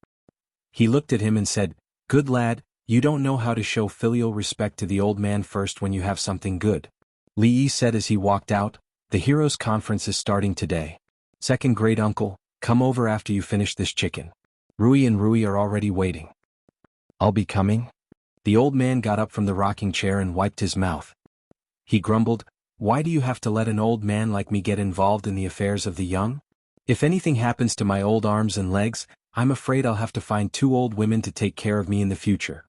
He looked at him and said, "Good lad, you don't know how to show filial respect to the old man first when you have something good." Li Yi said as he walked out, "The Heroes' Conference is starting today. Second Great Uncle, come over after you finish this chicken. Rui and Rui are already waiting." "I'll be coming." The old man got up from the rocking chair and wiped his mouth. He grumbled, "Why do you have to let an old man like me get involved in the affairs of the young? If anything happens to my old arms and legs, I'm afraid I'll have to find 2 old women to take care of me in the future."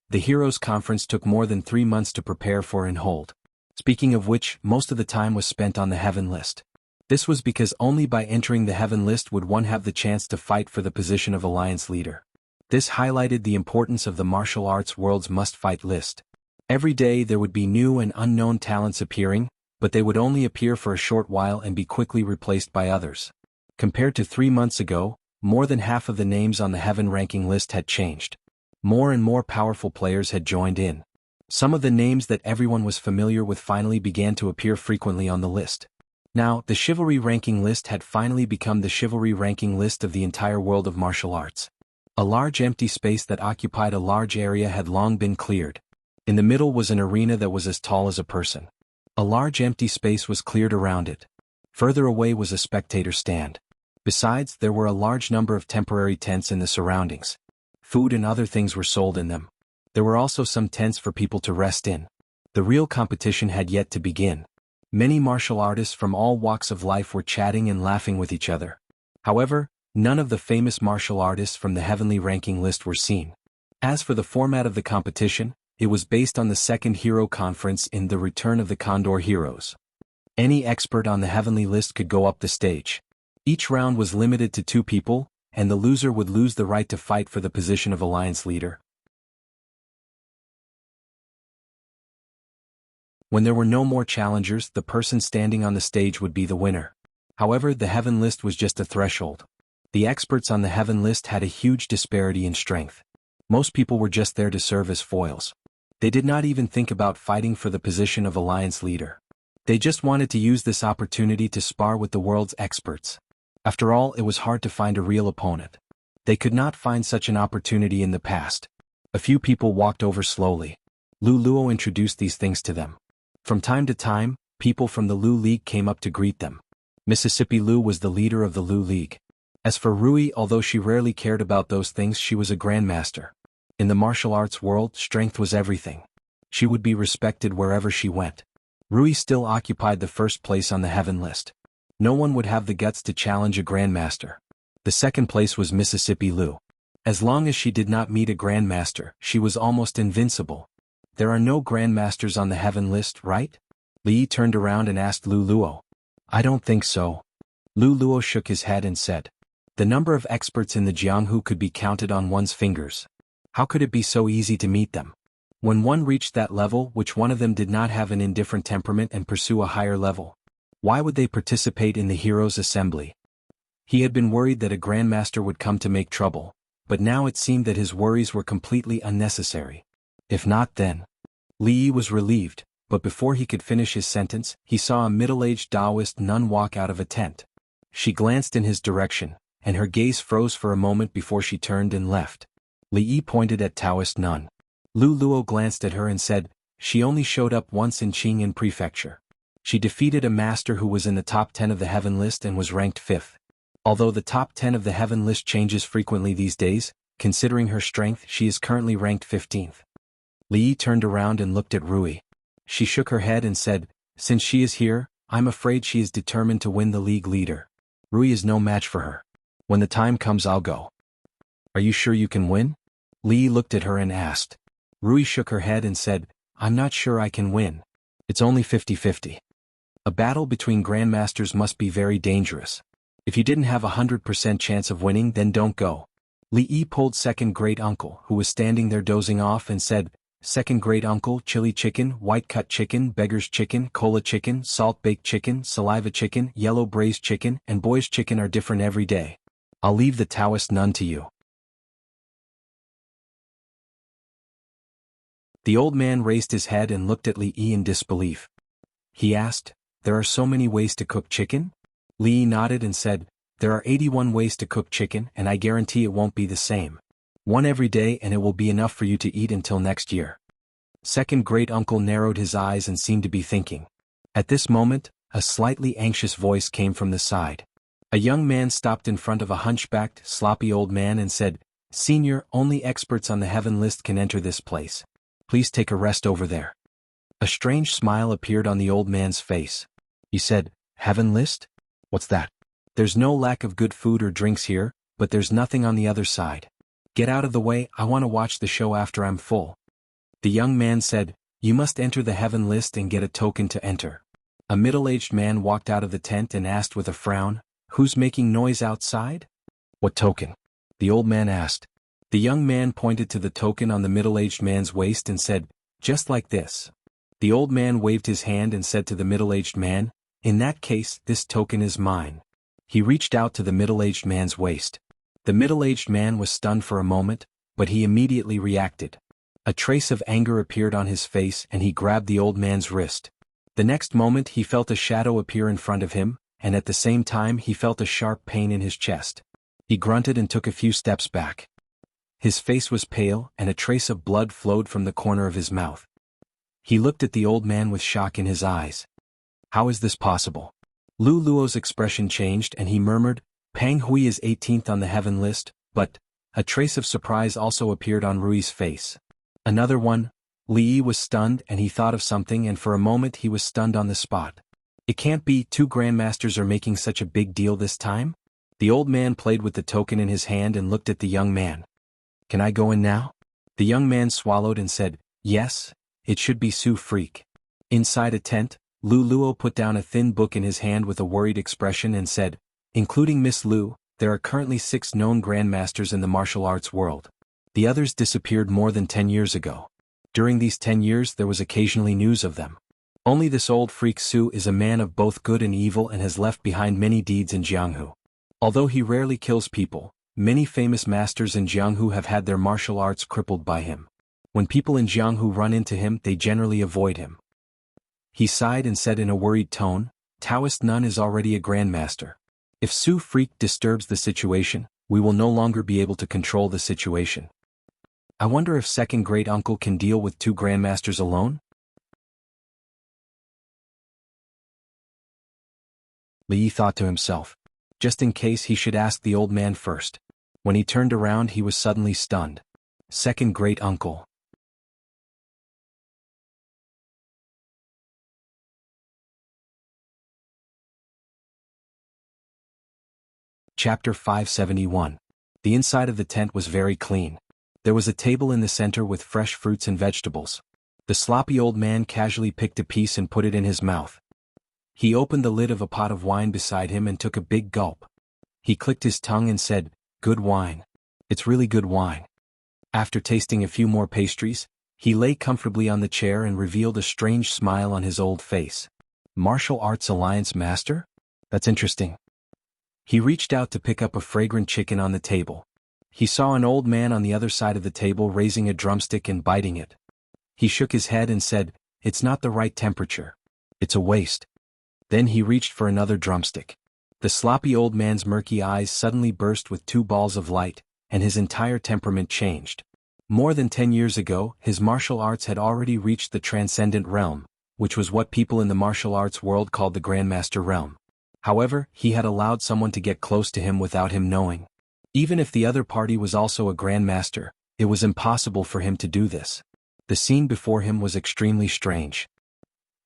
The Heroes' Conference took more than 3 months to prepare for and hold. Speaking of which, most of the time was spent on the Heaven List. This was because only by entering the Heaven List would one have the chance to fight for the position of Alliance Leader. This highlighted the importance of the martial arts world's must-fight list. Every day there would be new and unknown talents appearing, but they would only appear for a short while and be quickly replaced by others. Compared to 3 months ago, more than half of the names on the Heaven ranking list had changed. More and more powerful players had joined in. Some of the names that everyone was familiar with finally began to appear frequently on the list. Now, the Chivalry ranking list had finally become the Chivalry ranking list of the entire world of martial arts. A large empty space that occupied a large area had long been cleared. In the middle was an arena that was as tall as a person. A large empty space was cleared around it. Further away was a spectator stand. Besides, there were a large number of temporary tents in the surroundings. Food and other things were sold in them. There were also some tents for people to rest in. The real competition had yet to begin. Many martial artists from all walks of life were chatting and laughing with each other. However, none of the famous martial artists from the heavenly ranking list were seen. As for the format of the competition, it was based on the second hero conference in The Return of the Condor Heroes. Any expert on the heavenly list could go up the stage. Each round was limited to 2 people, and the loser would lose the right to fight for the position of Alliance Leader. When there were no more challengers, the person standing on the stage would be the winner. However, the Heaven list was just a threshold. The experts on the Heaven list had a huge disparity in strength. Most people were just there to serve as foils. They did not even think about fighting for the position of alliance leader. They just wanted to use this opportunity to spar with the world's experts. After all, it was hard to find a real opponent. They could not find such an opportunity in the past. A few people walked over slowly. Lu Luo introduced these things to them. From time to time, people from the Lu League came up to greet them. Mississippi Lu was the leader of the Lu League. As for Rui, although she rarely cared about those things, she was a grandmaster. In the martial arts world, strength was everything. She would be respected wherever she went. Rui still occupied the first place on the heaven list. No one would have the guts to challenge a grandmaster. The second place was Mississippi Lu. As long as she did not meet a grandmaster, she was almost invincible. There are no grandmasters on the heaven list, right? Li turned around and asked Lu Luo. I don't think so. Lu Luo shook his head and said. The number of experts in the Jianghu could be counted on one's fingers. How could it be so easy to meet them? When one reached that level, which one of them did not have an indifferent temperament and pursue a higher level? Why would they participate in the Heroes' Assembly? He had been worried that a grandmaster would come to make trouble, but now it seemed that his worries were completely unnecessary. If not, then. Li Yi was relieved, but before he could finish his sentence, he saw a middle-aged Taoist nun walk out of a tent. She glanced in his direction, and her gaze froze for a moment before she turned and left. Li Yi pointed at Taoist nun. Lu Luo glanced at her and said, she only showed up once in Qing'an Prefecture. She defeated a master who was in the top 10 of the heaven list and was ranked 5th. Although the top 10 of the heaven list changes frequently these days, considering her strength, she is currently ranked 15th. Li Yi turned around and looked at Rui. She shook her head and said, since she is here, I'm afraid she is determined to win the league leader. Rui is no match for her. When the time comes, I'll go. Are you sure you can win? Li Yi looked at her and asked. Rui shook her head and said, I'm not sure I can win. It's only 50-50. A battle between grandmasters must be very dangerous. If you didn't have 100% chance of winning, then don't go. Li Yi pulled second great uncle, who was standing there dozing off, and said, second great uncle, chili chicken, white cut chicken, beggar's chicken, cola chicken, salt baked chicken, saliva chicken, yellow braised chicken, and boy's chicken are different every day. I'll leave the Taoist nun to you. The old man raised his head and looked at Li Yi in disbelief. He asked, there are so many ways to cook chicken? Li Yi nodded and said, there are 81 ways to cook chicken, and I guarantee it won't be the same. One every day, and it will be enough for you to eat until next year. Second great uncle narrowed his eyes and seemed to be thinking. At this moment, a slightly anxious voice came from the side. A young man stopped in front of a hunchbacked, sloppy old man and said, Senior, only experts on the heaven list can enter this place. Please take a rest over there. A strange smile appeared on the old man's face. He said, Heaven list? What's that? There's no lack of good food or drinks here, but there's nothing on the other side. Get out of the way, I want to watch the show after I'm full. The young man said, You must enter the heaven list and get a token to enter. A middle-aged man walked out of the tent and asked with a frown, Who's making noise outside? What token? The old man asked. The young man pointed to the token on the middle-aged man's waist and said, Just like this. The old man waved his hand and said to the middle-aged man, In that case, this token is mine. He reached out to the middle-aged man's waist. The middle-aged man was stunned for a moment, but he immediately reacted. A trace of anger appeared on his face and he grabbed the old man's wrist. The next moment he felt a shadow appear in front of him, and at the same time he felt a sharp pain in his chest. He grunted and took a few steps back. His face was pale, and a trace of blood flowed from the corner of his mouth. He looked at the old man with shock in his eyes. How is this possible? Lu Luo's expression changed and he murmured, Pang Hui is 18th on the heaven list, but... A trace of surprise also appeared on Rui's face. Another one. Li Yi was stunned and he thought of something, and for a moment he was stunned on the spot. It can't be, 2 grandmasters are making such a big deal this time? The old man played with the token in his hand and looked at the young man. Can I go in now? The young man swallowed and said, Yes, it should be Su Freak. Inside a tent, Lu Luo put down a thin book in his hand with a worried expression and said, Including Miss Lu, there are currently 6 known grandmasters in the martial arts world. The others disappeared more than 10 years ago. During these 10 years there was occasionally news of them. Only this old freak Su is a man of both good and evil and has left behind many deeds in Jianghu. Although he rarely kills people, many famous masters in Jianghu have had their martial arts crippled by him. When people in Jianghu run into him, they generally avoid him. He sighed and said in a worried tone, Taoist Nun is already a grandmaster. If Su Freak disturbs the situation, we will no longer be able to control the situation. I wonder if second great uncle can deal with 2 grandmasters alone? Li thought to himself. Just in case, he should ask the old man first. When he turned around, he was suddenly stunned. Second great uncle. Chapter 571. The inside of the tent was very clean. There was a table in the center with fresh fruits and vegetables. The sloppy old man casually picked a piece and put it in his mouth. He opened the lid of a pot of wine beside him and took a big gulp. He clicked his tongue and said, "Good wine. It's really good wine." After tasting a few more pastries, he lay comfortably on the chair and revealed a strange smile on his old face. Martial Arts Alliance Master? That's interesting. He reached out to pick up a fragrant chicken on the table. He saw an old man on the other side of the table raising a drumstick and biting it. He shook his head and said, "It's not the right temperature. It's a waste." Then he reached for another drumstick. The sloppy old man's murky eyes suddenly burst with 2 balls of light, and his entire temperament changed. More than 10 years ago, his martial arts had already reached the transcendent realm, which was what people in the martial arts world called the Grandmaster realm. However, he had allowed someone to get close to him without him knowing. Even if the other party was also a Grandmaster, it was impossible for him to do this. The scene before him was extremely strange.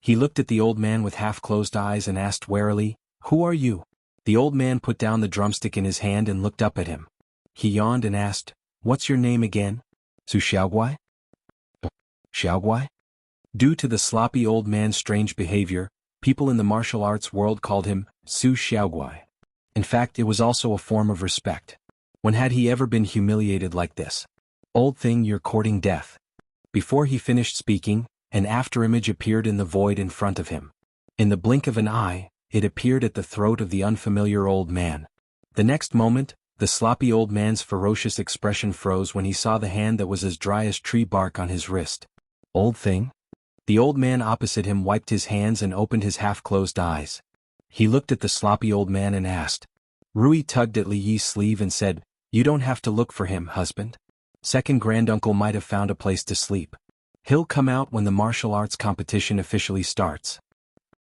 He looked at the old man with half-closed eyes and asked warily, "Who are you?" The old man put down the drumstick in his hand and looked up at him. He yawned and asked, "What's your name again?" "Su Xiaoguai?" "Xiaoguai?" Due to the sloppy old man's strange behavior, people in the martial arts world called him Su Xiaoguai. In fact, it was also a form of respect. When had he ever been humiliated like this? "Old thing, you're courting death." Before he finished speaking, an afterimage appeared in the void in front of him. In the blink of an eye, it appeared at the throat of the unfamiliar old man. The next moment, the sloppy old man's ferocious expression froze when he saw the hand that was as dry as tree bark on his wrist. "Old thing?" The old man opposite him wiped his hands and opened his half-closed eyes. He looked at the sloppy old man and asked. Rui tugged at Li Yi's sleeve and said, "You don't have to look for him, husband. Second granduncle might have found a place to sleep. He'll come out when the martial arts competition officially starts."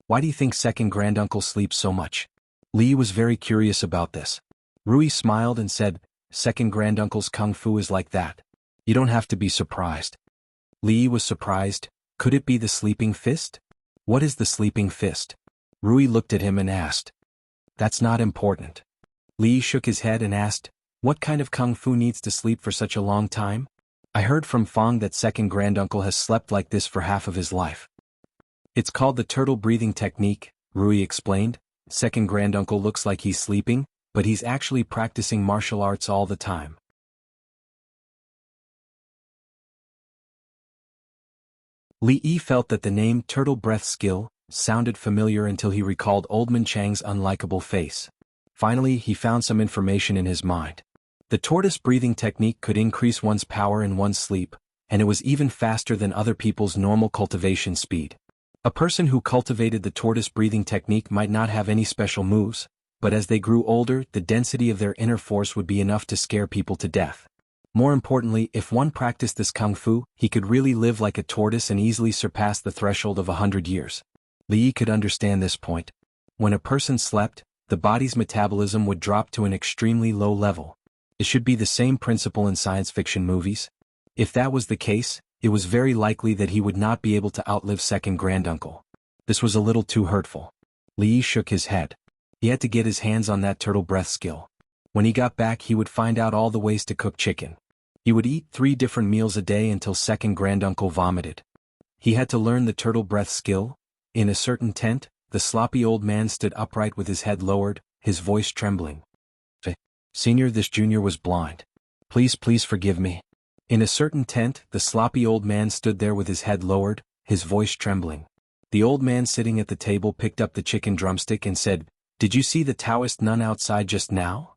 "Why do you think second granduncle sleeps so much?" Li was very curious about this. Rui smiled and said, "Second granduncle's kung fu is like that. You don't have to be surprised." Li was surprised. Could it be the sleeping fist? "What is the sleeping fist?" Rui looked at him and asked. "That's not important." Li shook his head and asked, "What kind of kung fu needs to sleep for such a long time?" "I heard from Fong that second granduncle has slept like this for half of his life." "It's called the turtle breathing technique," Rui explained. "Second granduncle looks like he's sleeping, but he's actually practicing martial arts all the time." Li Yi felt that the name Turtle Breath Skill sounded familiar until he recalled Oldman Chang's unlikable face. Finally, he found some information in his mind. The tortoise breathing technique could increase one's power in one's sleep, and it was even faster than other people's normal cultivation speed. A person who cultivated the tortoise breathing technique might not have any special moves, but as they grew older, the density of their inner force would be enough to scare people to death. More importantly, if one practiced this kung fu, he could really live like a tortoise and easily surpass the threshold of 100 years. Li Yi could understand this point. When a person slept, the body's metabolism would drop to an extremely low level. It should be the same principle in science fiction movies. If that was the case, it was very likely that he would not be able to outlive second granduncle. This was a little too hurtful. Li Yi shook his head. He had to get his hands on that turtle breath skill. When he got back, he would find out all the ways to cook chicken. He would eat 3 different meals a day until second granduncle vomited. He had to learn the turtle breath skill. In a certain tent, the sloppy old man stood upright with his head lowered, his voice trembling. "Senior, this junior was blind. Please forgive me." In a certain tent, the sloppy old man stood there with his head lowered, his voice trembling. The old man sitting at the table picked up the chicken drumstick and said, "Did you see the Taoist nun outside just now?"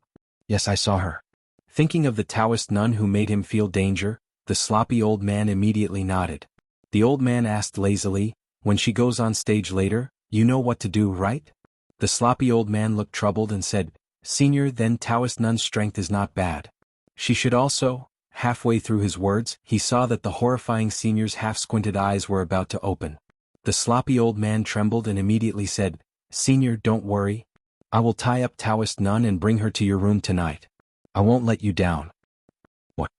"Yes, I saw her." Thinking of the Taoist nun who made him feel danger, The sloppy old man immediately nodded. The old man asked lazily, when she goes on stage later, you know what to do, right? The sloppy old man looked troubled and said, Senior, then Taoist nun's strength is not bad. She should also. Halfway through his words, he saw that the horrifying senior's half-squinted eyes were about to open. The sloppy old man trembled and immediately said, Senior, don't worry. I will tie up Taoist nun and bring her to your room tonight. I won't let you down. What?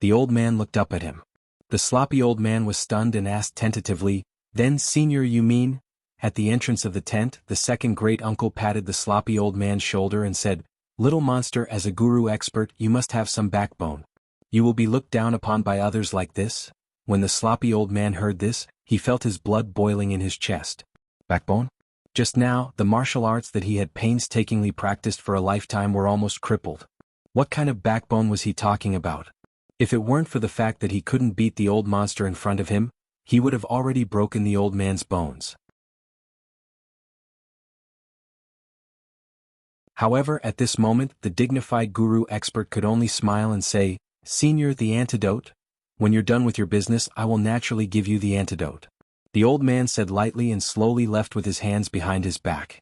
The old man looked up at him. The sloppy old man was stunned and asked tentatively, Then Senior, you mean? At the entrance of the tent, the second great uncle patted the sloppy old man's shoulder and said, Little monster, as a guru expert, you must have some backbone. You will be looked down upon by others like this? When the sloppy old man heard this, he felt his blood boiling in his chest. Backbone? Just now, the martial arts that he had painstakingly practiced for a lifetime were almost crippled. What kind of backbone was he talking about? If it weren't for the fact that he couldn't beat the old monster in front of him, he would have already broken the old man's bones. However, at this moment, the dignified guru expert could only smile and say, Senior, the antidote? When you're done with your business, I will naturally give you the antidote. The old man said lightly and slowly left with his hands behind his back.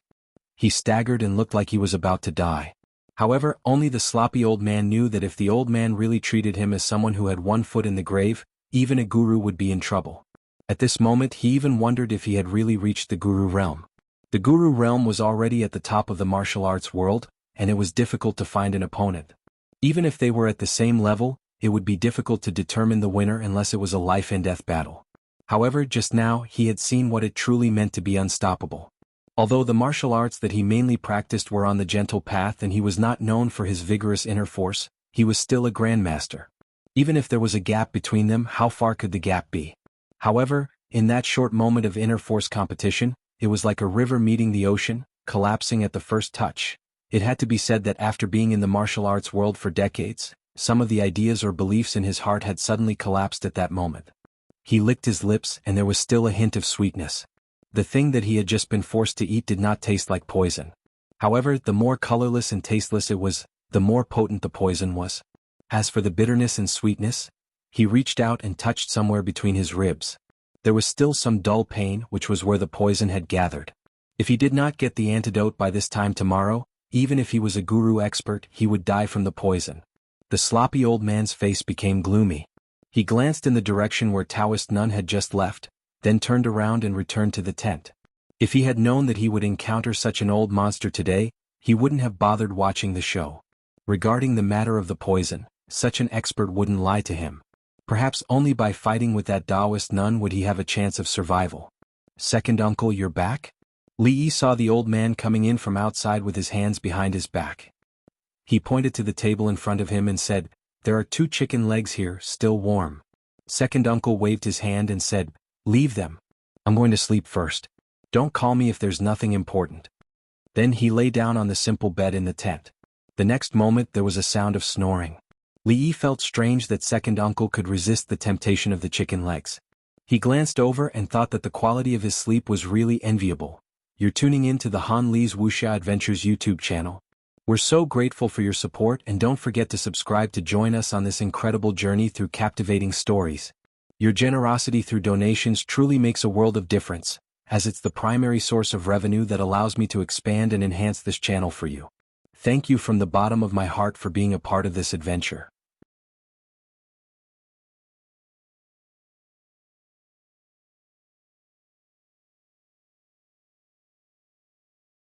He staggered and looked like he was about to die. However, only the sloppy old man knew that if the old man really treated him as someone who had one foot in the grave, even a guru would be in trouble. At this moment, he even wondered if he had really reached the guru realm. The guru realm was already at the top of the martial arts world, and it was difficult to find an opponent. Even if they were at the same level, it would be difficult to determine the winner unless it was a life-and-death battle. However, just now, he had seen what it truly meant to be unstoppable. Although the martial arts that he mainly practiced were on the gentle path and he was not known for his vigorous inner force, he was still a grandmaster. Even if there was a gap between them, how far could the gap be? However, in that short moment of inner force competition, it was like a river meeting the ocean, collapsing at the first touch. It had to be said that after being in the martial arts world for decades, some of the ideas or beliefs in his heart had suddenly collapsed at that moment. He licked his lips and there was still a hint of sweetness. The thing that he had just been forced to eat did not taste like poison. However, the more colorless and tasteless it was, the more potent the poison was. As for the bitterness and sweetness, he reached out and touched somewhere between his ribs. There was still some dull pain, which was where the poison had gathered. If he did not get the antidote by this time tomorrow, even if he was a guru expert, he would die from the poison. The sloppy old man's face became gloomy. He glanced in the direction where Taoist nun had just left, then turned around and returned to the tent. If he had known that he would encounter such an old monster today, he wouldn't have bothered watching the show. Regarding the matter of the poison, such an expert wouldn't lie to him. Perhaps only by fighting with that Taoist nun would he have a chance of survival. Second uncle, you're back? Li Yi saw the old man coming in from outside with his hands behind his back. He pointed to the table in front of him and said, There are 2 chicken legs here, still warm. Second uncle waved his hand and said, Leave them. I'm going to sleep first. Don't call me if there's nothing important. Then he lay down on the simple bed in the tent. The next moment there was a sound of snoring. Li Yi felt strange that second uncle could resist the temptation of the chicken legs. He glanced over and thought that the quality of his sleep was really enviable. You're tuning in to the Han Li's Wuxia Adventures YouTube channel. We're so grateful for your support and don't forget to subscribe to join us on this incredible journey through captivating stories. Your generosity through donations truly makes a world of difference, as it's the primary source of revenue that allows me to expand and enhance this channel for you. Thank you from the bottom of my heart for being a part of this adventure.